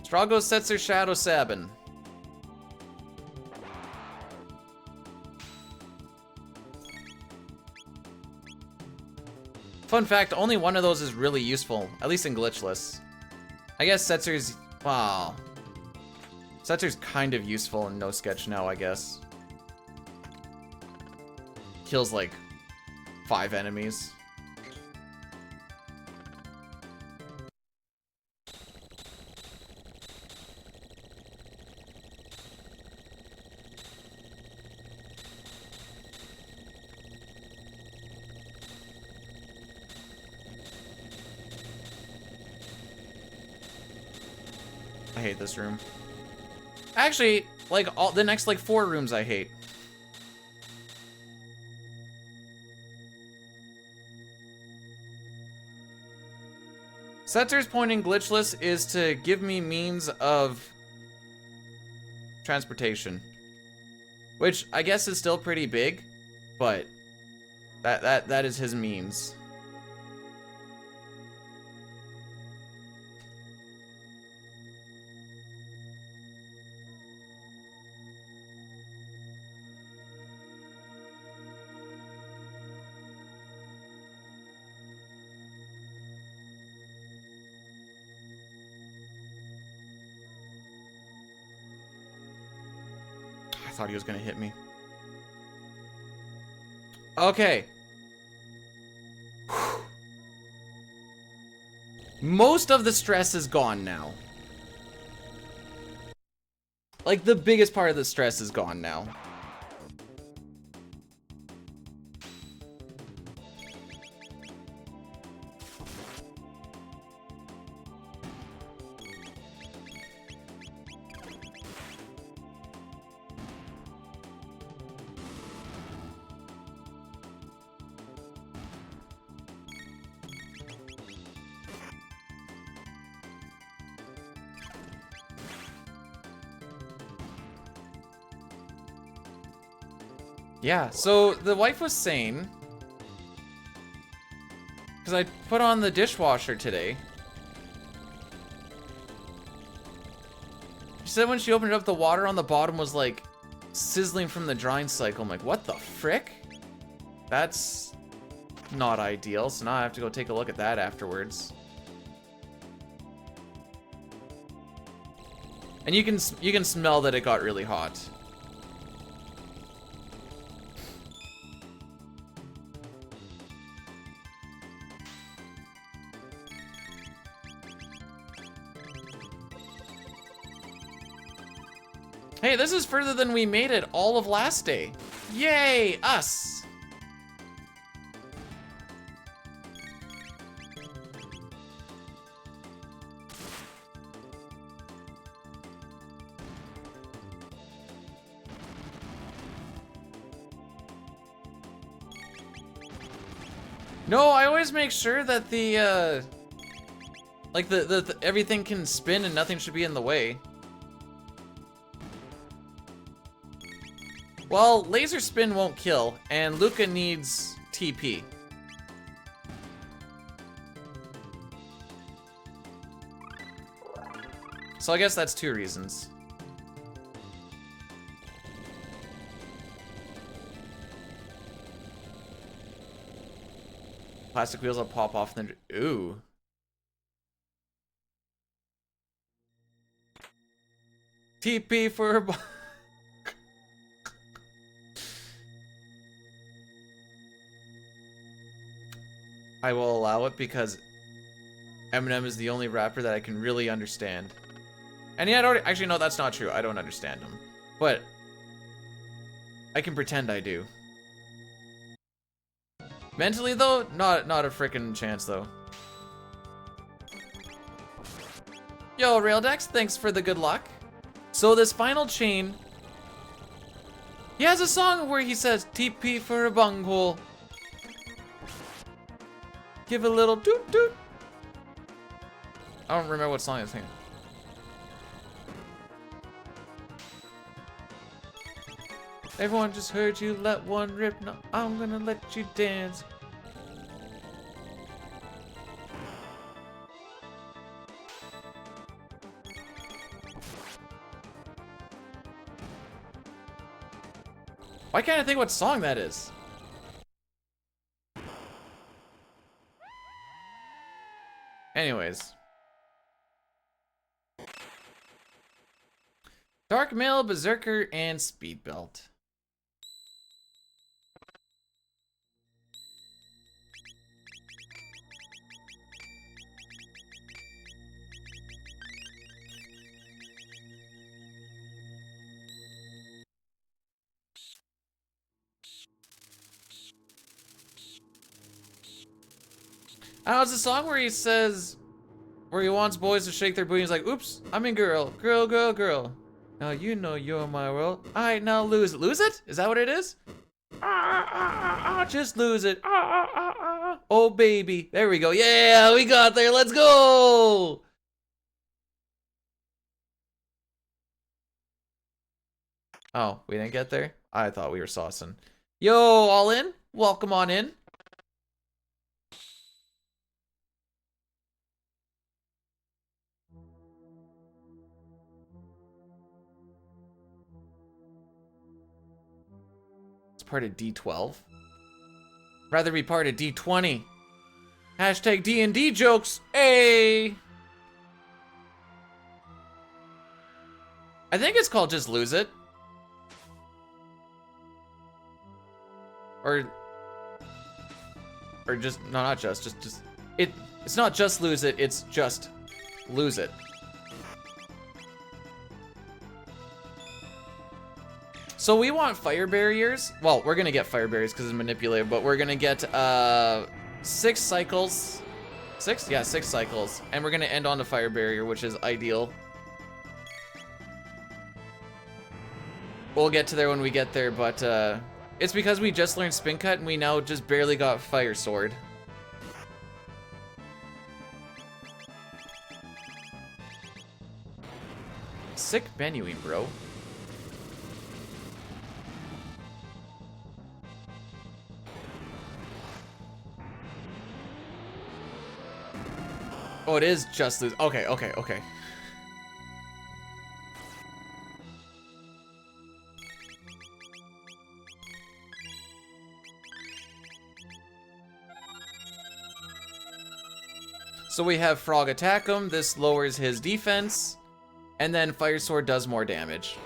Strago sets her shadow Sabin. Fun fact, only one of those is really useful, at least in Glitchless. I guess Setzer's, wow. Setzer's kind of useful in No Sketch now, I guess. Kills like 5 enemies. I hate this room. Actually, like all the next like 4 rooms I hate. Setzer's point in Glitchless is to give me means of transportation, which I guess is still pretty big, but that is his means. I thought he was gonna hit me. Okay. Whew. Most of the stress is gone now. Like, the biggest part of the stress is gone now. Yeah, so the wife was saying, because I put on the dishwasher today. She said when she opened it up, the water on the bottom was like sizzling from the drying cycle. I'm like, what the frick? That's not ideal, so now I have to go take a look at that afterwards. And you can smell that it got really hot. Hey, this is further than we made it all of last day. Yay, us! No, I always make sure that the, like the everything can spin and nothing should be in the way. Well, laser spin won't kill, and Luca needs TP. So I guess that's 2 reasons. Plastic wheels will pop off and then, ooh. TP for I will allow it because Eminem is the only rapper that I can really understand. And yet, actually, no, that's not true. I don't understand him. But I can pretend I do. Mentally, though, not a frickin' chance, though. Yo, Raildex, thanks for the good luck. So this final chain He has a song where he says, TP for a bunghole. Give a little doot doot. I don't remember what song it's singing. Everyone just heard you let one rip. Now I'm gonna let you dance. Why can't I think what song that is? Anyways. Dark Mail, Berserker, and Speedbelt. Oh, it's a song where he says, where he wants boys to shake their booty. He's like, oops, I'm in girl. Girl, girl, girl. Now you know you're my world. Alright, now lose it. Lose it? Is that what it is? Just lose it. Oh, baby. There we go. Yeah, we got there. Let's go. Oh, we didn't get there? I thought we were saucing. Yo, all in? Welcome on in. Part of D12. Rather be part of D20. Hashtag D&D jokes. Hey. I think it's called Just Lose It. Or just, no, not just it's not Just Lose It, it's Just Lose It. So we want fire barriers. Well, we're gonna get fire barriers because it's manipulated, but we're gonna get 6 cycles. 6? Yeah, 6 cycles. And we're gonna end on the fire barrier, which is ideal. We'll get to there when we get there, but it's because we just learned spin cut and we now just barely got fire sword. Sick menuing, bro. Oh, it is Just Lose. Okay, okay, okay. So we have Frog attack him. This lowers his defense. And then Fire Sword does more damage.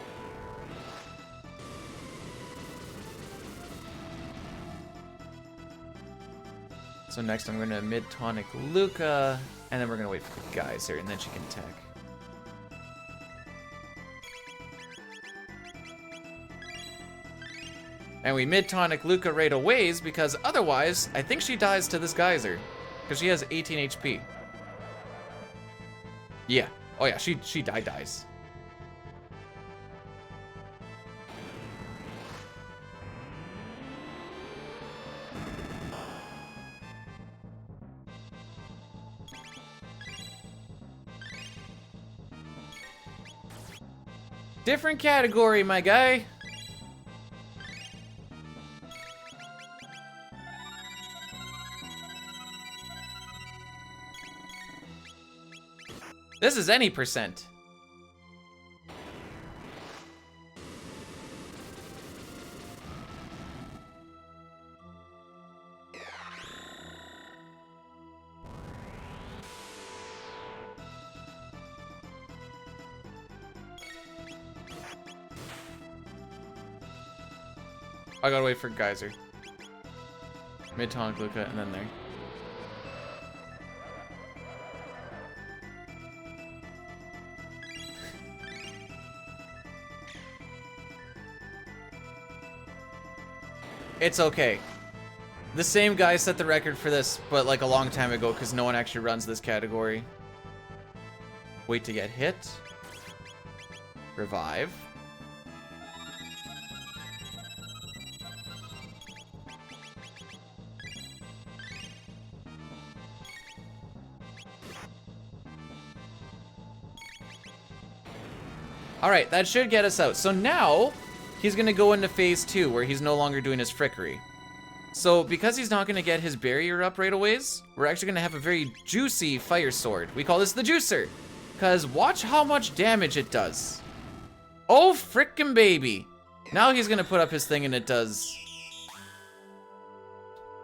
So next I'm gonna mid-tonic Luca, and then we're gonna wait for the geyser, and then she can attack. And we mid-tonic Luca right away, because otherwise, I think she dies to this geyser. Because she has 18 HP. Yeah. Oh yeah, she dies. Different category, my guy. This is any percent. I gotta wait for geyser. Mid-tonic Luca, and then there. It's okay. The same guy set the record for this, but like a long time ago, because no one actually runs this category. Wait to get hit. Revive. All right, that should get us out. So now he's gonna go into phase 2 where he's no longer doing his frickery. So because he's not gonna get his barrier up right away, we're actually gonna have a very juicy fire sword. We call this the juicer, because watch how much damage it does. Oh, frickin' baby. Now he's gonna put up his thing and it does,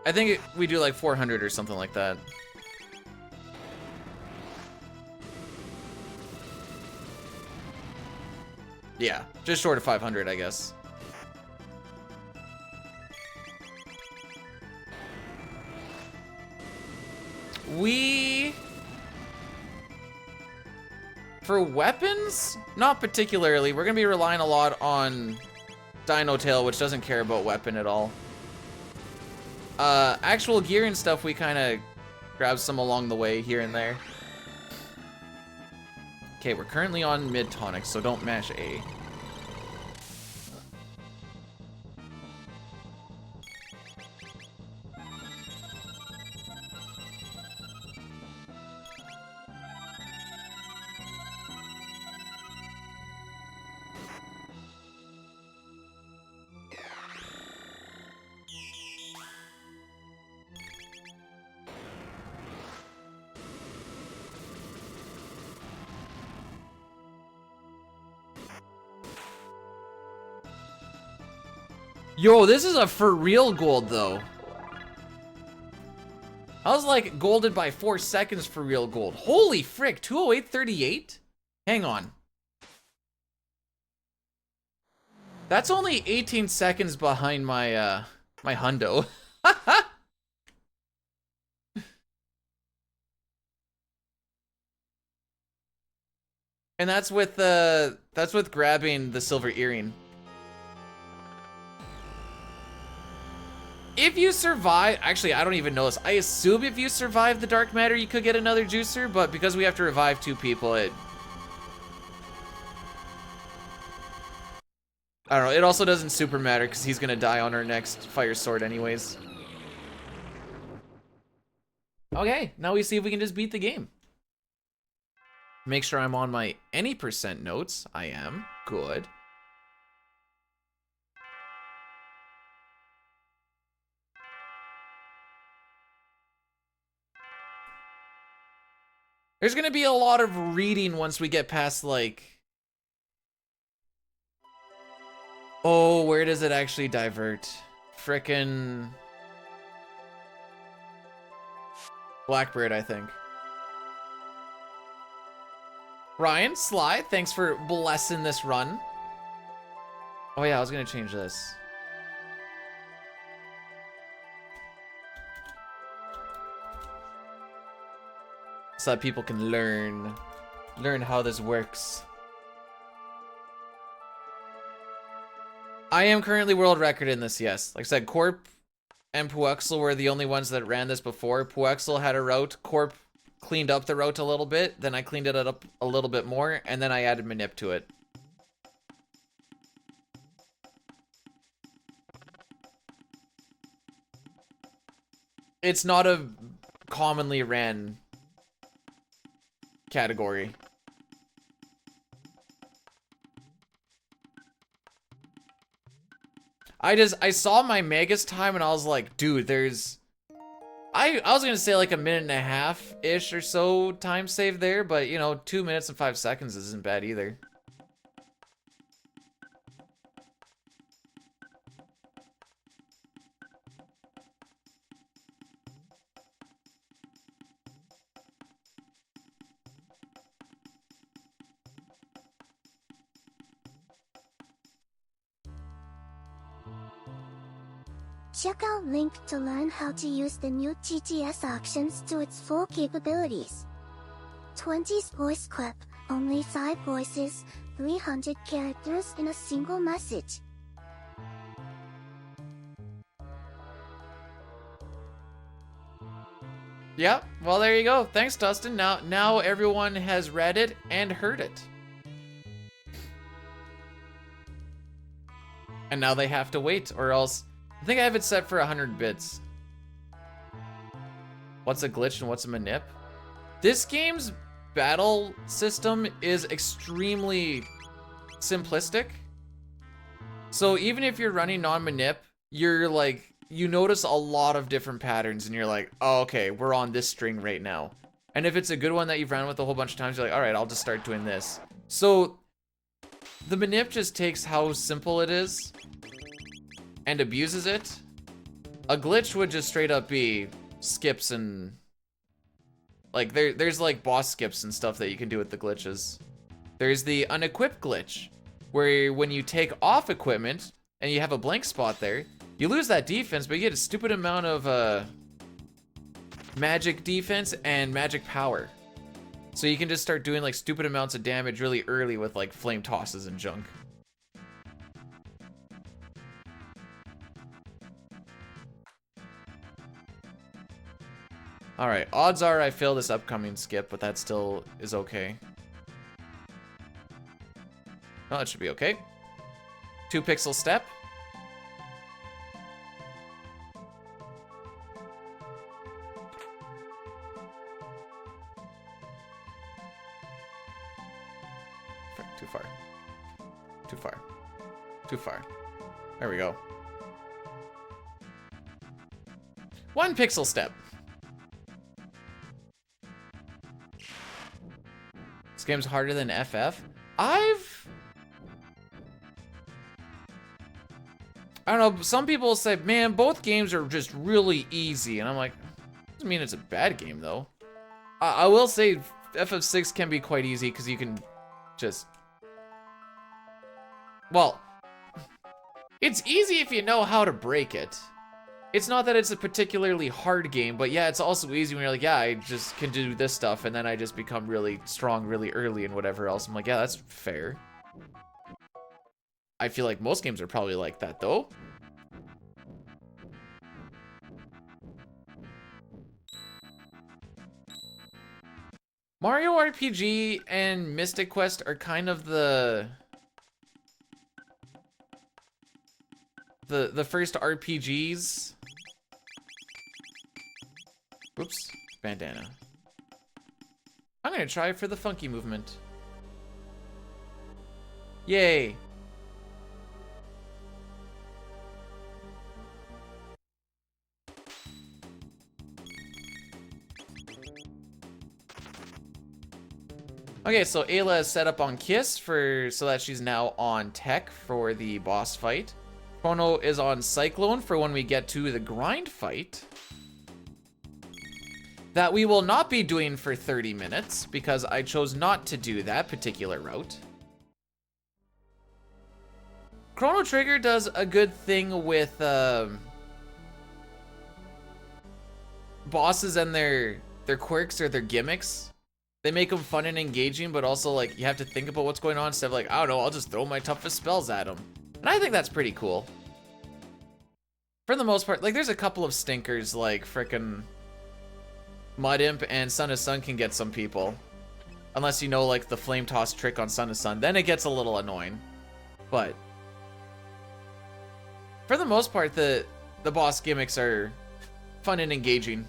I think we do like 400 or something like that. Yeah, just short of 500, I guess. For weapons, not particularly. We're gonna be relying a lot on Dino Tail, which doesn't care about weapon at all. Actual gear and stuff, we kind of grab some along the way here and there. Okay, we're currently on mid tonic, so don't mash A. Yo, this is a for real gold though. I was like golded by 4 seconds for real gold. Holy frick, 208.38? Hang on. That's only 18 seconds behind my my hundo. And that's with grabbing the silver earring. If you survive, actually, I don't even know this. I assume if you survive the dark matter, you could get another juicer, but because we have to revive 2 people, I don't know. It also doesn't super matter because he's gonna die on our next fire sword anyways. Okay, now we see if we can just beat the game. Make sure I'm on my any percent notes. I am. Good. There's gonna be a lot of reading once we get past, like... Oh, where does it actually divert? Frickin' Blackbird, I think. Ryan, Sly, thanks for blessing this run. Oh yeah, I was gonna change this. So that people can learn how this works. I am currently world record in this, yes. Like I said, Corp and Puexel were the only ones that ran this before. Puexel had a route, Corp cleaned up the route a little bit, then I cleaned it up a little bit more, and then I added manip to it. It's not a commonly ran category. I saw my Magus time and I was like, dude, there's... I was gonna say like a minute and a half-ish or so time save there, but you know, 2 minutes and 5 seconds isn't bad either. Check out link to learn how to use the new TTS options to its full capabilities. 20's voice clip, only 5 voices, 300 characters in a single message. Yep, well there you go. Thanks, Dustin. Now everyone has read it and heard it. And now they have to wait, or else... I think I have it set for 100 bits. What's a glitch and what's a manip? This game's battle system is extremely simplistic. So even if you're running non-manip, you're like, you notice a lot of different patterns and you're like, oh, okay, we're on this string right now. And if it's a good one that you've ran with a whole bunch of times, you're like, all right, I'll just start doing this. So the manip just takes how simple it is and abuses it. A glitch would just straight up be skips and like there's like boss skips and stuff that you can do with the glitches. There's the unequipped glitch, where when you take off equipment and you have a blank spot there, you lose that defense, but you get a stupid amount of magic defense and magic power. So you can just start doing like stupid amounts of damage really early with like flame tosses and junk. Alright, odds are I fail this upcoming skip, but that still is okay. No, that should be okay. 2 pixel step. Too far. Too far. Too far. There we go. 1 pixel step. This game's harder than FF. I don't know, some people say, man, both games are just really easy. And I'm like, doesn't mean it's a bad game, though. I will say FF6 can be quite easy because you can just... Well, it's easy if you know how to break it. It's not that it's a particularly hard game, but yeah, it's also easy when you're like, yeah, I just can do this stuff, and then I just become really strong really early and whatever else. I'm like, yeah, that's fair. I feel like most games are probably like that, though. Mario RPG and Mystic Quest are kind of the first RPGs. Whoops, bandana. I'm gonna try for the funky movement. Yay. Okay, so Ayla is set up on Kiss so that she's now on Tech for the boss fight. Chrono is on Cyclone for when we get to the grind fight. That we will not be doing for 30 minutes because I chose not to do that particular route. Chrono Trigger does a good thing with bosses and their quirks or their gimmicks. They make them fun and engaging, but also like you have to think about what's going on instead of like, I don't know, I'll just throw my toughest spells at them. And I think that's pretty cool. For the most part, like there's a couple of stinkers like frickin' Mud Imp and Son of Sun can get some people. Unless you know like the flame toss trick on Son of Sun, then it gets a little annoying. But for the most part, the boss gimmicks are fun and engaging.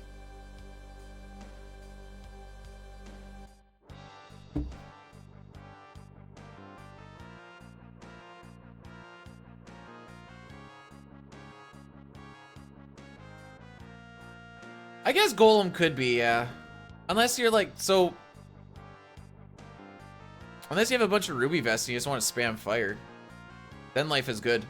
I guess Golem could be, yeah. Unless you're like, so... Unless you have a bunch of Ruby Vests and you just want to spam fire. Then life is good.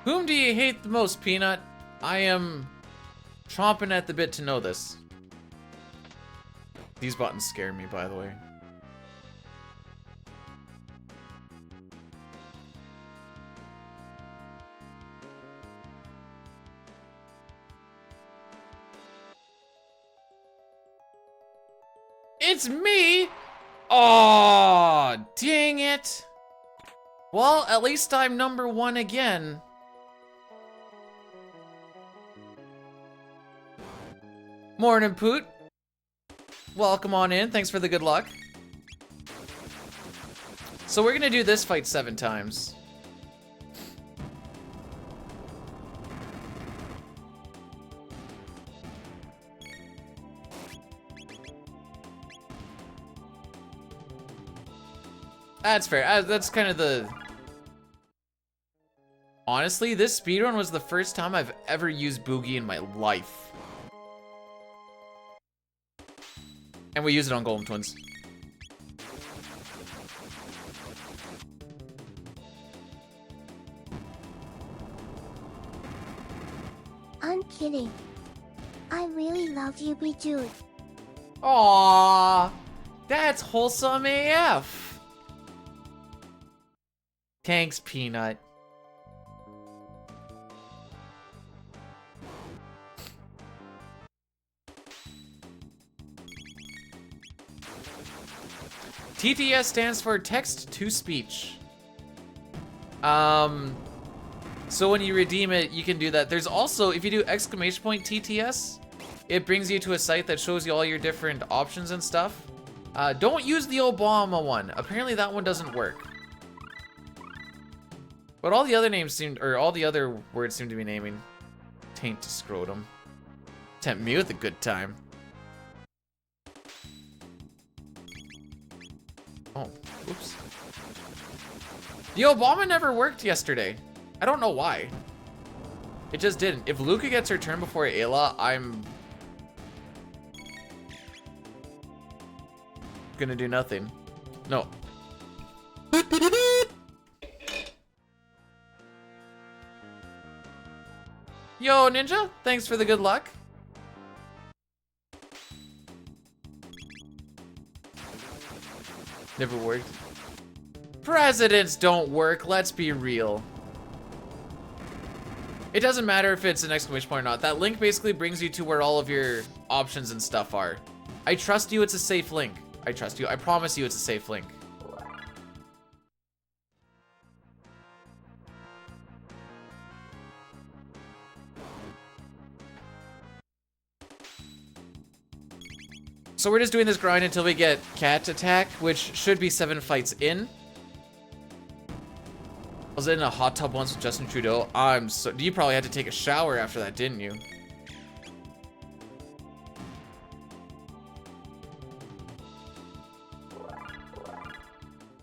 Whom do you hate the most, Peanut? I am chomping at the bit to know this. These buttons scare me, by the way. It's me! Aw, dang it. Well, at least I'm number 1 again. Morning, Poot. Welcome on in. Thanks for the good luck. So we're gonna do this fight 7 times. That's fair. That's kind of the... Honestly, this speedrun was the first time I've ever used Boogie in my life. And we use it on Golem Twins. I'm kidding. I really love you, be dude. Aww, that's wholesome AF. Thanks, Peanut. TTS stands for text to speech. So when you redeem it, you can do that. There's also, if you do exclamation point TTS, it brings you to a site that shows you all your different options and stuff. Don't use the Obama one. Apparently that one doesn't work. But all the other names seem, or all the other words seem to be naming. Taint to scrotum. Tempt me with a good time. Oh, oops. The Obama never worked yesterday. I don't know why. It just didn't. If Luca gets her turn before Ayla, I'm gonna do nothing. No. Yo, Ninja, thanks for the good luck. Never worked. Presidents don't work, let's be real. It doesn't matter if it's an exclamation point or not. That link basically brings you to where all of your options and stuff are. I trust you, it's a safe link. I trust you, I promise you it's a safe link. So we're just doing this grind until we get Cat Attack, which should be 7 fights in. I was in a hot tub once with Justin Trudeau. You probably had to take a shower after that, didn't you?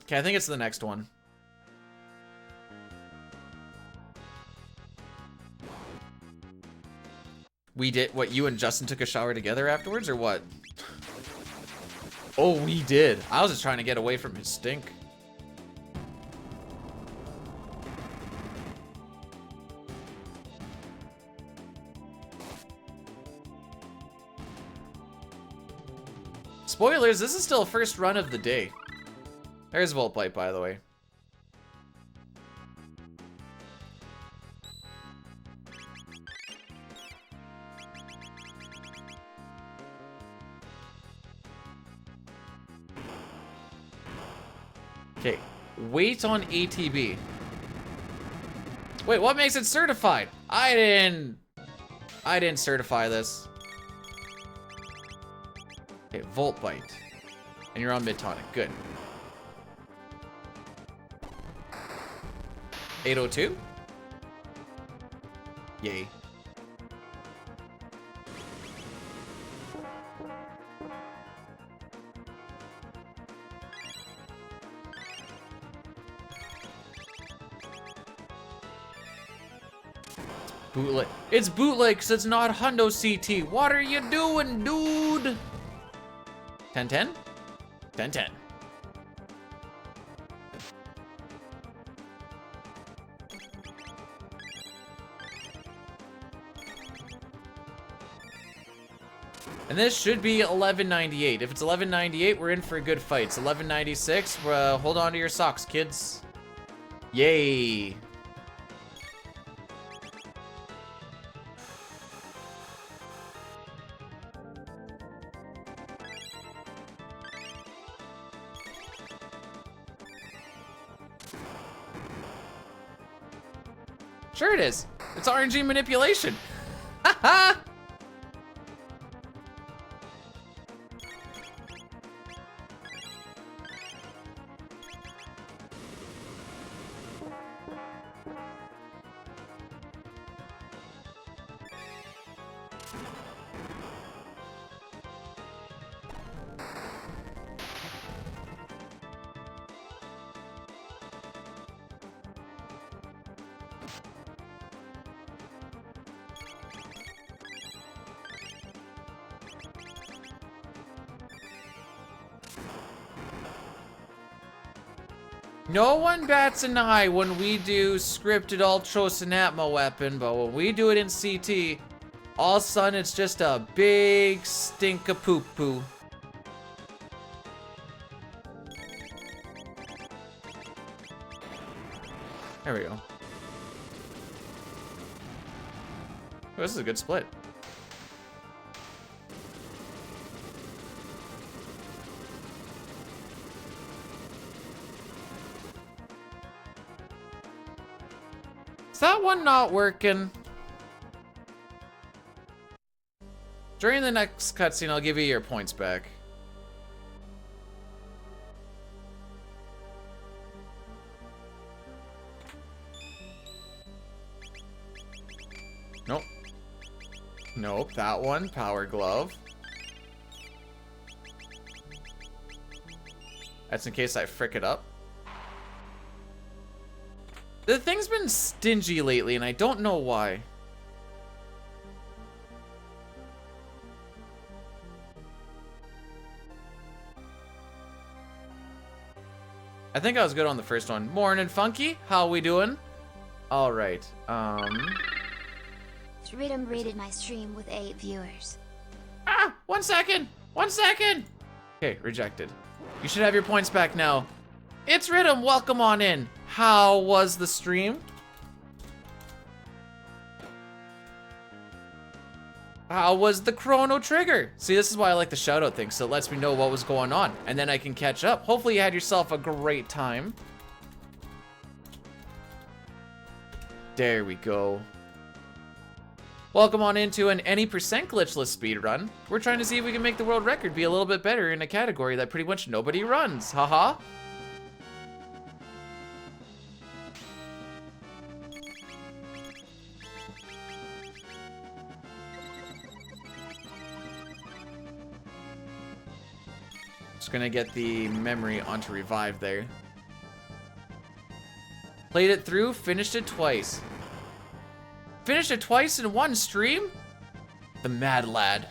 Okay, I think it's the next one. We did, what, you and Justin took a shower together afterwards, or what? Oh, we did. I was just trying to get away from his stink. Spoilers, this is still first run of the day. There's Volt Bite, by the way. Okay, wait on ATB. Wait, what makes it certified? I didn't certify this. Okay, Volt Bite. And you're on mid-tonic, good. 802? Yay. Bootleg. It's bootleg because it's not Hundo CT. What are you doing, dude? 10-10? 10-10. And this should be 1198. If it's 1198, we're in for a good fight. It's 1196. Hold on to your socks, kids. Yay. Sure it is. It's RNG manipulation. Haha. No one bats an eye when we do scripted Ultrosinatma weapon, but when we do it in CT, all of a sudden it's just a big stink of poo-poo. There we go. Oh, this is a good split. Is that one not working? During the next cutscene, I'll give you your points back. Nope. Nope, that one. Power glove. That's in case I frick it up. The thing's been stingy lately, and I don't know why. I think I was good on the first one. Morning, Funky. How we doing? All right. Rhythm rated my stream with 8 viewers. Ah! 1 second! 1 second! Okay, rejected. You should have your points back now. It's Rhythm, welcome on in. How was the stream? How was the Chrono Trigger? See, this is why I like the shoutout thing, so it lets me know what was going on, and then I can catch up. Hopefully you had yourself a great time. There we go. Welcome on into an any percent glitchless speedrun. We're trying to see if we can make the world record be a little bit better in a category that pretty much nobody runs. Haha. Just gonna get the memory onto revive there. Played it through, finished it twice. Finished it twice in one stream? The mad lad.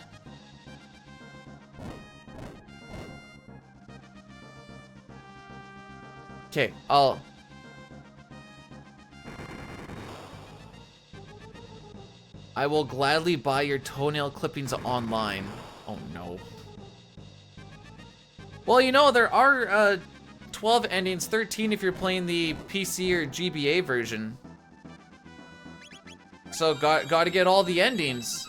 Okay, I will gladly buy your toenail clippings online. Oh no. Well, you know, there are 12 endings, 13 if you're playing the PC or GBA version. So gotta get all the endings.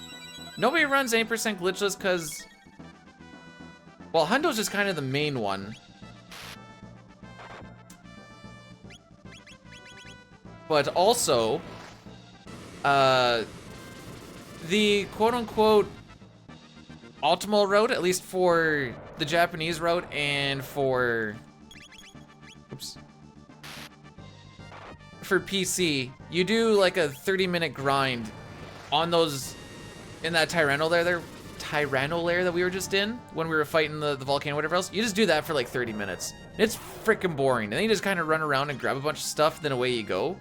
Nobody runs 8% glitchless because, well, Hundo's just kind of the main one. But also, the quote-unquote optimal route, at least for the Japanese route and for, oops, for PC, you do like a 30-minute grind on those, in that Tyranno lair that we were just in when we were fighting the volcano, whatever else. You just do that for like 30 minutes. It's freaking boring. And then you just kind of run around and grab a bunch of stuff, then away you go.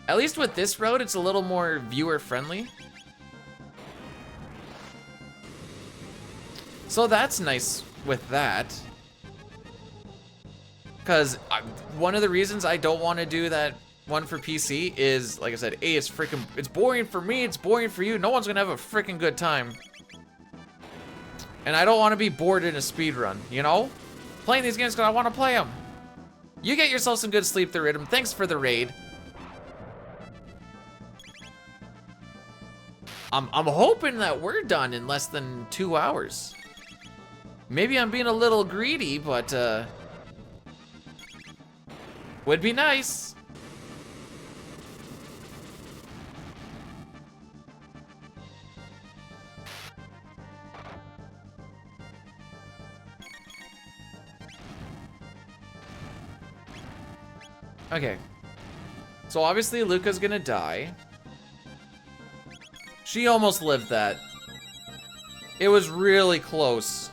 At least with this route, it's a little more viewer friendly. So that's nice with that. Because one of the reasons I don't want to do that one for PC is, like I said, A, it's boring for me, it's boring for you. No one's gonna have a freaking good time. And I don't want to be bored in a speedrun, you know? Playing these games because I want to play them. You get yourself some good sleep through Rhythm. Thanks for the raid. I'm hoping that we're done in less than 2 hours. Maybe I'm being a little greedy, but would be nice. Okay. So obviously Luca's gonna die. She almost lived that. It was really close.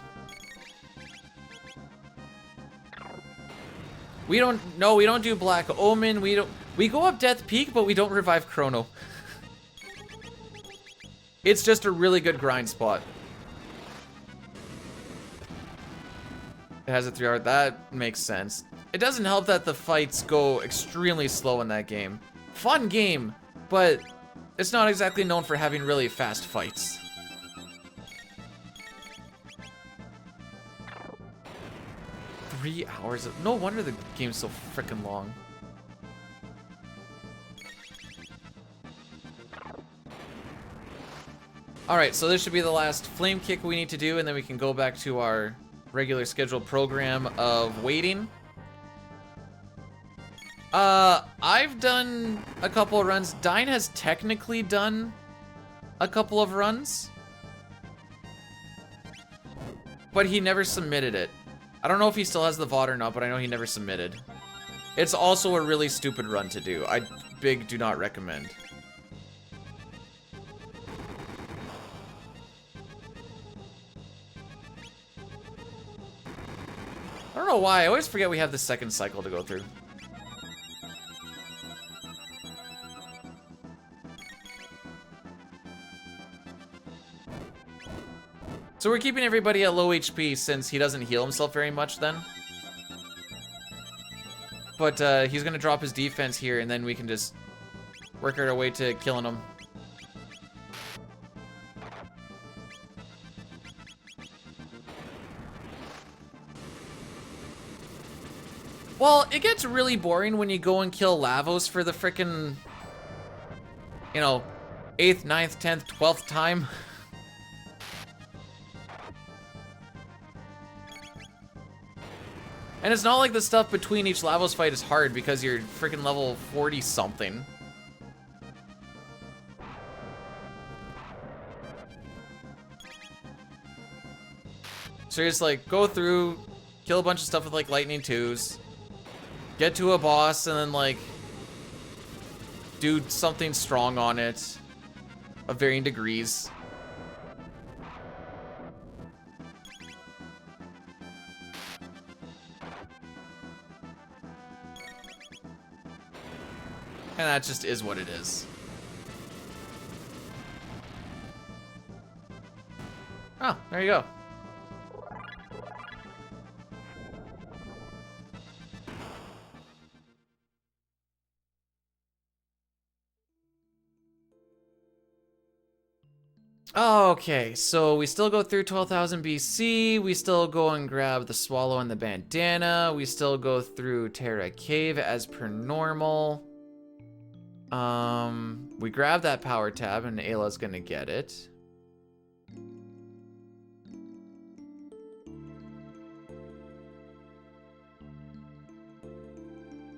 We don't do Black Omen. We go up Death Peak, but we don't revive Chrono. It's just a really good grind spot. It has a 3-hour, that makes sense. It doesn't help that the fights go extremely slow in that game. Fun game, but it's not exactly known for having really fast fights. Three hours of, no wonder the game's so freaking long. Alright, so this should be the last flame kick we need to do, and then we can go back to our regular scheduled program of waiting. I've done a couple of runs. Dine has technically done a couple of runs, but he never submitted it. I don't know if he still has the VOD or not, but I know he never submitted. It's also a really stupid run to do. I do not recommend. I don't know why, I always forget we have the second cycle to go through. So we're keeping everybody at low HP since he doesn't heal himself very much then. But he's gonna drop his defense here and then we can just work our way to killing him. Well, it gets really boring when you go and kill Lavos for the frickin', you know, 8th, 9th, 10th, 12th time. And it's not like the stuff between each Lavos fight is hard because you're freaking level 40 something. So you just like go through, kill a bunch of stuff with like lightning 2s, get to a boss and then like do something strong on it of varying degrees. And that just is what it is. Oh, there you go. Okay, so we still go through 12,000 BC, we still go and grab the swallow and the bandana, we still go through Terra Cave as per normal. We grab that power tab and Ayla's gonna get it.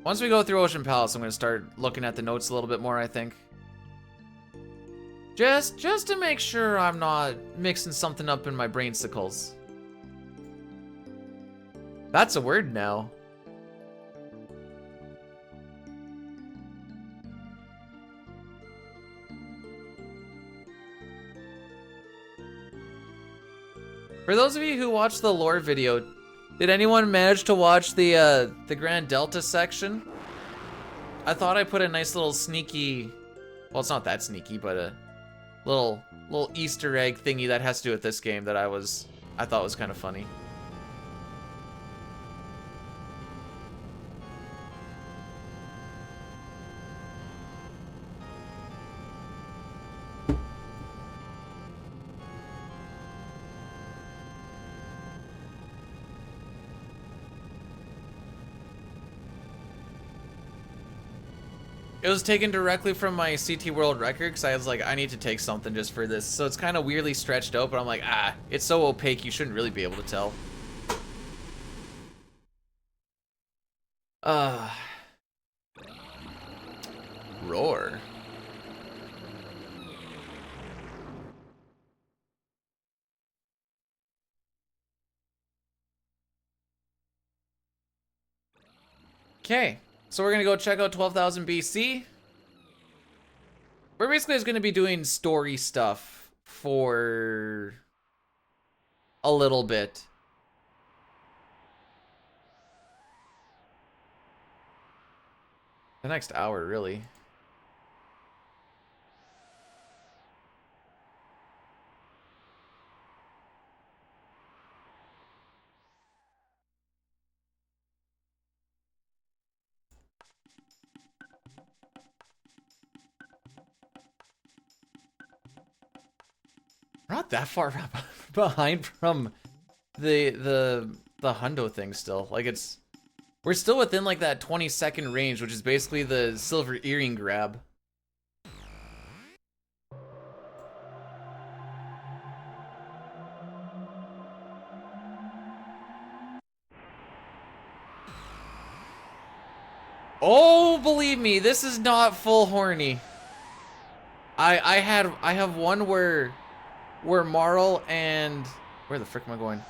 Once we go through Ocean Palace, I'm gonna start looking at the notes a little bit more, I think. Just to make sure I'm not mixing something up in my brainsicles. That's a word now. For those of you who watched the lore video, did anyone manage to watch the Grand Delta section? I thought I put a nice little sneaky, well, it's not that sneaky, but a little Easter egg thingy that has to do with this game that I thought was kind of funny. It was taken directly from my CT World record because I was like, I need to take something just for this. So it's kind of weirdly stretched out, but I'm like, it's so opaque, you shouldn't really be able to tell. Roar. Okay. So we're gonna go check out 12,000 BC. We're basically just gonna be doing story stuff for a little bit. The next hour, really. We're not that far behind from the hundo thing still. Like we're still within like that 20-second range, which is basically the silver earring grab. Oh, believe me, this is not full horny. I have one where Marl and where the frick am I going?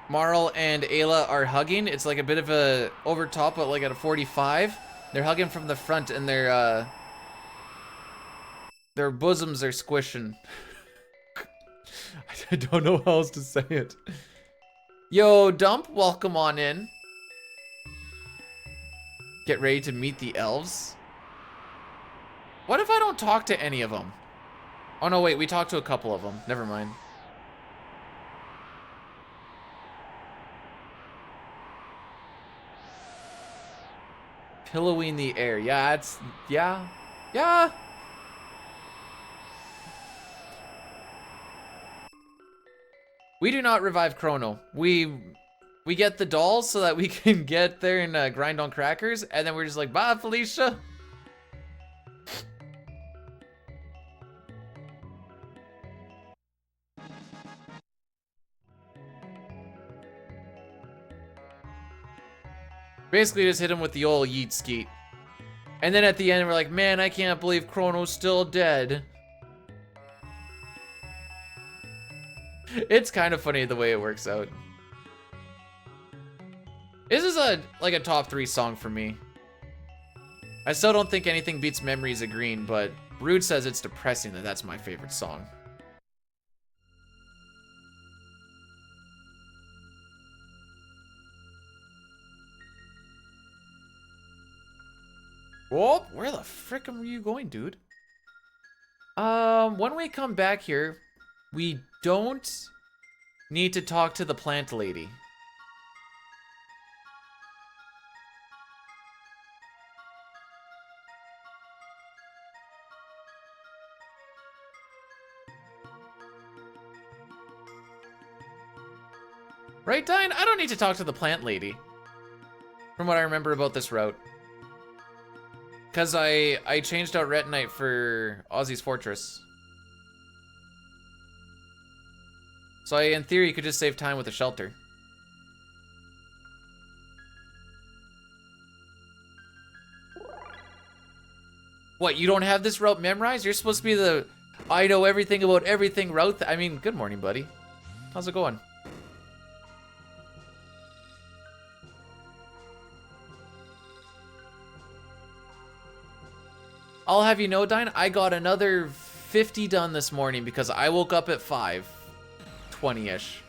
Marl and Ayla are hugging. It's like a bit of a over top, but like at a 45. They're hugging from the front, and their bosoms are squishing. I don't know how else to say it. Yo, Dump, welcome on in. Get ready to meet the elves. What if I don't talk to any of them? Oh no, wait, we talked to a couple of them. Never mind. Pillowing the air. Yeah, it's... Yeah. Yeah. We do not revive Chrono. We get the dolls so that we can get there and grind on crackers, and then we're just like, bye, Felicia. Basically just hit him with the old yeet skeet. And then at the end we're like, man, I can't believe Chrono's still dead. It's kind of funny the way it works out. This is like a top 3 song for me. I still don't think anything beats Memories of Green, but Rude says it's depressing that that's my favorite song. Whoa, where the frick are you going, dude? When we come back here, we don't need to talk to the plant lady. Right, Dine? I don't need to talk to the plant lady. From what I remember about this route. Because I changed out Retinite for Ozzy's Fortress. So in theory, could just save time with a shelter. What, you don't have this route memorized? You're supposed to be the I know everything about everything route. I mean, good morning, buddy. How's it going? I'll have you know, Dine, I got another 50 done this morning because I woke up at 5:20-ish.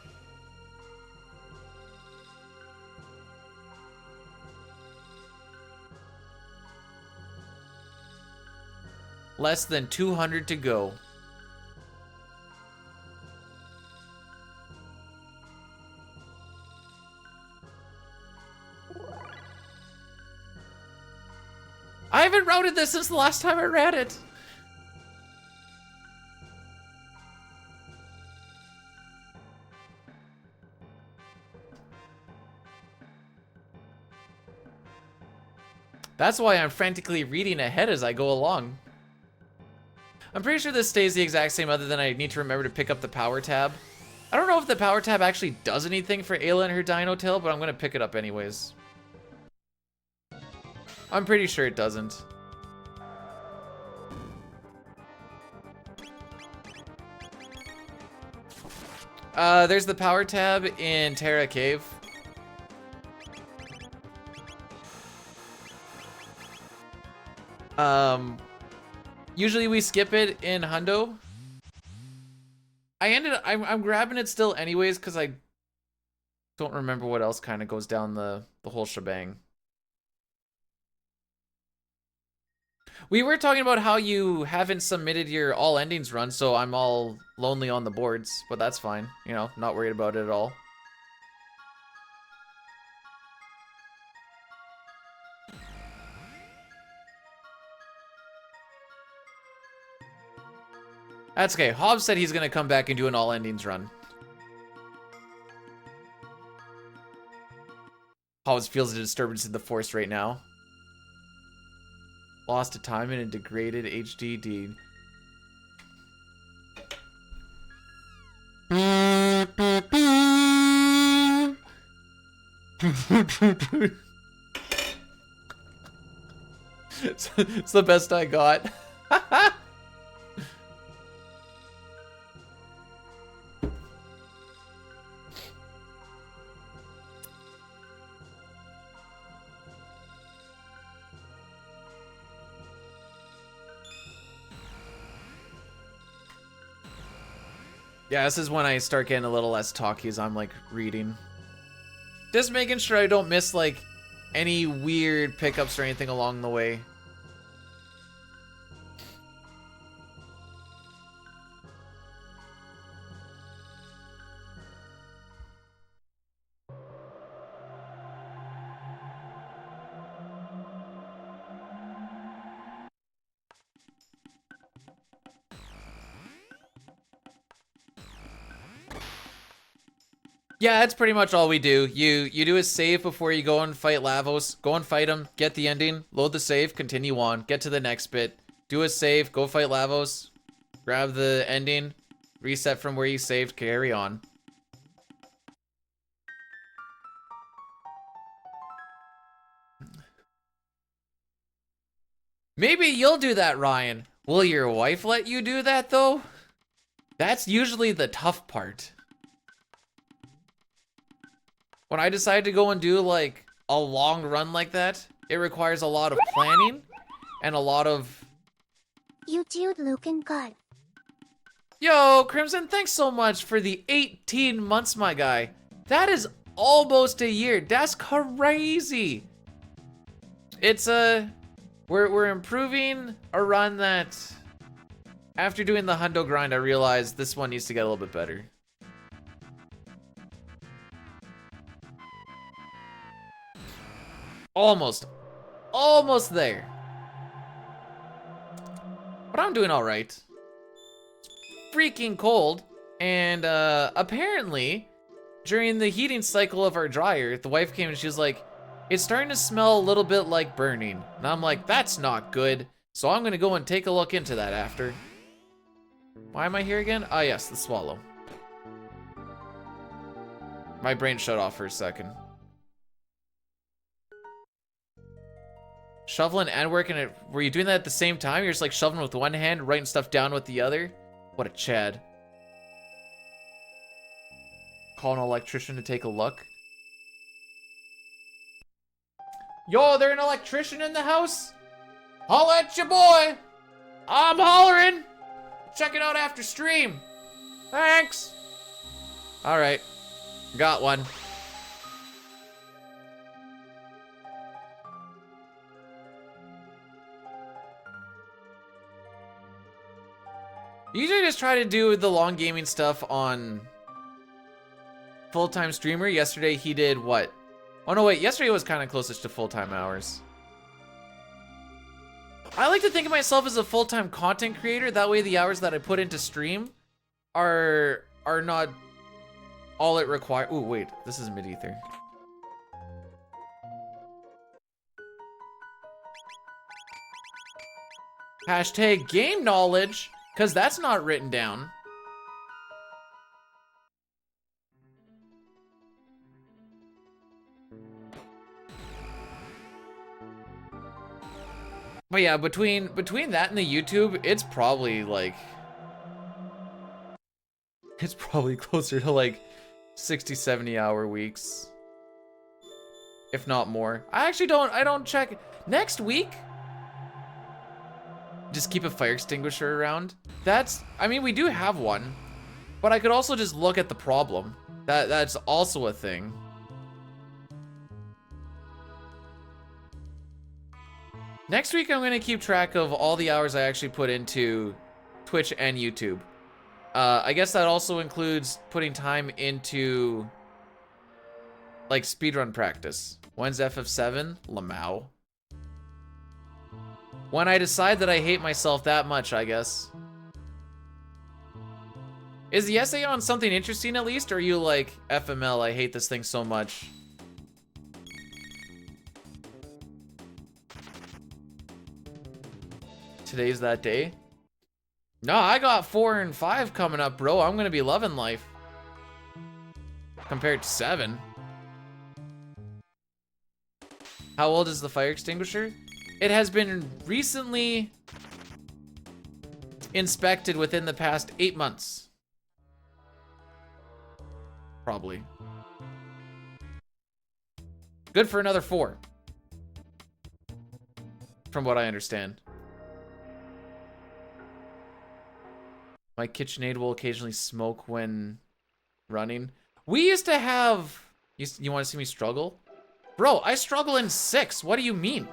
Less than 200 to go. I haven't routed this since the last time I ran it. That's why I'm frantically reading ahead as I go along. I'm pretty sure this stays the exact same other than I need to remember to pick up the power tab. I don't know if the power tab actually does anything for Ayla and her dino tail, but I'm gonna pick it up anyways. I'm pretty sure it doesn't. There's the power tab in Terra Cave. Usually we skip it in Hundo. I'm grabbing it still anyways because I don't remember what else kind of goes down the whole shebang. We were talking about how you haven't submitted your all endings run, so I'm all lonely on the boards, but that's fine. You know, not worried about it at all. That's okay. Hobbs said he's gonna come back and do an all endings run. Hobbs feels a disturbance in the force right now. Lost to time in a degraded HDD. It's the best I got. Yeah, this is when I start getting a little less talky as I'm like reading. Just making sure I don't miss like any weird pickups or anything along the way. Yeah, that's pretty much all we do. You do a save before you go and fight Lavos. Go and fight him, get the ending, load the save, continue on, get to the next bit. Do a save, go fight Lavos, grab the ending, reset from where you saved, carry on. Maybe you'll do that, Ryan. Will your wife let you do that, though? That's usually the tough part. When I decide to go and do like a long run like that, it requires a lot of planning and a lot of... You dude looking good. Yo, Crimson, thanks so much for the 18 months, my guy. That is almost a year. That's crazy. It's we're improving a run that after doing the hundo grind, I realized this one needs to get a little bit better. Almost there. But I'm doing all right. It's freaking cold, and apparently, during the heating cycle of our dryer, the wife came and she was like, "It's starting to smell a little bit like burning." And I'm like, "That's not good." So I'm gonna go and take a look into that after. Why am I here again? Ah, yes, the swallow. My brain shut off for a second. Shoveling and working it. Were you doing that at the same time? You're just like shoveling with one hand, writing stuff down with the other? What a Chad. Call an electrician to take a look. Yo, there an electrician in the house? Holla at your boy. I'm hollering. Check it out after stream. Thanks. All right. Got one. Usually just try to do the long gaming stuff on full-time streamer. Yesterday he did what? Oh no, wait, yesterday was kind of closest to full-time hours. I like to think of myself as a full-time content creator. That way the hours that I put into stream are not all it requires. Ooh, wait, this is mid-ether. Hashtag game knowledge. Because that's not written down. But yeah, between that and the YouTube, it's probably like... It's probably closer to like 60, 70 hour weeks. If not more. I don't check. Next week? Just keep a fire extinguisher around. I mean, we do have one. But I could also just look at the problem. That's also a thing. Next week, I'm gonna keep track of all the hours I actually put into Twitch and YouTube. I guess that also includes putting time into, like, speedrun practice. When's FF7? Lamau. When I decide that I hate myself that much, I guess. Is the essay on something interesting at least, or are you like, FML, I hate this thing so much? Today's that day? No, I got 4 and 5 coming up, bro. I'm gonna be loving life. Compared to 7. How old is the fire extinguisher? It has been recently inspected within the past 8 months. Probably. Good for another 4. From what I understand. My KitchenAid will occasionally smoke when running. We used to have... You want to see me struggle? Bro, I struggle in 6. What do you mean?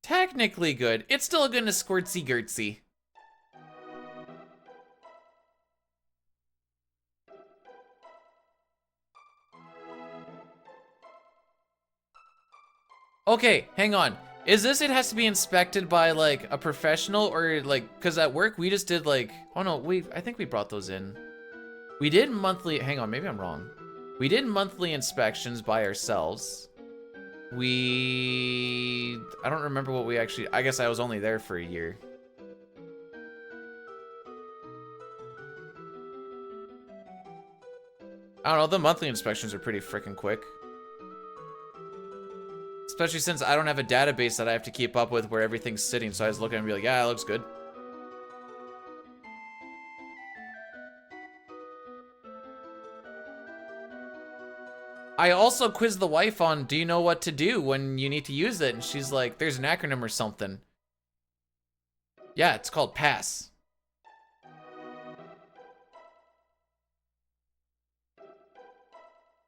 Technically good. It's still gonna squirtsy girtsy. Okay, hang on. Is this it has to be inspected by like a professional or like, cause at work we just did like, oh no, I think we brought those in. We did monthly, hang on, maybe I'm wrong. We did monthly inspections by ourselves. I don't remember what we actually, I guess I was only there for a year. I don't know, the monthly inspections are pretty freaking quick. Especially since I don't have a database that I have to keep up with where everything's sitting, so I was looking and be like, yeah, it looks good. I also quizzed the wife on, do you know what to do when you need to use it? And she's like, there's an acronym or something. Yeah, it's called PASS.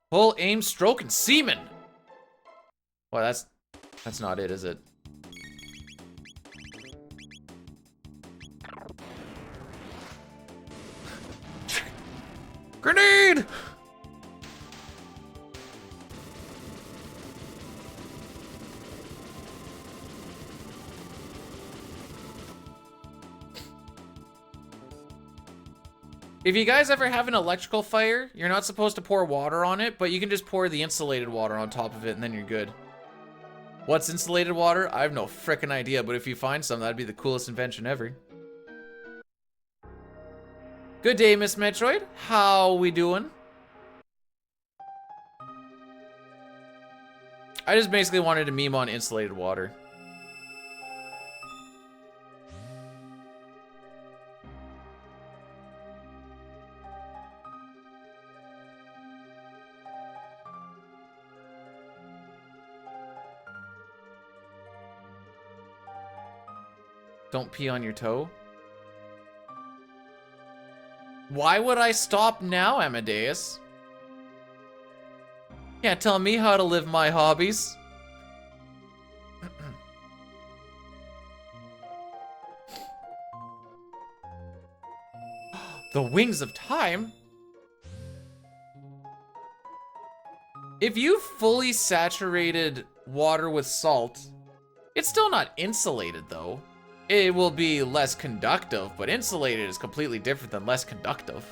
Pull, aim, stroke, and semen. Well, that's not it, is it? Grenade! If you guys ever have an electrical fire, you're not supposed to pour water on it, but you can just pour the insulated water on top of it and then you're good. What's insulated water? I have no frickin' idea, but if you find some, that'd be the coolest invention ever. Good day, Miss Metroid. How we doing? I just basically wanted to meme on insulated water. Don't pee on your toe. Why would I stop now, Amadeus? Can't tell me how to live my hobbies. The wings of time? If you fully saturated water with salt, it's still not insulated though. It will be less conductive, but insulated is completely different than less conductive.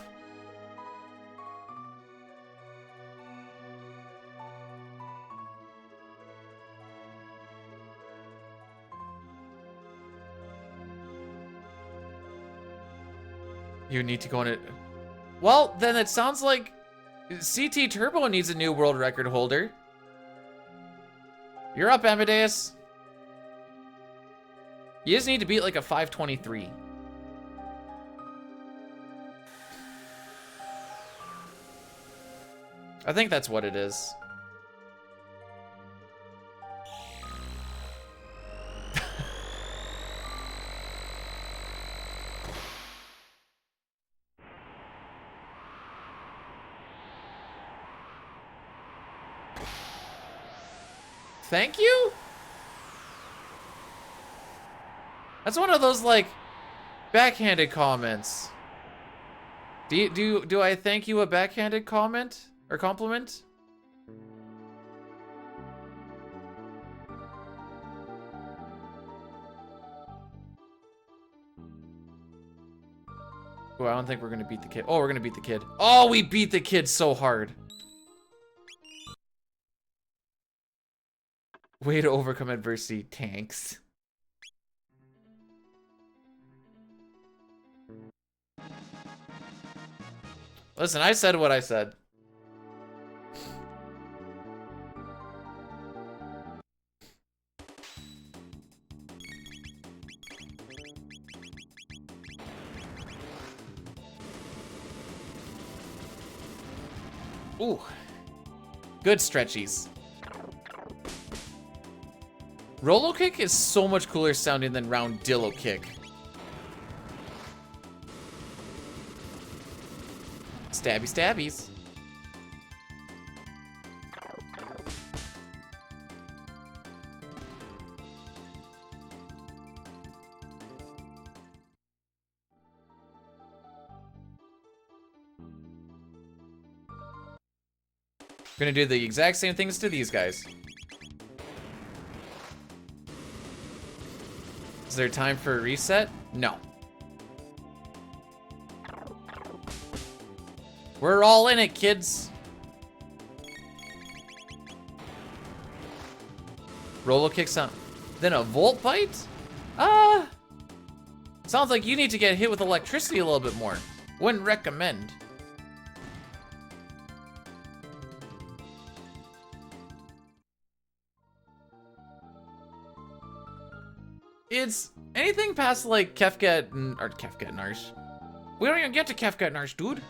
You need to go on it. Well, then it sounds like CT Turbo needs a new world record holder. You're up, Amadeus. You just need to beat like a 523. I think that's what it is. Thank you? That's one of those, like, backhanded comments. Do I thank you a backhanded comment? Or compliment? Oh, I don't think we're gonna beat the kid. Oh, we're gonna beat the kid. Oh, we beat the kid so hard. Way to overcome adversity, tanks. Listen, I said what I said. Ooh. Good stretchies. Rolo kick is so much cooler sounding than roundillo kick. Stabby stabbies. Gonna do the exact same things to these guys. Is there time for a reset? No. We're all in it, kids. Roller kick sound. Then a volt bite? Sounds like you need to get hit with electricity a little bit more. Wouldn't recommend. It's anything past like Kefka and Narsh. We don't even get to Kefka and Narsh, dude.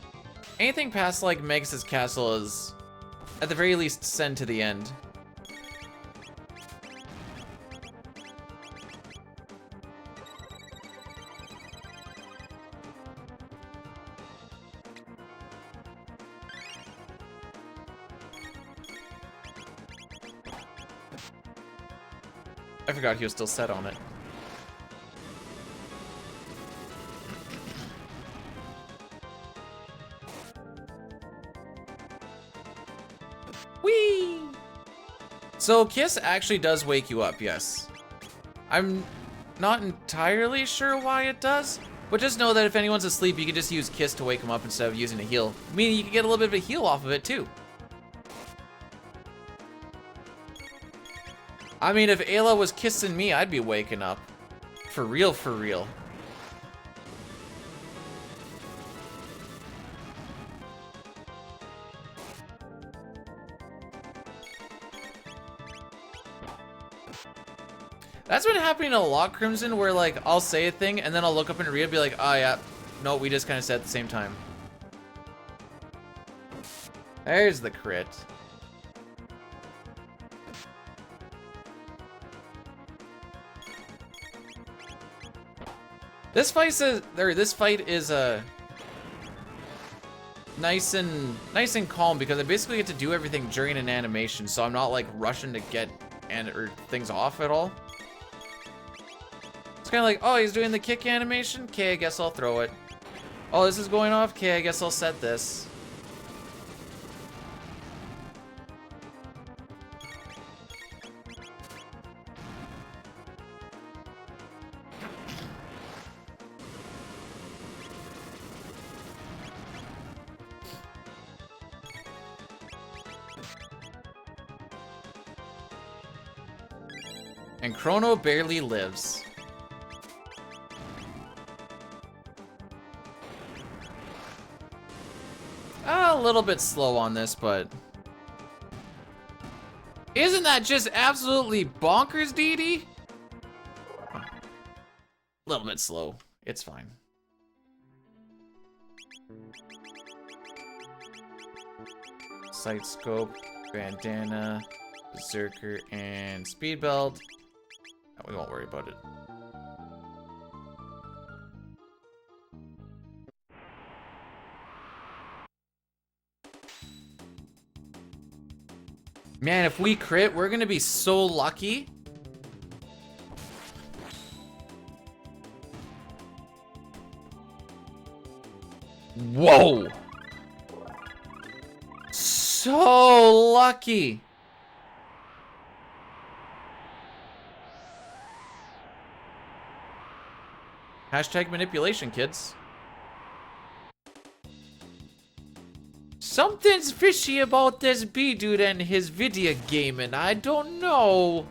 Anything past like Megas' castle is, at the very least, send to the end. I forgot he was still set on it. Whee! So Kiss actually does wake you up, yes. I'm not entirely sure why it does, but just know that if anyone's asleep, you can just use Kiss to wake them up instead of using a heal. Meaning you can get a little bit of a heal off of it too. I mean, if Ayla was kissing me, I'd be waking up. For real, for real. That's been happening a lot, Crimson, where like, I'll say a thing, and then I'll look up and read it and be like, oh yeah, no, we just kind of said at the same time. There's the crit. This fight is nice and calm because I basically get to do everything during an animation, so I'm not like rushing to get things off at all. It's kind of like, oh, he's doing the kick animation. Okay, I guess I'll throw it. Oh, this is going off. Okay, I guess I'll set this. And Chrono barely lives. A little bit slow on this, but... Isn't that just absolutely bonkers, Dee Dee? A little bit slow. It's fine. Sight scope, bandana, berserker, and speed belt. No, we won't worry about it. Man, if we crit, we're gonna be so lucky. Whoa! So lucky. Hashtag manipulation, kids. Something's fishy about this B-dude and his video gaming. I don't know.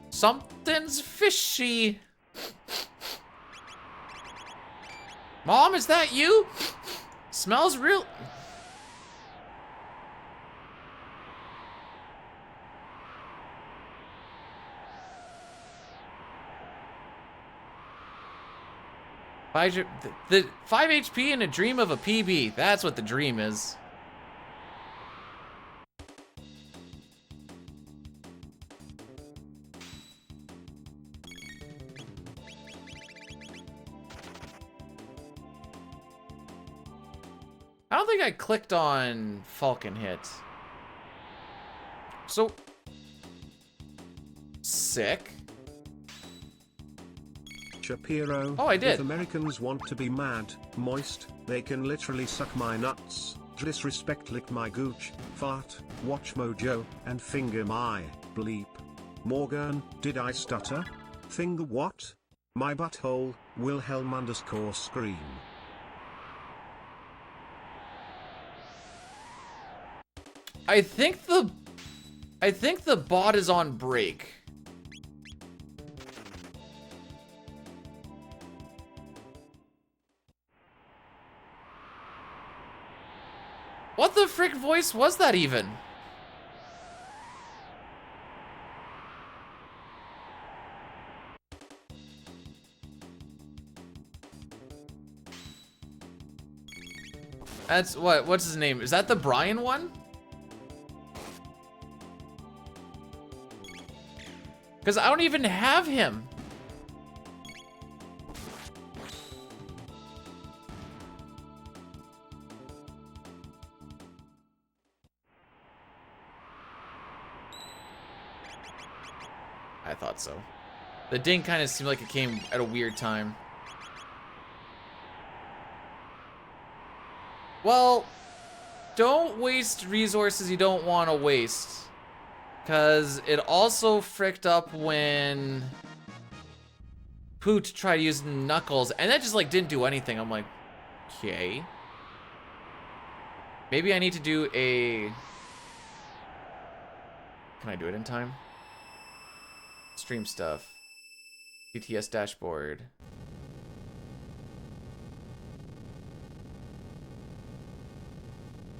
Something's fishy. Mom, is that you? Smells real. The 5 HP and a dream of a PB. That's what the dream is. I don't think I clicked on Falcon Hit. So sick. Shapiro. Oh, I did. If Americans want to be mad, moist, they can literally suck my nuts, disrespect, lick my gooch, fart, watch Mojo, and finger my bleep. Morgan, did I stutter? Finger what? My butthole, Wilhelm_scream. I think the bot is on break. What the frick voice was that even? That's what's his name? Is that the Brian one? Because I don't even have him. I thought so. The ding kind of seemed like it came at a weird time. Well, don't waste resources you don't want to waste. Because it also fricked up when Poot tried using Knuckles, and that just like didn't do anything. I'm like, okay. Maybe I need to do a... Can I do it in time? Stream stuff. BTS dashboard.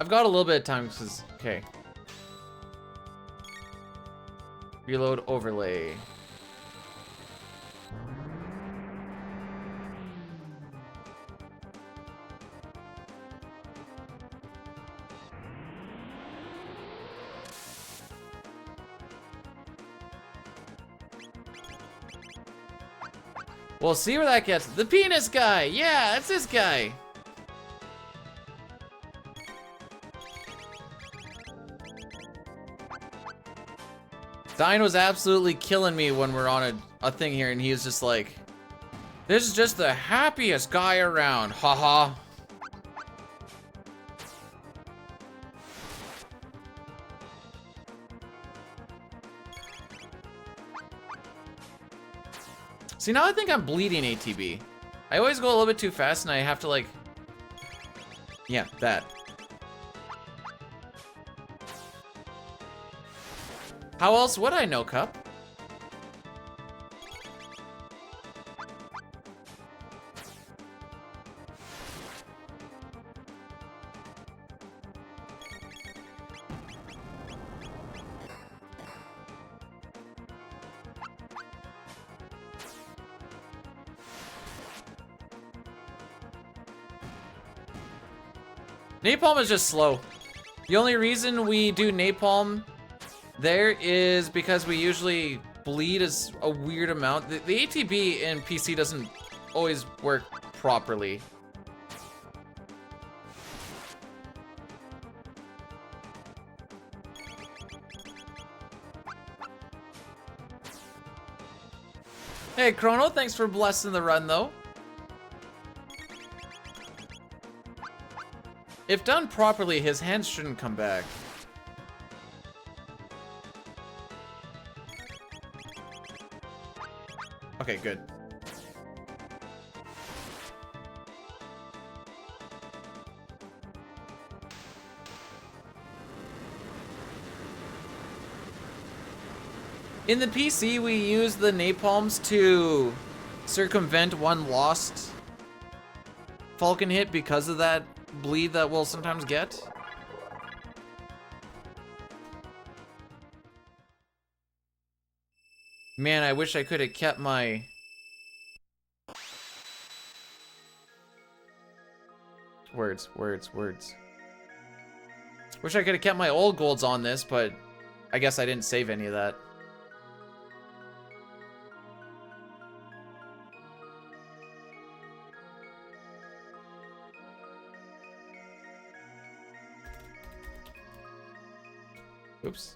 I've got a little bit of time because, okay. Reload overlay. We'll see where that gets. The penis guy! Yeah, that's this guy! Dine was absolutely killing me when we're on a thing here, and he was just like, this is just the happiest guy around, haha. See, now I think I'm bleeding ATB. I always go a little bit too fast, and I have to like, yeah, that. How else would I know, Cup? Napalm is just slow. The only reason we do napalm there is because we usually bleed as a weird amount. The ATB in PC doesn't always work properly. Hey, Chrono, thanks for blessing the run, though. If done properly, his hands shouldn't come back. Okay, good. In the PC, we use the napalms to circumvent one lost Falcon hit because of that bleed that we'll sometimes get. Man, I wish I could have kept my... Words. Wish I could have kept my old golds on this, but I guess I didn't save any of that. Oops.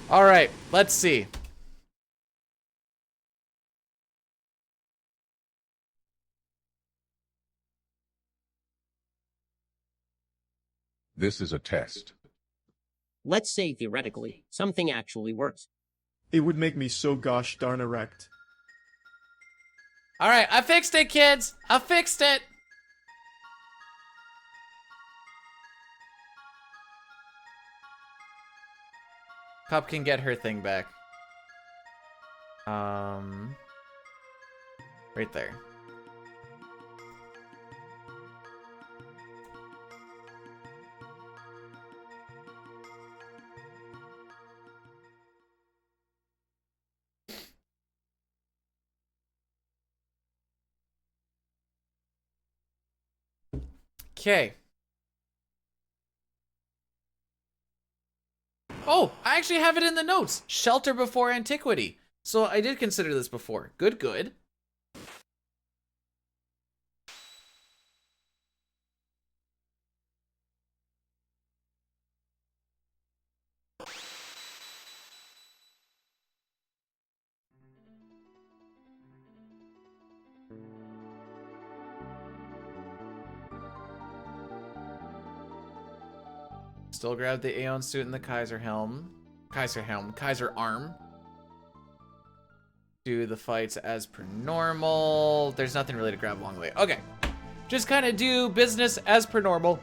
All right, let's see. This is a test. Let's say theoretically, something actually works. It would make me so gosh darn erect. All right, I fixed it, kids. I fixed it. Cup can get her thing back. Right there. Okay. Oh, I actually have it in the notes. Shelter before antiquity. So I did consider this before. Good, good. Still grab the Aeon suit and the Kaiser helm. Kaiser arm. Do the fights as per normal. There's nothing really to grab along the way. Okay. Just kind of do business as per normal.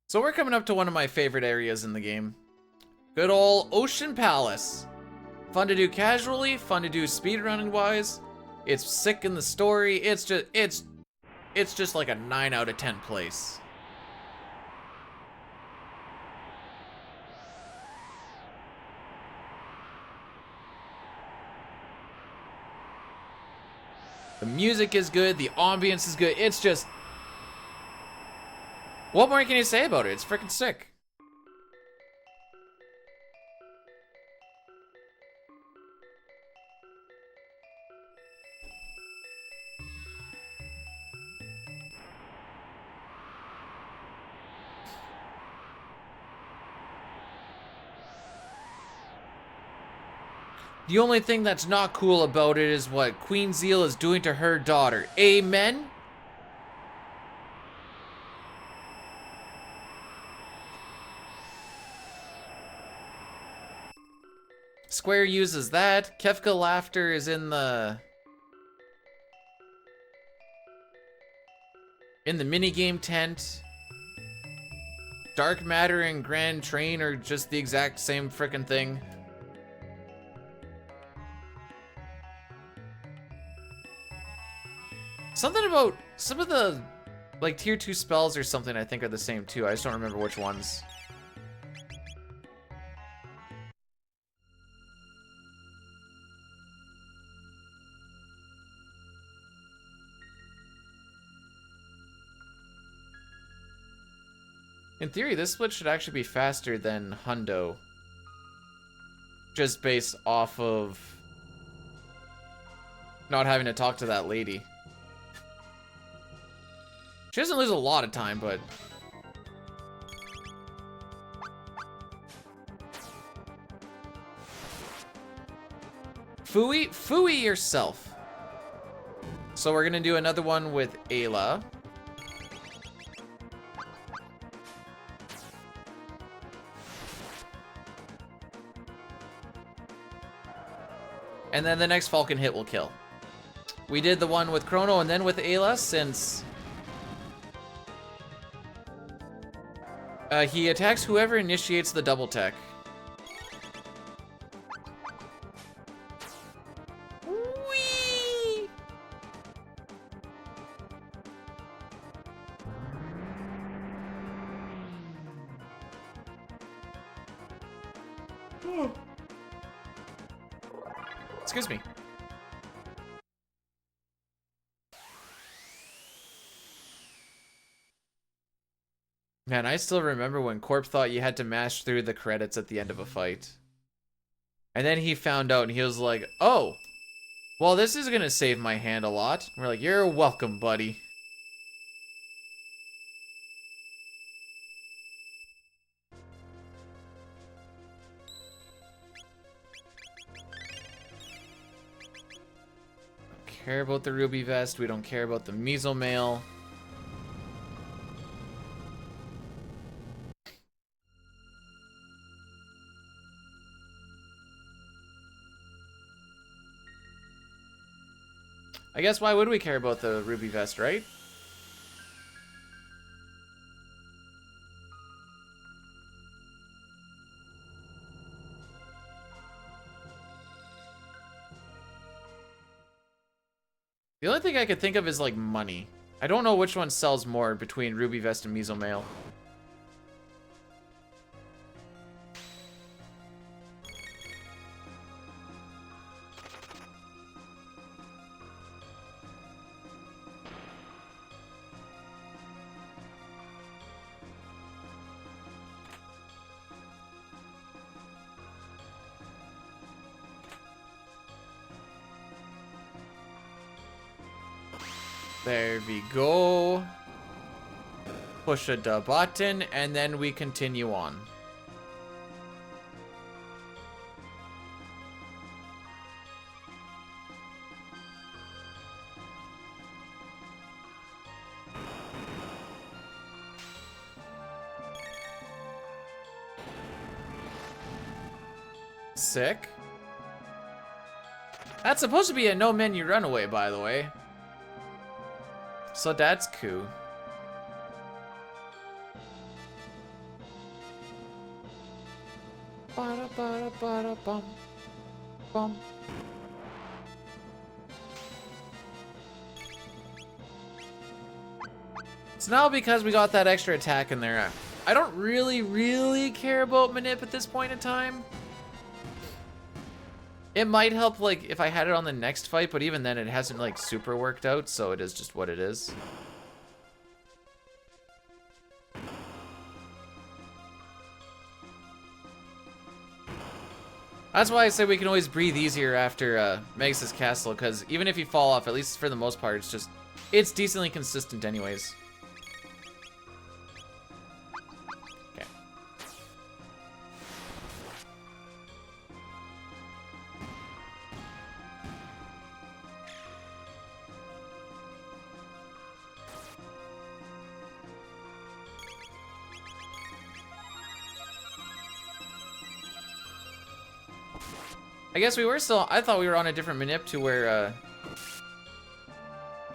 So we're coming up to one of my favorite areas in the game. Good old Ocean Palace. Fun to do casually, fun to do speedrunning wise. It's sick in the story. It's just like a 9 out of 10 place. The music is good, the ambience is good. It's just, what more can you say about it? It's freaking sick. The only thing that's not cool about it is what Queen Zeal is doing to her daughter. Amen? Square uses that. Kefka Laughter is in the minigame tent. Dark Matter and Grand Train are just the exact same frickin' thing. Something about some of the like tier 2 spells or something I think are the same too. I just don't remember which ones. In theory, this split should actually be faster than Hundo. Just based off of not having to talk to that lady. She doesn't lose a lot of time, but... Fooey yourself. So we're gonna do another one with Ayla. And then the next Falcon hit will kill. We did the one with Chrono and then with Ayla since... he attacks whoever initiates the double tech. Whee! Excuse me. Man, I still remember when Corp thought you had to mash through the credits at the end of a fight. And then he found out and he was like, oh, well, this is gonna save my hand a lot. We're like, you're welcome, buddy. Care about the ruby vest. We don't care about the meso mail. I guess why would we care about the ruby vest, right? The only thing I could think of is like money. I don't know which one sells more between ruby vest and meso mail. There we go. Push the button, and then we continue on. Sick. That's supposed to be a no menu runaway, by the way. So that's cool. Ba-da-ba-da-ba-da-bum. Bum. So now because we got that extra attack in there, I don't really care about Manip at this point in time. It might help, like, if I had it on the next fight, but even then it hasn't, like, super worked out, so it is just what it is. That's why I say we can always breathe easier after Magus' Castle, because even if you fall off, at least for the most part, it's decently consistent anyways. Okay. I guess we were still, I thought we were on a different manip to where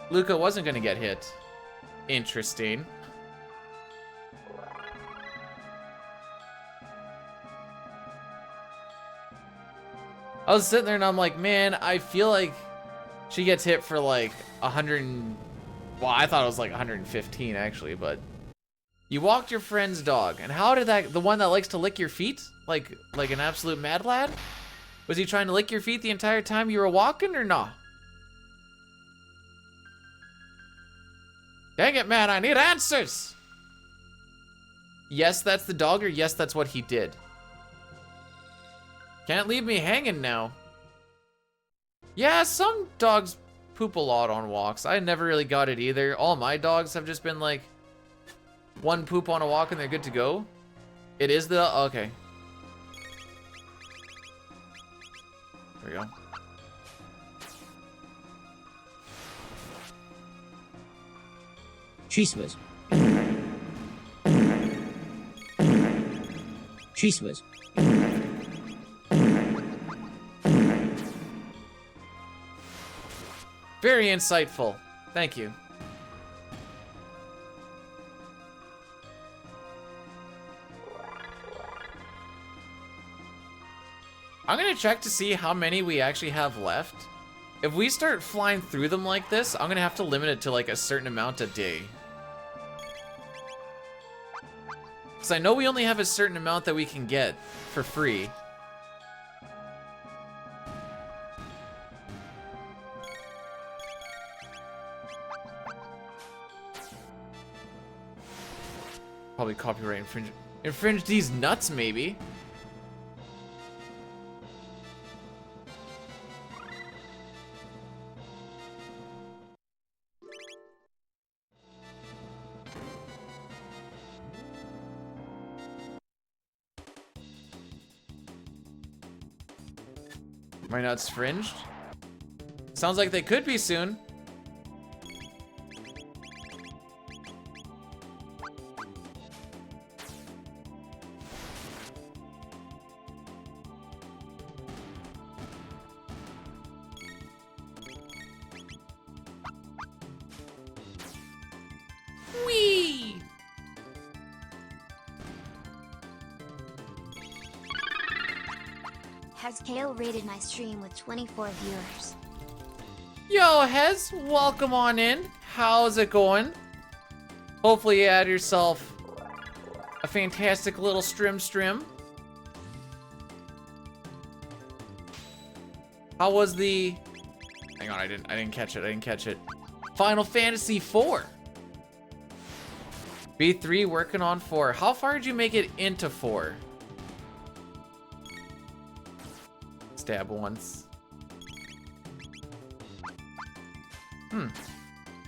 Luca wasn't gonna get hit. Interesting. I was sitting there and I'm like, man, I feel like she gets hit for like 100 well, I thought it was like 115 actually, but you walked your friend's dog, and how did that, the one that likes to lick your feet? Like an absolute mad lad? Was he trying to lick your feet the entire time you were walking or not? Dang it, man, I need answers! Yes, that's the dog, or yes, that's what he did. Can't leave me hanging now. Yeah, some dogs poop a lot on walks. I never really got it either. All my dogs have just been like, one poop on a walk and they're good to go. It is the, okay. There we go. Chispas. Chispas. Very insightful. Thank you. I'm gonna check to see how many we actually have left. If we start flying through them like this, I'm gonna have to limit it to like a certain amount a day. Because I know we only have a certain amount that we can get for free. Probably copyright infringe these nuts, maybe. My nuts fringed? Sounds like they could be soon. Whee! Has Kale rated my stream with 24 viewers? Yo, Hez, welcome on in. How's it going? Hopefully you had yourself a fantastic little strim. How was the... Hang on, I didn't catch it. Final Fantasy 4. B3 working on 4. How far did you make it into 4? Stab once.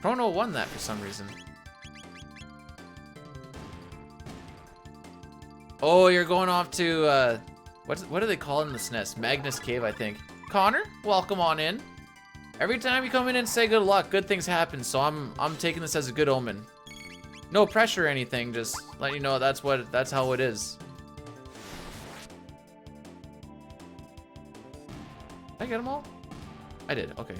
Chrono won that for some reason. Oh, you're going off to, what do they call it in the SNES? Magnus Cave, I think. Connor, welcome on in. Every time you come in and say good luck, good things happen, so I'm taking this as a good omen. No pressure or anything, just let you know that's how it is. Did I get them all? I did, okay.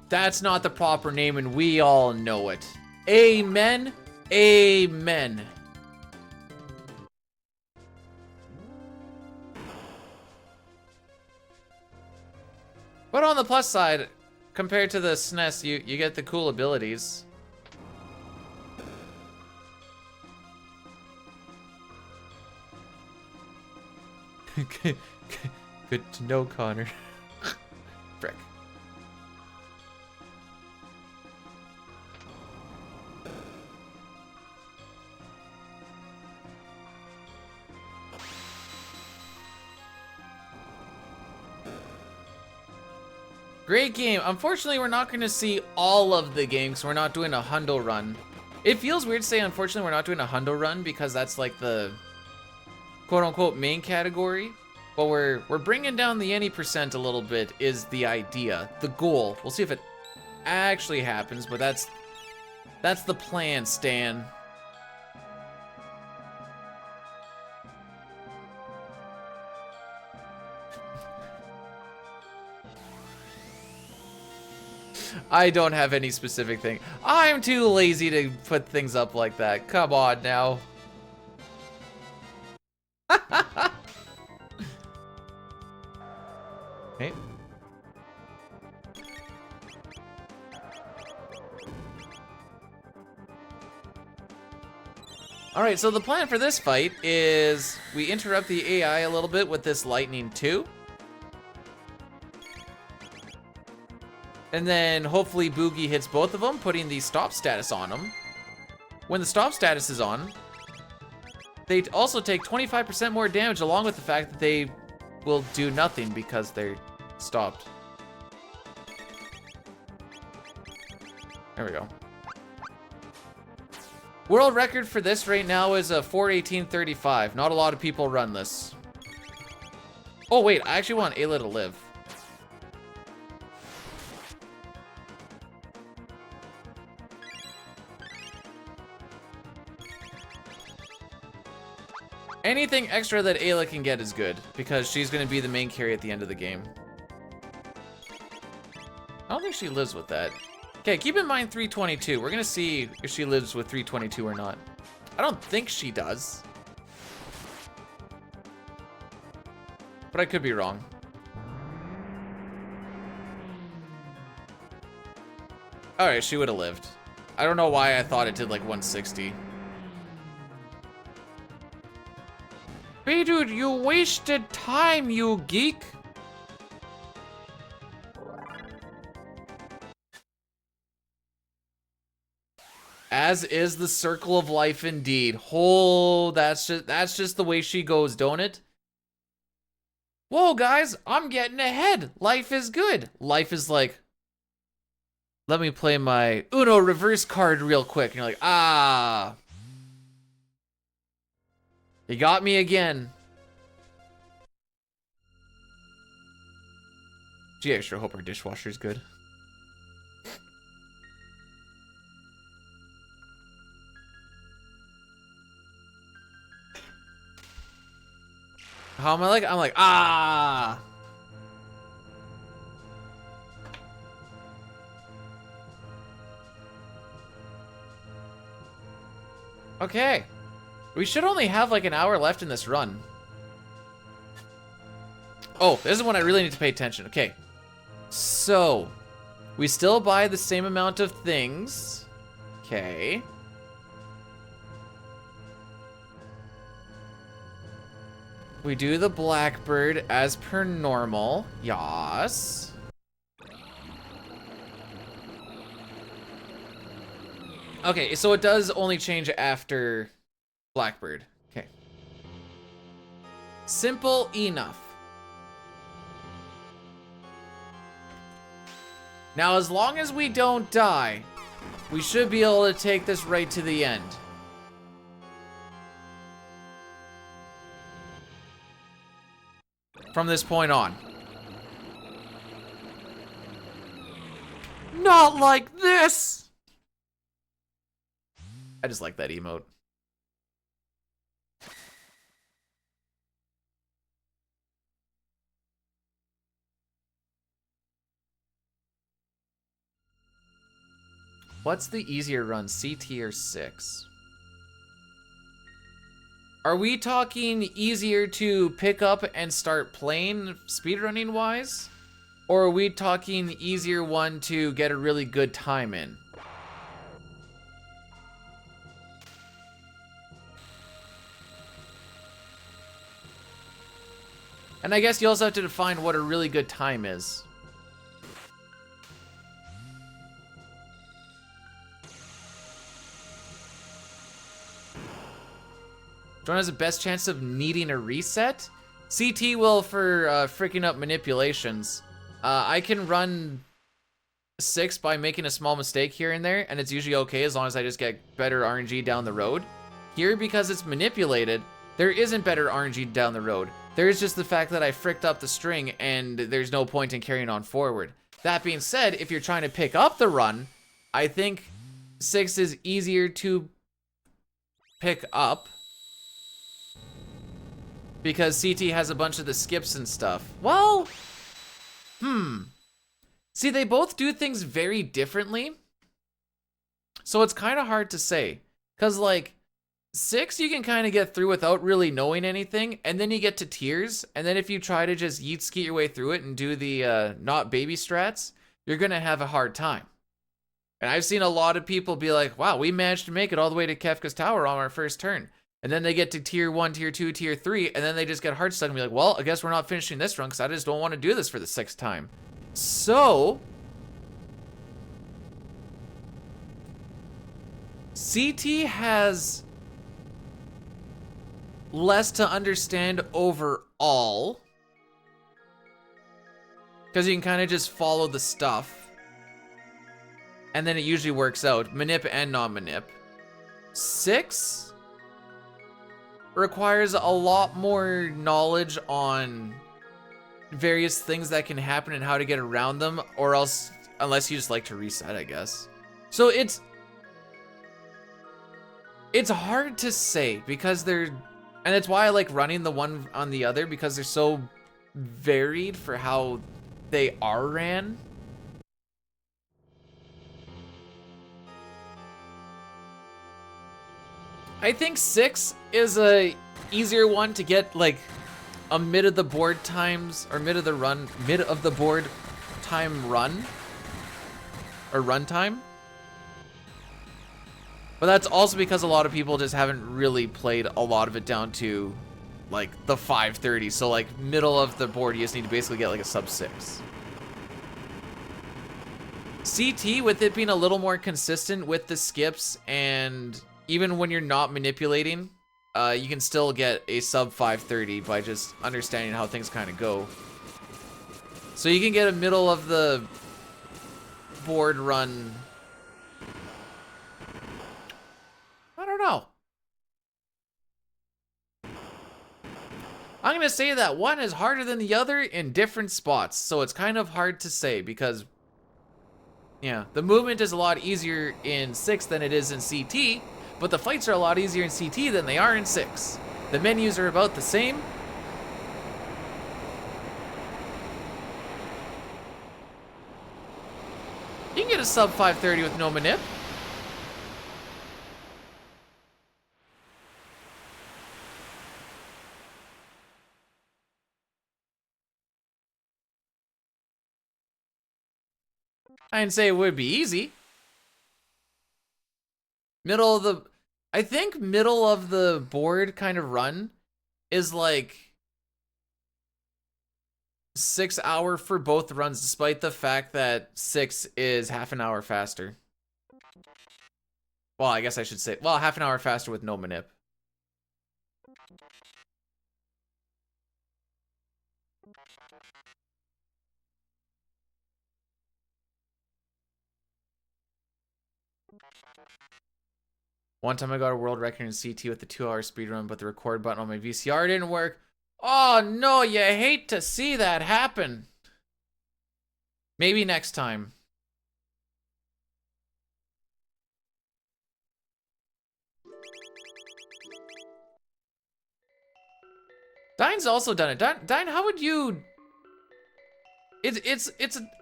That's not the proper name and we all know it. Amen. Amen. But on the plus side, compared to the SNES, you get the cool abilities. Good to know, Connor. Frick. Great game. Unfortunately, we're not going to see all of the games. We're not doing a hundo run. It feels weird to say, unfortunately, we're not doing a hundo run because that's like the quote-unquote main category. But we're bringing down the any % a little bit is the idea, the goal. We'll see if it actually happens, but that's the plan, Stan. I don't have any specific thing. I'm too lazy to put things up like that. Come on now. Okay. Alright, so the plan for this fight is we interrupt the AI a little bit with this lightning 2. And then hopefully Boogie hits both of them, putting the stop status on them. When the stop status is on, they also take 25% more damage, along with the fact that they will do nothing because they're stopped. There we go. World record for this right now is a 4:18:35. Not a lot of people run this. Oh wait, I actually want Ayla to live. Anything extra that Ayla can get is good, because she's going to be the main carry at the end of the game. I don't think she lives with that. Okay, keep in mind 322. We're going to see if she lives with 322 or not. I don't think she does. But I could be wrong. Alright, she would have lived. I don't know why I thought it did like 160. Hey dude, you wasted time, you geek. As is the circle of life indeed. Oh, that's just the way she goes, don't it? Whoa, guys, I'm getting ahead. Life is good. Life is like, let me play my Uno reverse card real quick. And you're like, ah. You got me again. Gee, I sure hope our dishwasher's good. How am I like? I'm like, ah. Okay. We should only have like an hour left in this run. Oh, this is when I really need to pay attention. Okay. So, we still buy the same amount of things. Okay. We do the Blackbird as per normal. Yas. Okay, so it does only change after Blackbird. Okay. Simple enough. Now, as long as we don't die, we should be able to take this right to the end. From this point on. Not like this! I just like that emote. What's the easier run, CT or 6? Are we talking easier to pick up and start playing speedrunning wise? Or are we talking easier one to get a really good time in? And I guess you also have to define what a really good time is. Which one has the best chance of needing a reset? CT will for freaking up manipulations. I can run 6 by making a small mistake here and there, and it's usually okay as long as I just get better RNG down the road. Here, because it's manipulated, there isn't better RNG down the road. There's just the fact that I fricked up the string and there's no point in carrying on forward. That being said, if you're trying to pick up the run, I think 6 is easier to pick up because CT has a bunch of the skips and stuff. Well, see, they both do things very differently, so it's kind of hard to say. Because, like, 6 you can kind of get through without really knowing anything, and then you get to tiers, and then if you try to just yeet skeet your way through it and do the not baby strats, you're going to have a hard time. And I've seen a lot of people be like, wow, we managed to make it all the way to Kefka's Tower on our first turn. And then they get to tier 1, tier 2, tier 3, and then they just get hard stuck and be like, well, I guess we're not finishing this run because I just don't want to do this for the 6th time. So, CT has less to understand overall because you can kind of just follow the stuff. And then it usually works out, manip and non-manip. 6 requires a lot more knowledge on various things that can happen and how to get around them, or else, unless you just like to reset, I guess. So it's hard to say because they're, and it's why I like running the one on the other, because they're so varied for how they are ran. I think 6 is a easier one to get like a mid of the board times, or mid of the board time run, or run time. But that's also because a lot of people just haven't really played a lot of it down to like the 530. So like middle of the board, you just need to basically get like a sub 6. CT, with it being a little more consistent with the skips, and even when you're not manipulating, you can still get a sub 530 by just understanding how things kind of go. So you can get a middle of the board run. I don't know. I'm gonna say that one is harder than the other in different spots, so it's kind of hard to say because, yeah, the movement is a lot easier in 6 than it is in CT, but the fights are a lot easier in CT than they are in 6. The menus are about the same. You can get a sub 530 with no manip. I didn't say it would be easy. I think middle of the board kind of run is like 6 hour for both runs, despite the fact that 6 is half an hour faster. Well, I guess I should say, well, half an hour faster with no manip. One time I got a world record in CT with the 2-hour speedrun, but the record button on my VCR didn't work. Oh no, you hate to see that happen. Maybe next time. Dine's also done it. Dine, how would you... It's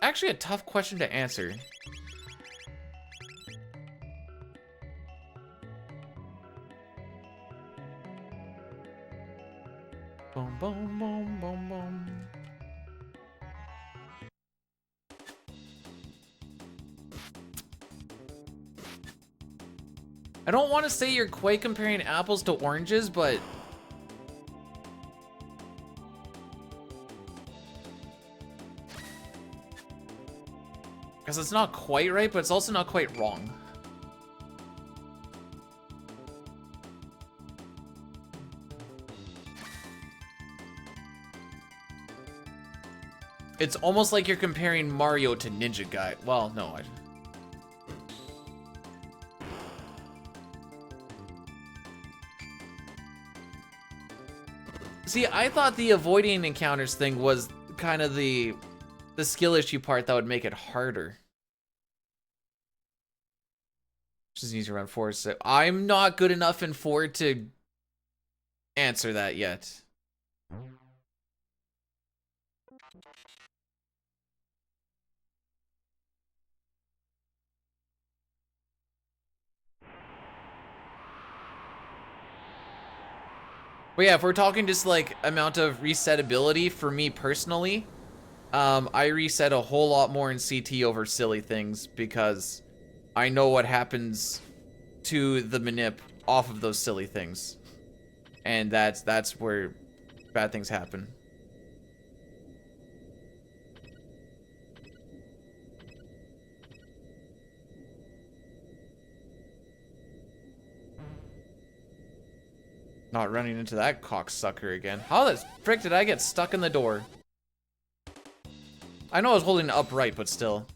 actually a tough question to answer. Boom, boom, boom, boom, boom. I don't want to say you're quite comparing apples to oranges, but because it's not quite right, but it's also not quite wrong. It's almost like you're comparing Mario to Ninja Guy. Well, no. See, I thought the avoiding encounters thing was kind of the the skill issue part that would make it harder. Just needs to run 4, so I'm not good enough in 4 to answer that yet. But yeah, if we're talking just like amount of resetability for me personally, I reset a whole lot more in CT over silly things because I know what happens to the manip off of those silly things. And that's where bad things happen. Not running into that cocksucker again. How the frick did I get stuck in the door? I know I was holding it upright, but still.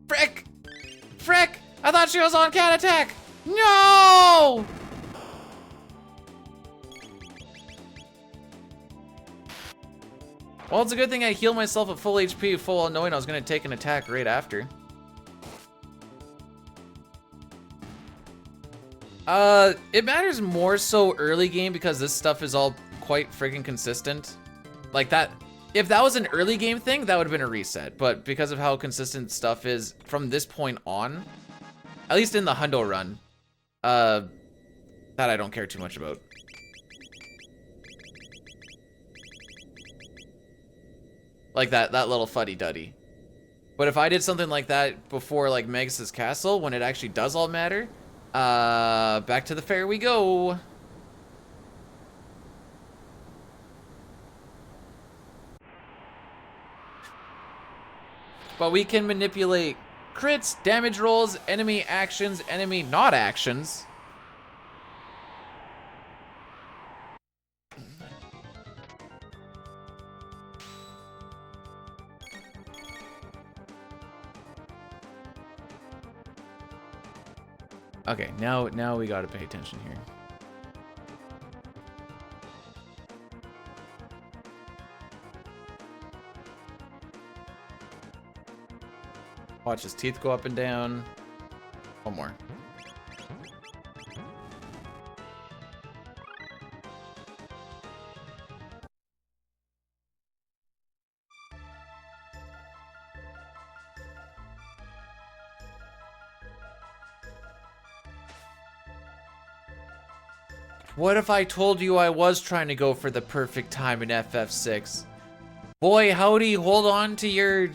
Frick! Frick! I thought she was on cat attack! No! Well, it's a good thing I healed myself at full HP, full knowing I was gonna take an attack right after. It matters more so early game because this stuff is all quite freaking consistent. Like that, if that was an early game thing, that would have been a reset. But because of how consistent stuff is from this point on, at least in the Hundo run, that I don't care too much about. Like that little fuddy-duddy. But if I did something like that before like Magus' Castle, when it actually does all matter, back to the fair we go. But we can manipulate crits, damage rolls, enemy actions, enemy not actions. Okay, now we gotta pay attention here. Watch his teeth go up and down. One more. What if I told you I was trying to go for the perfect time in FF6? Boy, howdy, hold on to your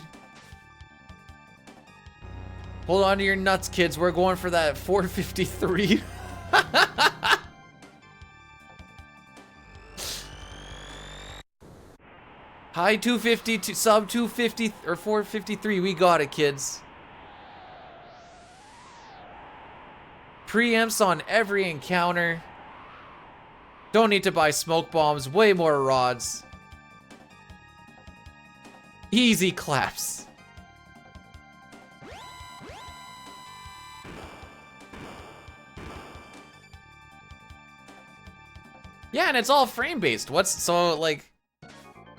nuts, kids. We're going for that 453. High 250 to sub 250 or 453. We got it, kids. Preempts on every encounter. Don't need to buy smoke bombs, way more rods. Easy claps. Yeah, and it's all frame based. So like,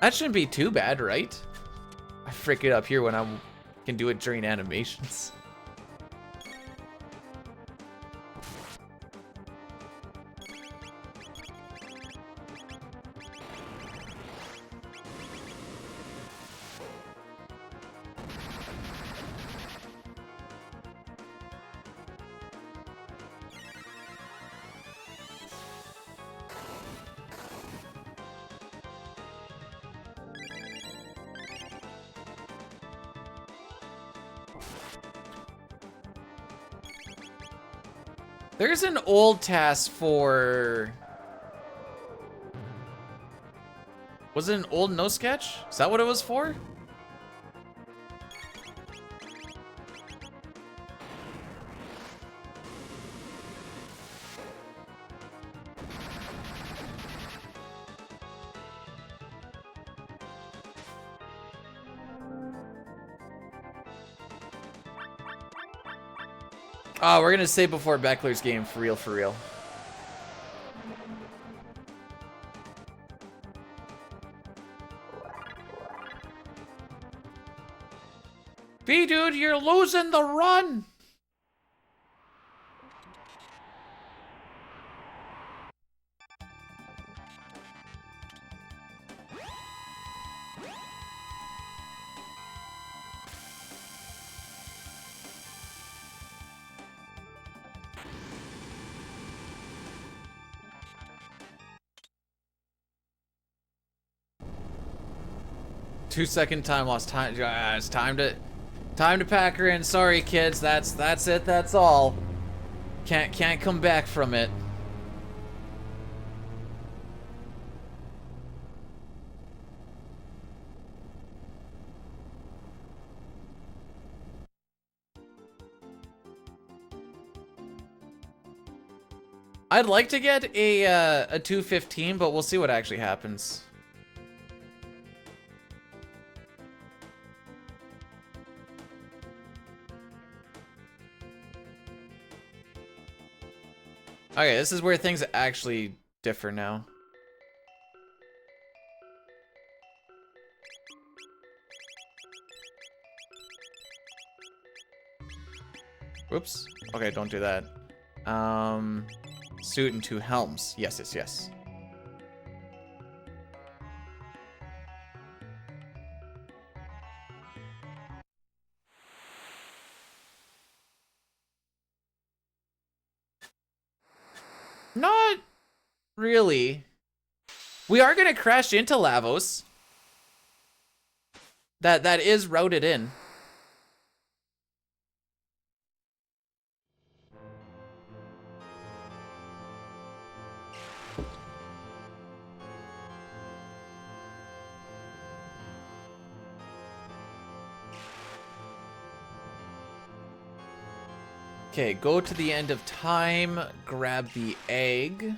that shouldn't be too bad, right? I frick it up here when I can do it during animations. There's an old task for... Was it an old no sketch? Is that what it was for? Oh, we're gonna save before Beckler's game, for real, for real. B-dude, you're losing the run! Two-second time lost. It's time to pack her in. Sorry, kids. That's it. That's all. Can't come back from it. I'd like to get a 215, but we'll see what actually happens. Okay, this is where things actually differ now. Whoops. Okay, don't do that. Suit and 2 helms. Yes, yes, yes. Not really. We are gonna crash into Lavos. That is routed in. Okay, go to the end of time, grab the egg,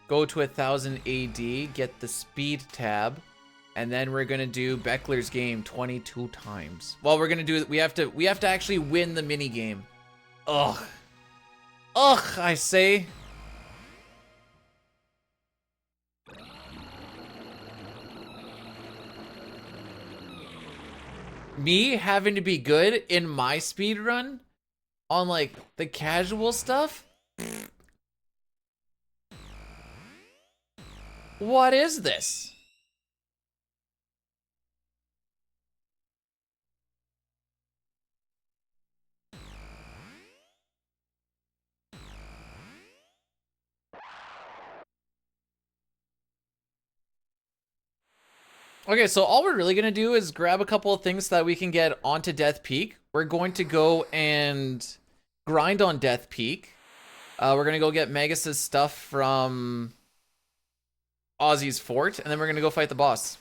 go to 1000 AD, get the speed tab, and then we're gonna do Beckler's game 22 times. Well, we're gonna do it. We have to actually win the mini game. Ugh, I say. Me having to be good in my speed run on like the casual stuff? What is this? Okay, so all we're really gonna do is grab a couple of things so that we can get onto Death Peak. We're going to go and grind on Death Peak. We're gonna go get Magus's stuff from Ozzy's fort, and then we're gonna go fight the boss.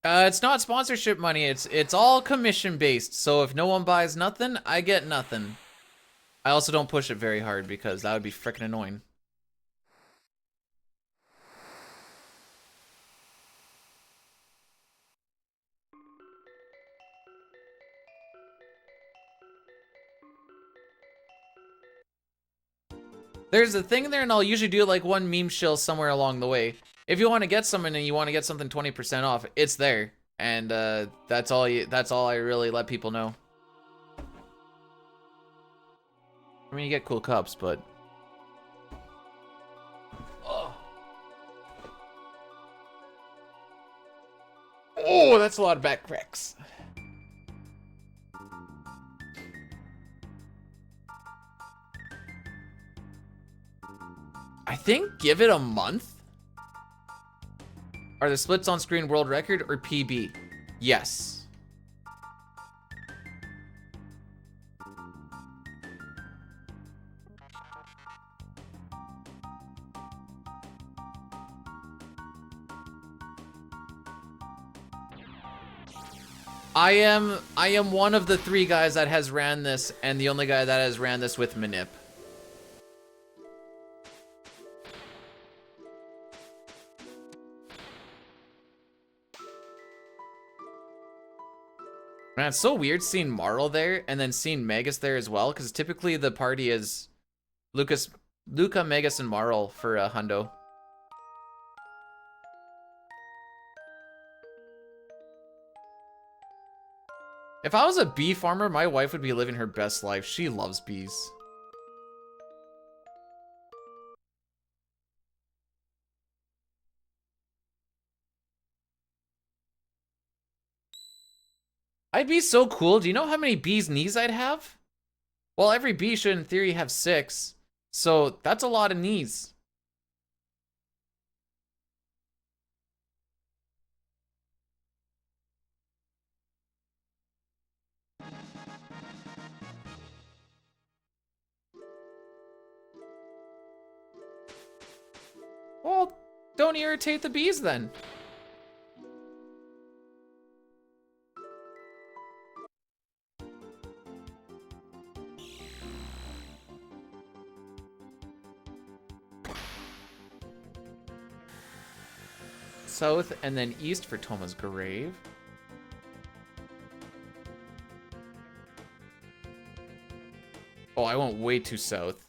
It's not sponsorship money. It's all commission based. So if no one buys nothing, I get nothing. I also don't push it very hard because that would be freaking annoying. There's a thing there, and I'll usually do like one meme shill somewhere along the way. If you want to get something and you want to get something 20% off, it's there, and that's all I really let people know. I mean, you get cool cups, but oh, that's a lot of back cracks. I think give it a month. Are the splits on screen world record or PB? Yes. I am one of the 3 guys that has ran this, and the only guy that has ran this with Manip. Man, it's so weird seeing Marl there and then seeing Magus there as well, because typically the party is Luca, Magus, and Marl for Hundo. If I was a bee farmer, my wife would be living her best life. She loves bees. I'd be so cool. Do you know how many bees' knees I'd have? Well, every bee should in theory have 6. So that's a lot of knees. Well, don't irritate the bees then. South and then east for Toma's grave. Oh, I went way too south.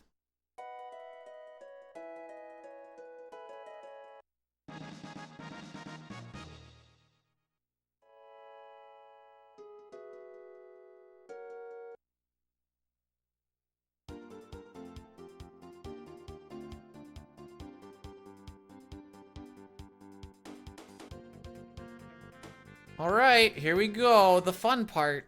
All right, here we go, the fun part.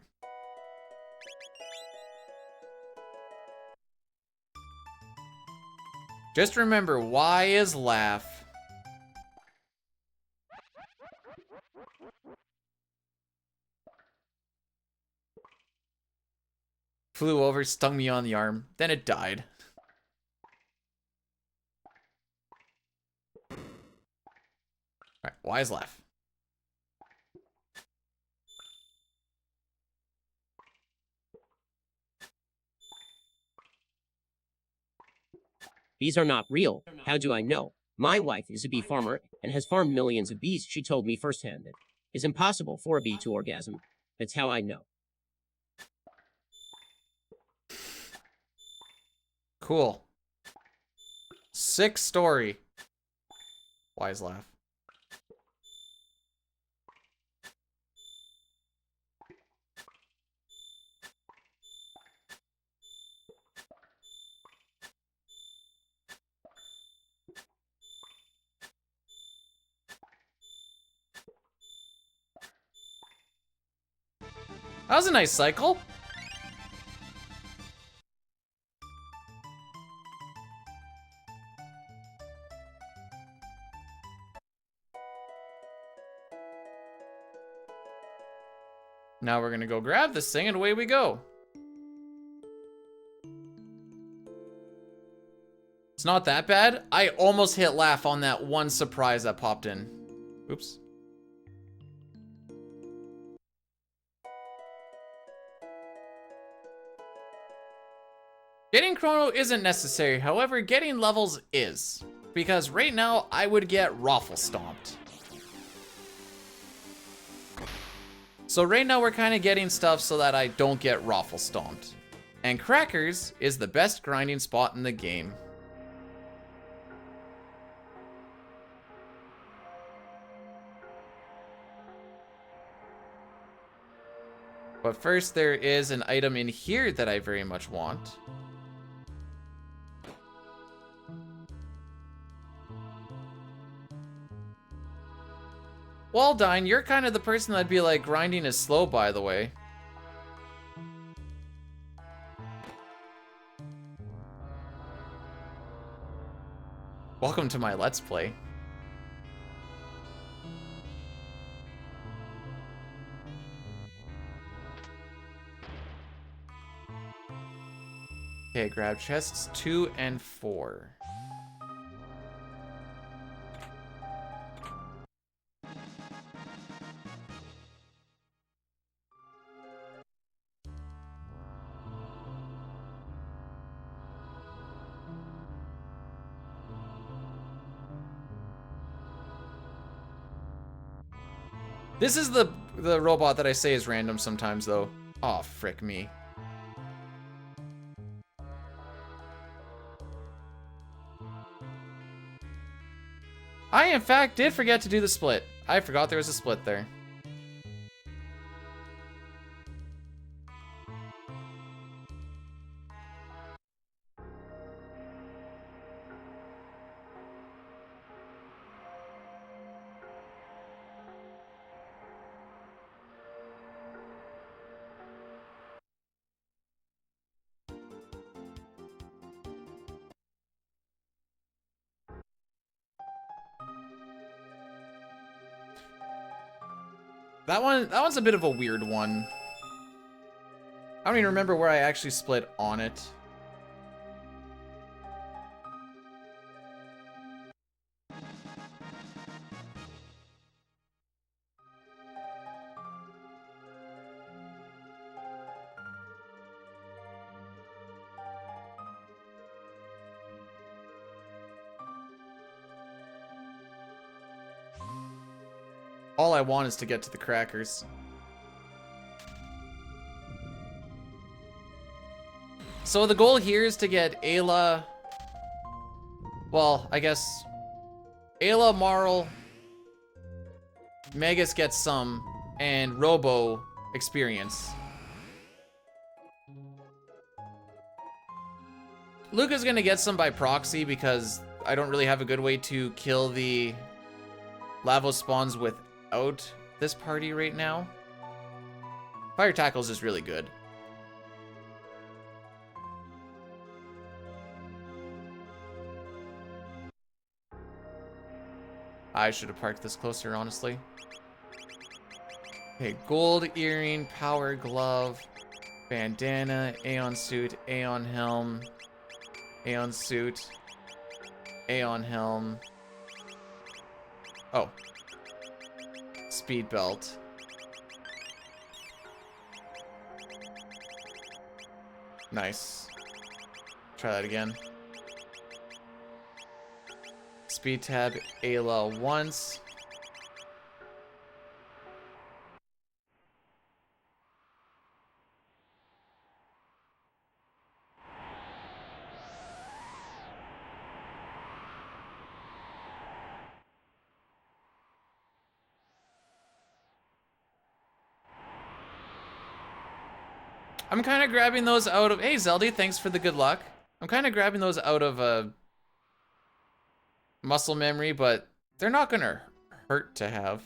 Just remember, Y is laugh. Flew over, stung me on the arm, then it died. All right, Y is laugh. Bees are not real. How do I know? My wife is a bee farmer and has farmed millions of bees. She told me firsthand that it's impossible for a bee to orgasm. That's how I know. Cool. Sick story. Wise laugh. That was a nice cycle. Now we're gonna go grab this thing and away we go. It's not that bad. I almost hit laugh on that one surprise that popped in. Oops. Getting Chrono isn't necessary, however, getting levels is. Because right now, I would get Raffle Stomped. So right now, we're kind of getting stuff so that I don't get Raffle Stomped. And Crackers is the best grinding spot in the game. But first, there is an item in here that I very much want. Waldine, you're kind of the person that'd be like, grinding is slow, by the way. Welcome to my Let's Play. Okay, grab chests 2 and 4. This is the the robot that I say is random sometimes, though. Oh, frick me. I, in fact, did forget to do the split. I forgot there was a split there. That one's a bit of a weird one. I don't even remember where I actually split on it. All I want is to get to the crackers. So the goal here is to get Ayla... Well, I guess... Ayla, Marl... Megas gets some, and Robo experience. Luca's gonna get some by proxy because I don't really have a good way to kill the Lavo spawns without this party right now. Fire Tackle's is really good. I should have parked this closer, honestly. Okay, gold earring, power glove, bandana, Aeon suit, Aeon helm, Aeon suit, Aeon helm. Oh. Speed belt. Nice. Try that again. Speed tab, Ayla once. I'm kind of grabbing those out of... Hey, Zeldy, thanks for the good luck. I'm kind of grabbing those out of muscle memory, but they're not going to hurt to have.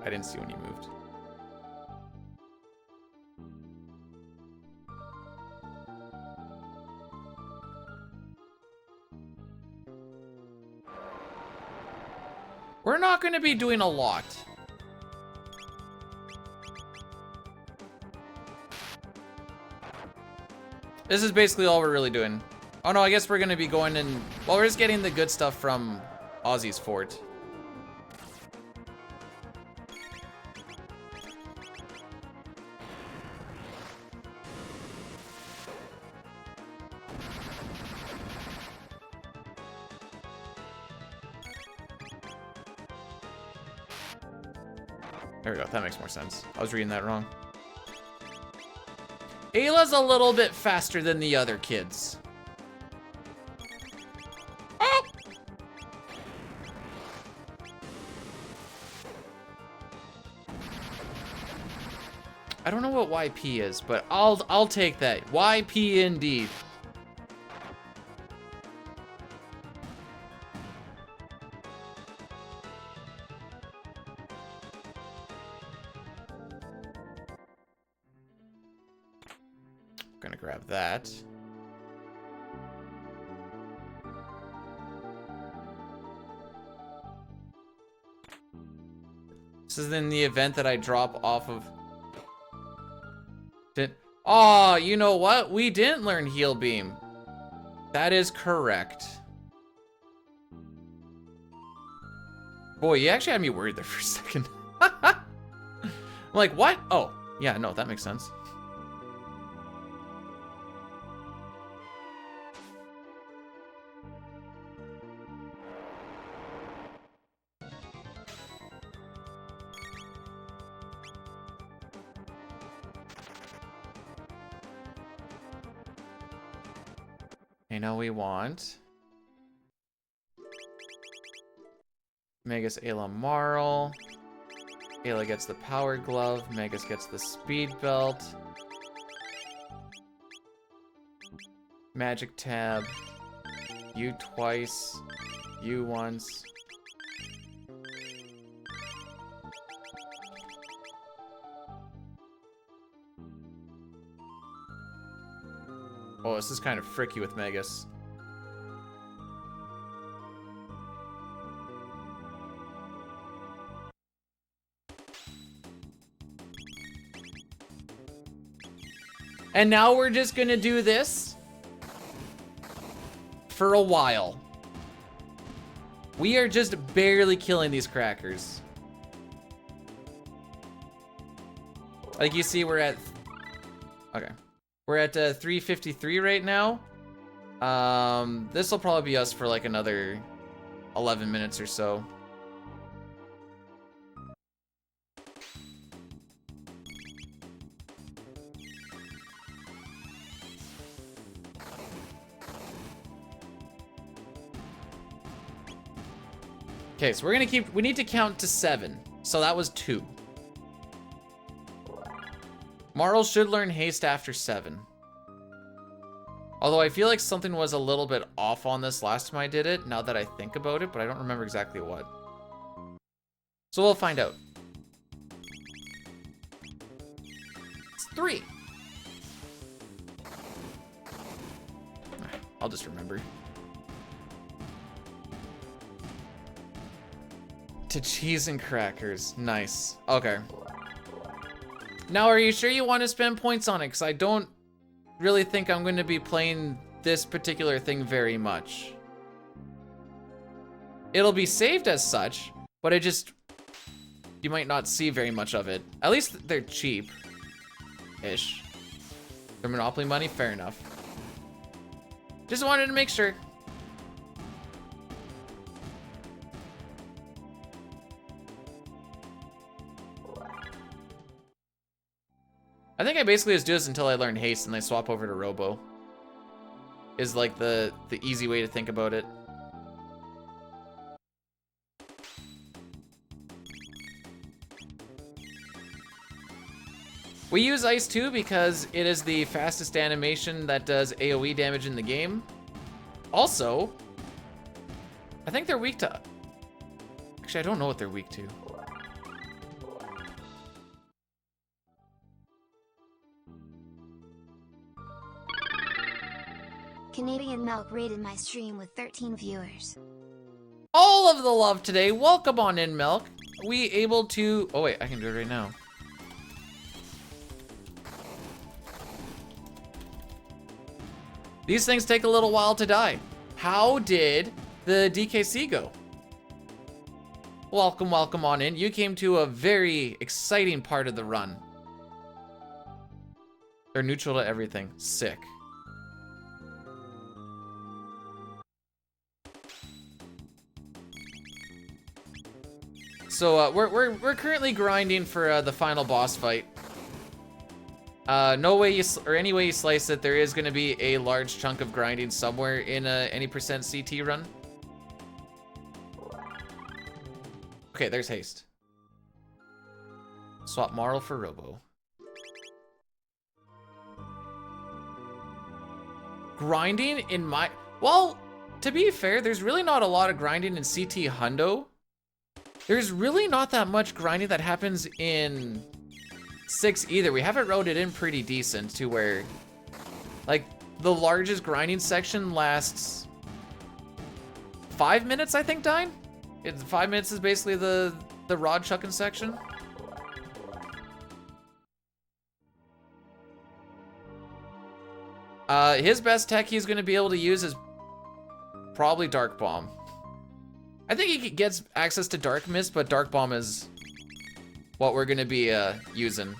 I didn't see when you moved. We're not going to be doing a lot. This is basically all we're really doing. Oh no, I guess we're gonna be going in... Well, we're just getting the good stuff from Ozzy's fort. There we go, that makes more sense. I was reading that wrong. Ayla's a little bit faster than the other kids. Oh! I don't know what YP is, but I'll take that. YP indeed. Gonna grab that. This is in the event that I drop off of... Oh, you know what? We didn't learn Heal Beam. That is correct. Boy, you actually had me worried there for a second. I'm like, what? Oh, yeah, no, that makes sense. I know we want Magus, Ayla, Marl. Ayla gets the power glove. Magus gets the speed belt. Magic tab. You twice. You once. Oh, this is kind of fricky with Magus. And now we're just gonna do this for a while. We are just barely killing these crackers. Like you see, we're at... Okay. We're at 353 right now. This will probably be us for like another 11 minutes or so. Okay, so we're gonna keep, we need to count to 7. So that was 2. Marl should learn haste after 7. Although I feel like something was a little bit off on this last time I did it, now that I think about it, but I don't remember exactly what. So we'll find out. It's 3. I'll just remember. To cheese and crackers. Nice. Okay. Now, are you sure you want to spend points on it? Because I don't really think I'm going to be playing this particular thing very much. It'll be saved as such, but it just... You might not see very much of it. At least they're cheap-ish. They're Monopoly money? Fair enough. Just wanted to make sure. I think I basically just do this until I learn haste and I swap over to Robo. Is like the easy way to think about it. We use Ice too because it is the fastest animation that does AoE damage in the game. Also, I think they're weak to... Actually, I don't know what they're weak to. Canadian Milk rated my stream with 13 viewers. All of the love today. Welcome on in, Milk. We able to... Oh wait, I can do it right now. These things take a little while to die. How did the DKC go? Welcome, welcome on in. You came to a very exciting part of the run. They're neutral to everything. Sick. So we're currently grinding for the final boss fight. No way you any way you slice it, there is going to be a large chunk of grinding somewhere in any percent CT run. Okay, there's haste. Swap Marl for Robo. Grinding in my... Well, to be fair, there's really not a lot of grinding in CT Hundo. There's really not that much grinding that happens in 6 either. We have it routed in pretty decent to where, like, the largest grinding section lasts 5 minutes, I think, Dine? 5 minutes is basically the rod chucking section. His best tech he's gonna be able to use is probably Dark Bomb. I think he gets access to Dark Mist, but Dark Bomb is what we're gonna be using.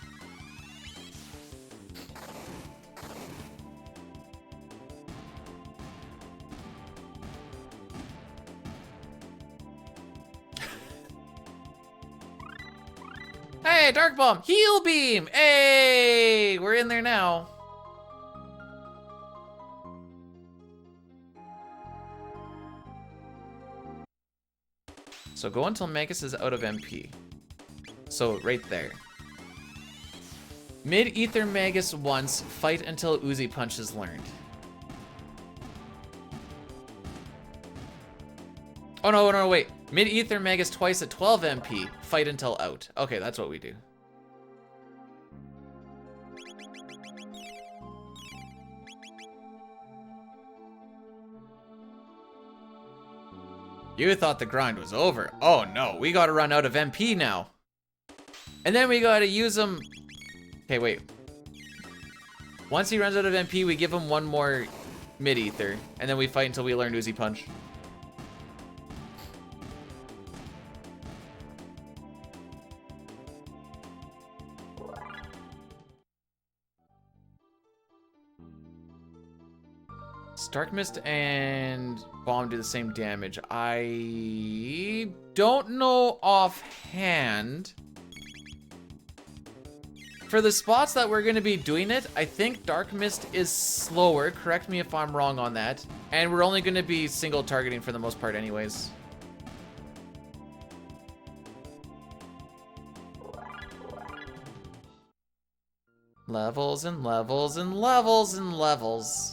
Hey, Dark Bomb! Heal Beam! Hey! We're in there now. So go until Magus is out of MP. So right there. Mid-ether Magus once, fight until Uzi Punch is learned. Oh no, no, wait. Mid-ether Magus twice at 12 MP, fight until out. Okay, that's what we do. You thought the grind was over. Oh no, we gotta run out of MP now. And then we gotta use them. Okay, wait. Once he runs out of MP, we give him one more mid-ether, and then we fight until we learn Uzi Punch. Stark Mist and Bomb do the same damage. I don't know offhand. For the spots that we're going to be doing it, I think Dark Mist is slower. Correct me if I'm wrong on that. And we're only going to be single targeting for the most part anyways. Levels and levels and levels and levels.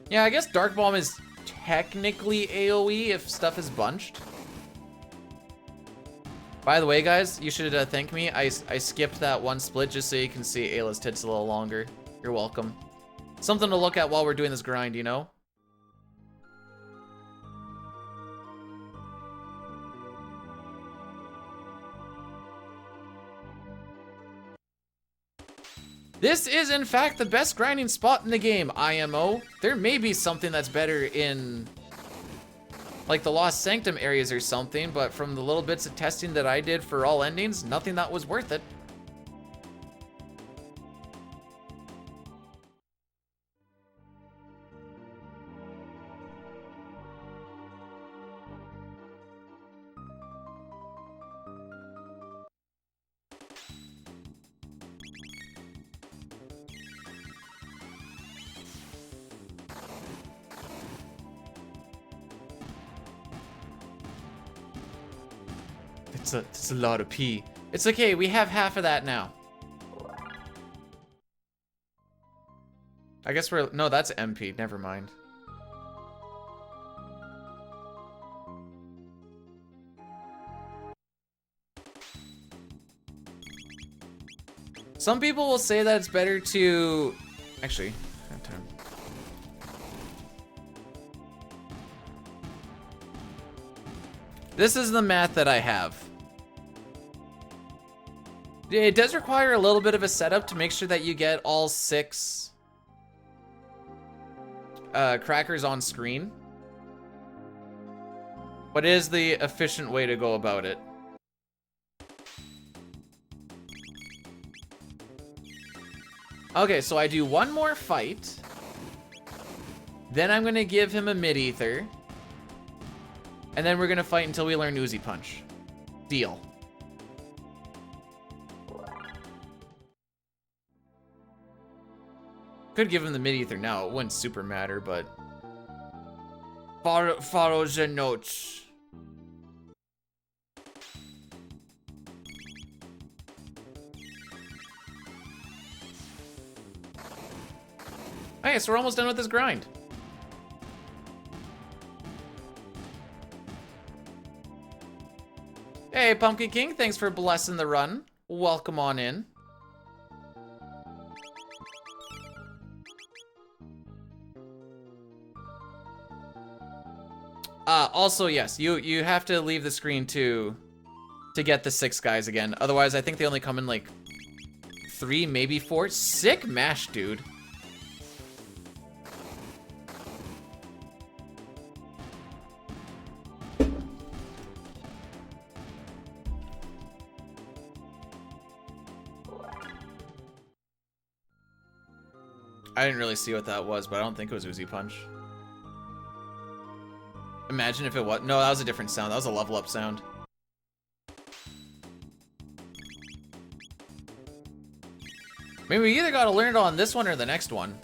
Yeah, I guess Dark Bomb is technically AoE if stuff is bunched. By the way, guys, you should thank me. I skipped that one split just so you can see Ayla's tits a little longer. You're welcome. Something to look at while we're doing this grind, you know? This is, in fact, the best grinding spot in the game, IMO. There may be something that's better in, like, the Lost Sanctum areas or something, but from the little bits of testing that I did for all endings, nothing that was worth it. It's a lot of P. It's okay, we have half of that now. I guess we're, no, that's MP, never mind. Some people will say that it's better to, actually, I have time. This is the math that I have. It does require a little bit of a setup to make sure that you get all 6 crackers on screen. But it is the efficient way to go about it. Okay, so I do one more fight. Then I'm gonna give him a mid-ether. And then we're gonna fight until we learn Uzi Punch. Deal. Could give him the mid-ether now. It wouldn't super matter, but... Follow the notes. Okay, so we're almost done with this grind. Hey, Pumpkin King, thanks for blessing the run. Welcome on in. Also, yes, you have to leave the screen to get the 6 guys again. Otherwise, I think they only come in like 3, maybe 4. Sick mash, dude. I didn't really see what that was, but I don't think it was Uzi Punch. Imagine if it was. No, that was a different sound. That was a level up sound. I mean, we either gotta learn it on this one or the next one.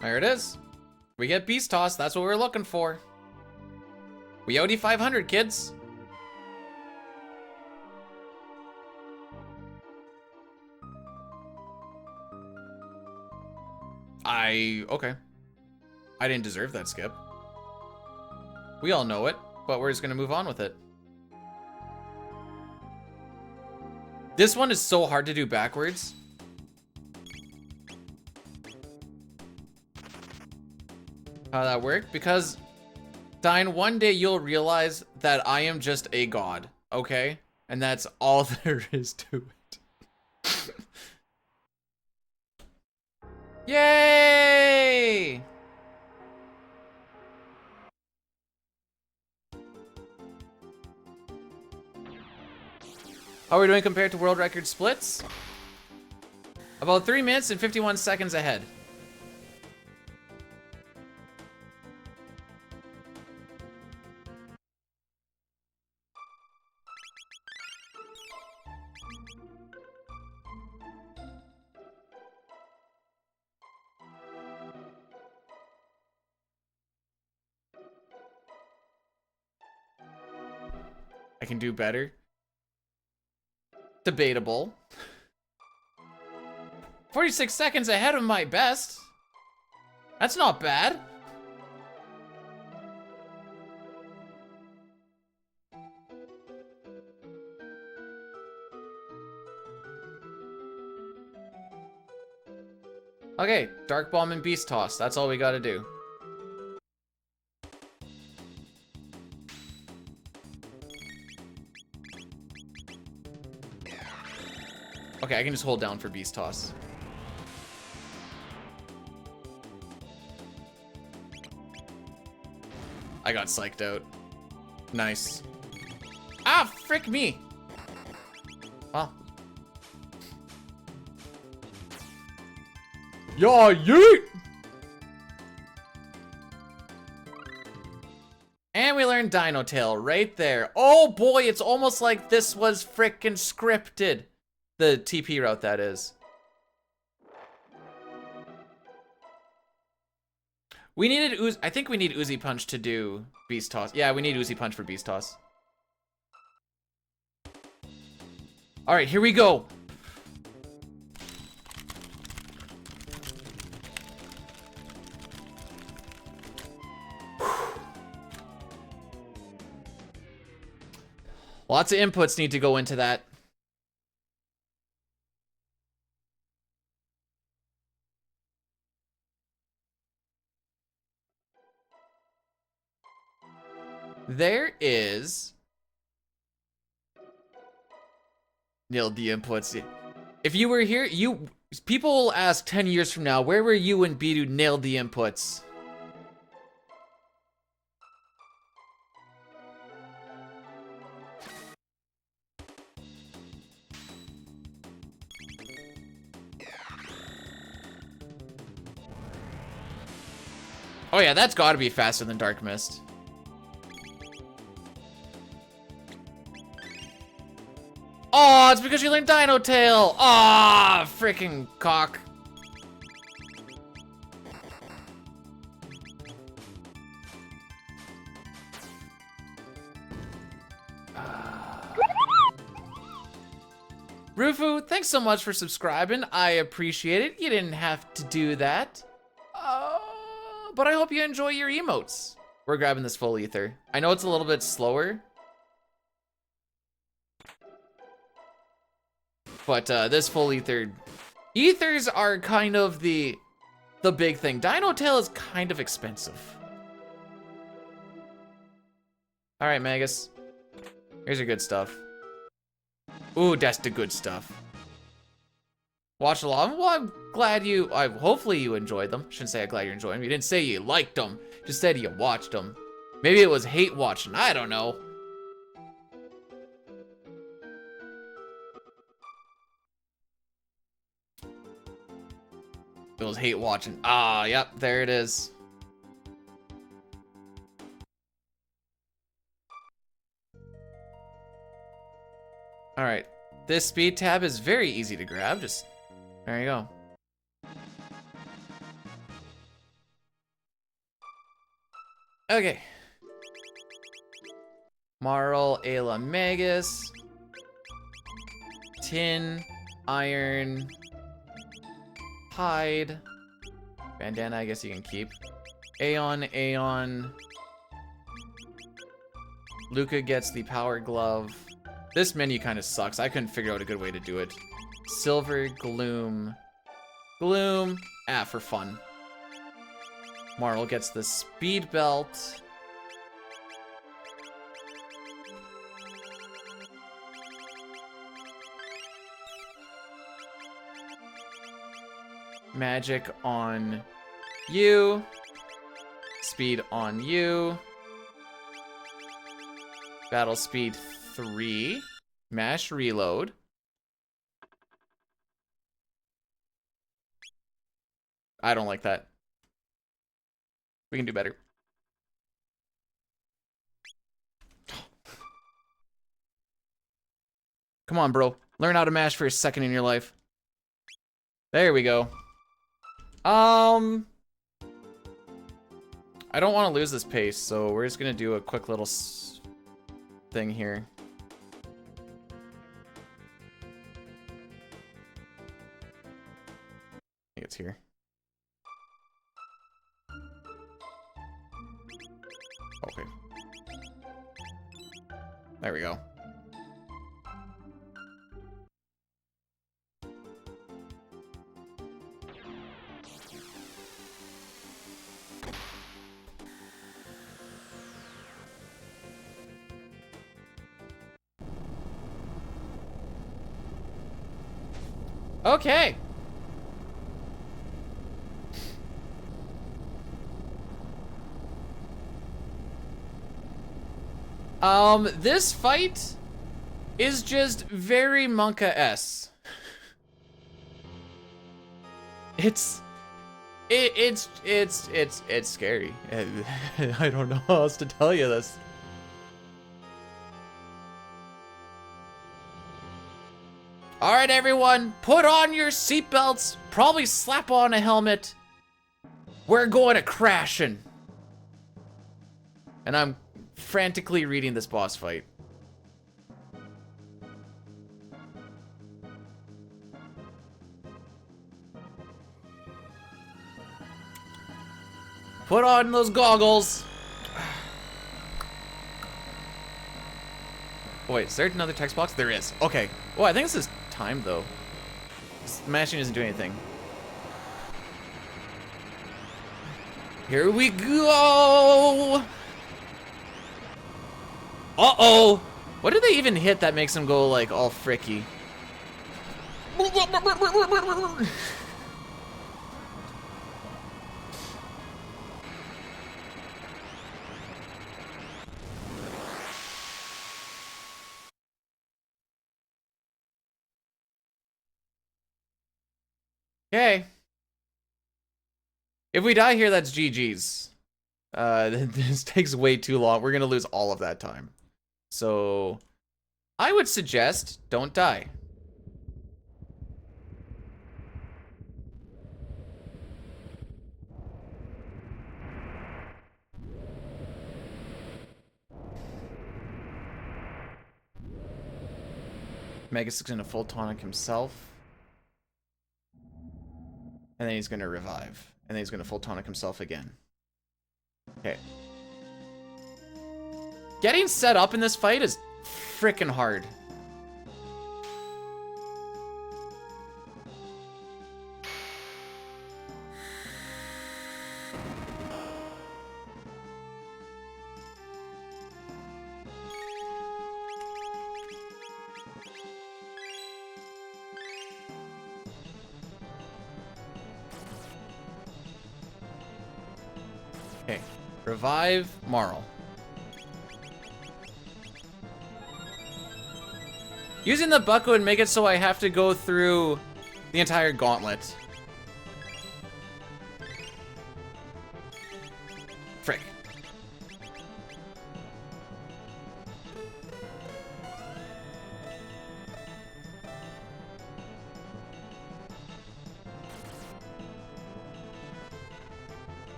There it is. We get Beast Toss. That's what we're looking for. We OD 500, kids. Okay. I didn't deserve that skip. We all know it, but we're just gonna move on with it. This one is so hard to do backwards. How that worked? Because, Dine, one day you'll realize that I am just a god, okay? And that's all there is to it. Yay! How are we doing compared to world record splits? About 3 minutes and 51 seconds ahead. I can do better. Debatable. 46 seconds ahead of my best. That's not bad. Okay, Dark Bomb and Beast Toss. That's all we gotta do. Okay, I can just hold down for Beast Toss. I got psyched out. Nice. Ah, frick me! Well. Yeah, yeet! And we learned Dino Tail right there. Oh boy, it's almost like this was frickin' scripted. The TP route, that is. We needed I think we need Uzi Punch to do Beast Toss. Yeah, we need Uzi Punch for Beast Toss. All right, here we go. Lots of inputs need to go into that. There is... Nailed the inputs. If you were here, people will ask 10 years from now, where were you when Bidu nailed the inputs? Oh yeah, that's gotta be faster than Dark Mist. Oh, it's because you learned Dino Tail. Ah, freaking cock. Rufu, thanks so much for subscribing. I appreciate it. You didn't have to do that. But I hope you enjoy your emotes. We're grabbing this full ether. I know it's a little bit slower. But this full ether, ethers are kind of the big thing. Dino Tail is kind of expensive. All right, Magus. Here's your good stuff. Ooh, that's the good stuff. Watch a lot. Well, I'm glad you. Hopefully you enjoyed them. Shouldn't say I'm glad you enjoyed them. You didn't say you liked them. Just said you watched them. Maybe it was hate watching. I don't know. Those hate watching. Ah, yep, there it is. All right, this speed tab is very easy to grab. Just, there you go. Okay. Marl, Ayla, Magus. Tin, Iron, Hide. Bandana, I guess you can keep. Aeon. Luca gets the Power Glove. This menu kind of sucks. I couldn't figure out a good way to do it. Silver, Gloom. For fun. Marl gets the Speed Belt. Magic on you. Speed on you. Battle speed 3. Mash reload. I don't like that. We can do better. Come on, bro. Learn how to mash for a second in your life. There we go. I don't want to lose this pace, so we're just gonna do a quick little thing here. I think it's here. Okay. There we go. Okay. This fight is just very Monka-esque. It's scary. I don't know how else to tell you this. All right, everyone, put on your seatbelts. Probably slap on a helmet. We're going to crashing. And I'm frantically reading this boss fight. Put on those goggles. Wait, is there another text box? There is. Okay. Oh, I think this is time though. Smashing doesn't do anything. Here we go. Uh-oh. What did they even hit that makes them go like all fricky? Okay. If we die here, that's GG's. This takes way too long. We're gonna lose all of that time. So, I would suggest don't die. Magus is gonna full tonic himself. And then he's gonna revive. And then he's gonna full tonic himself again. Okay. Getting set up in this fight is freaking hard. Okay, revive Marl. Using the buck would make it so I have to go through the entire gauntlet.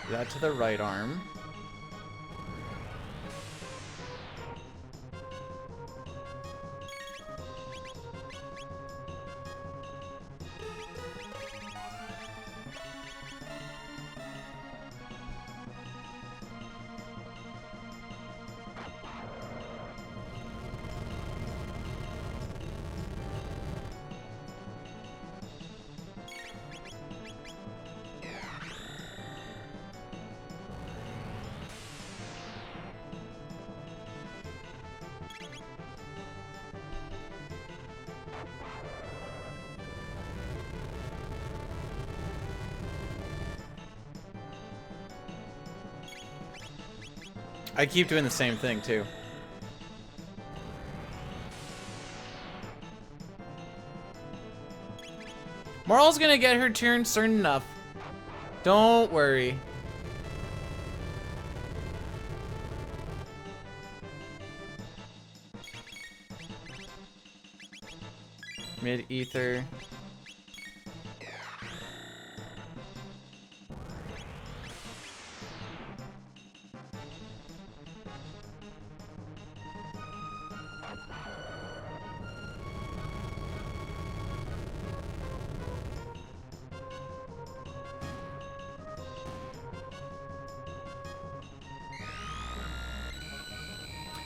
Do that to the right arm. I keep doing the same thing too. Marl's gonna get her turn soon enough. Don't worry. Mid ether.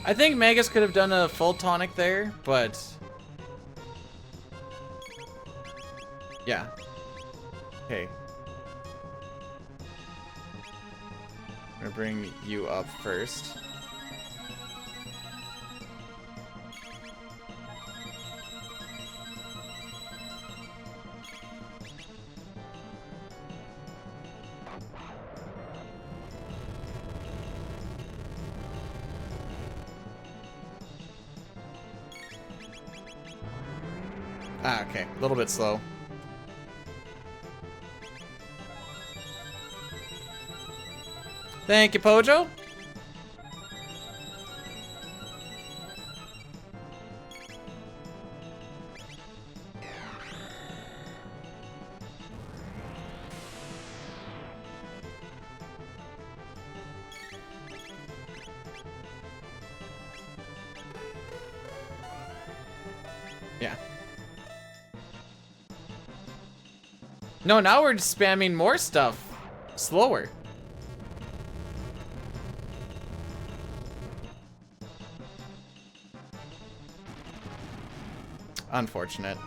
I think Magus could have done a full tonic there, but yeah. Okay. I'm gonna bring you up first. Ah, okay. A little bit slow. Thank you, Pojo. Yeah. No, now we're just spamming more stuff. Slower. Unfortunate.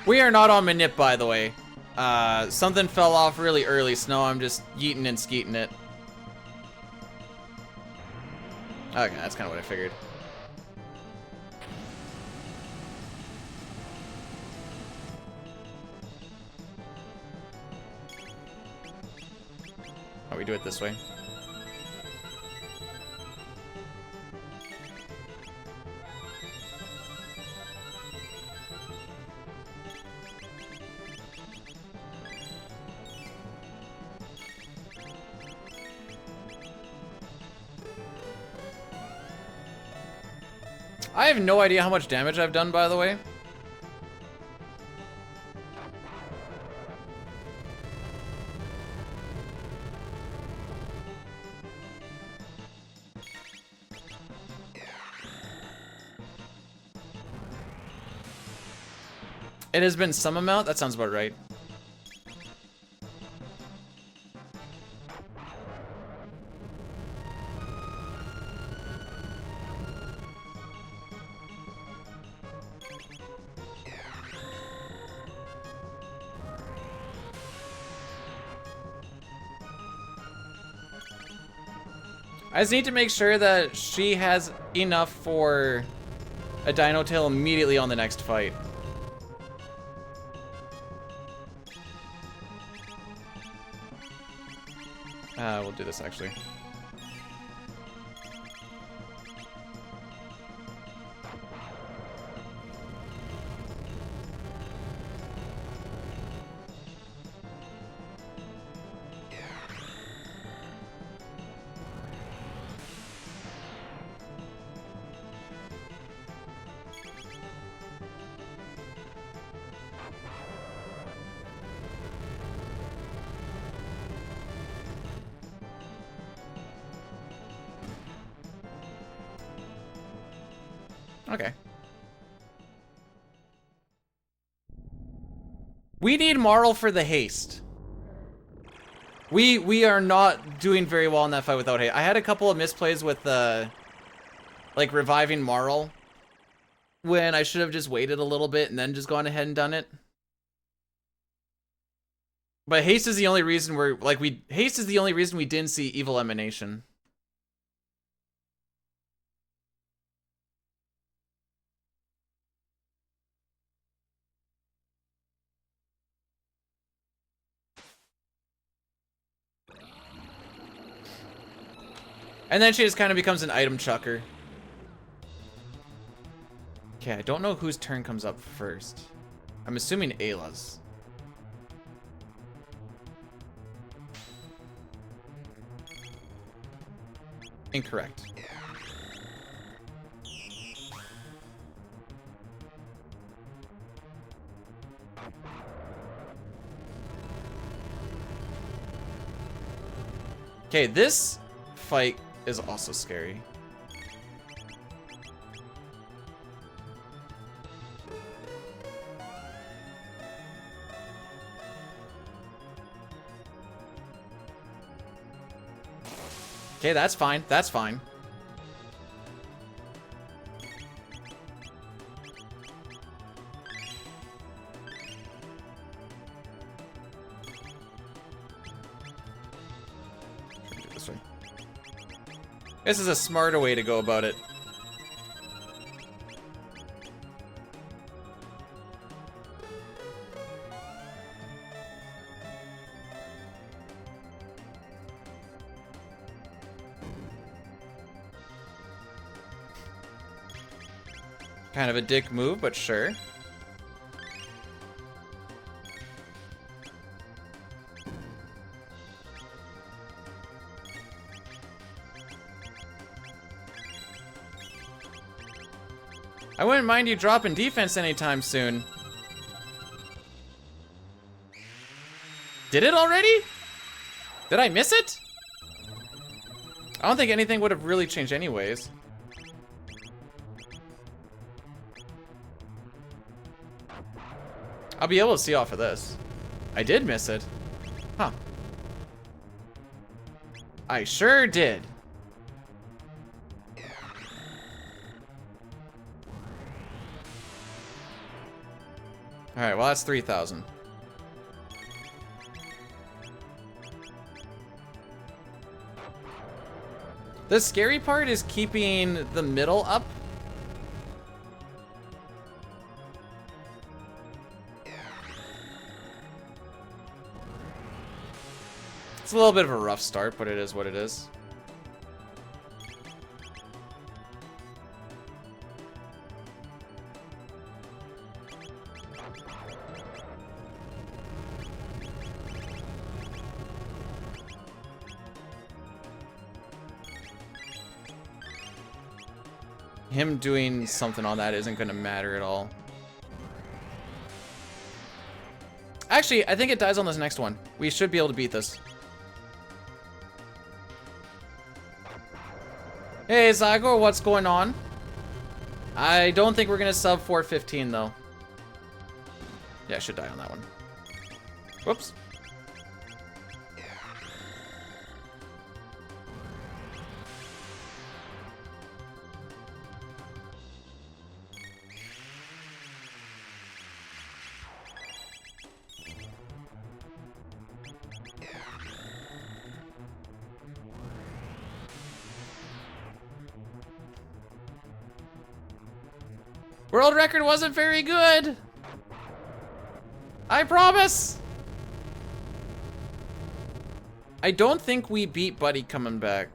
We are not on Manip, by the way. Something fell off really early, so now I'm just yeeting and skeeting it. Okay, that's kind of what I figured. Oh, we do it this way. I have no idea how much damage I've done, by the way. It has been some amount? That sounds about right. I just need to make sure that she has enough for a Dino Tail immediately on the next fight. We'll do this actually. Okay. We need Marl for the haste. We are not doing very well in that fight without haste. I had a couple of misplays with like reviving Marl when I should have just waited a little bit and then just gone ahead and done it. But haste is the only reason haste is the only reason we didn't see evil emanation. And then she just kind of becomes an item chucker. Okay, I don't know whose turn comes up first. I'm assuming Ayla's. Incorrect. Okay, this fight is also scary. Okay, that's fine. That's fine. This way. This is a smarter way to go about it. Kind of a dick move, but sure. I wouldn't mind you dropping defense anytime soon. Did it already? Did I miss it? I don't think anything would have really changed anyways. I'll be able to see off of this. I did miss it. Huh. I sure did. Alright, well that's 3,000. The scary part is keeping the middle up. It's a little bit of a rough start, but it is what it is. Him doing something on that isn't going to matter at all. Actually, I think it dies on this next one. We should be able to beat this. Hey, Zygor, what's going on? I don't think we're going to sub 415, though. Yeah, I should die on that one. Whoops. World record wasn't very good. I promise. I don't think we beat Buddy coming back.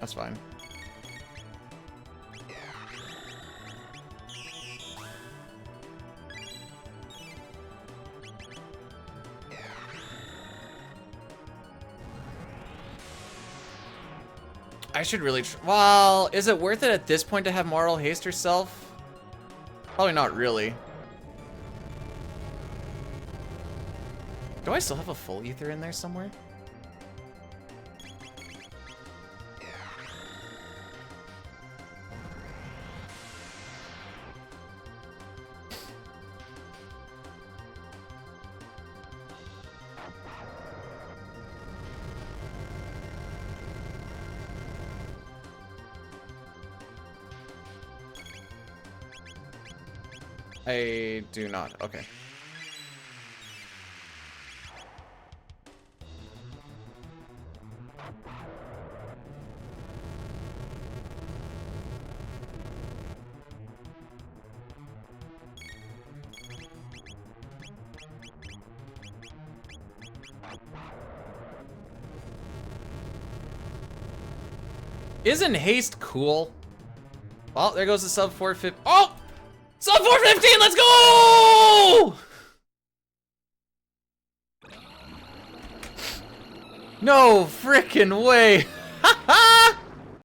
That's fine. I should really well, is it worth it at this point to have moral haste herself? Probably not really. Do I still have a full ether in there somewhere? I do not. Okay. Isn't haste cool? Well, there goes the sub 450. Oh! Sub 415, let's go! No frickin' way.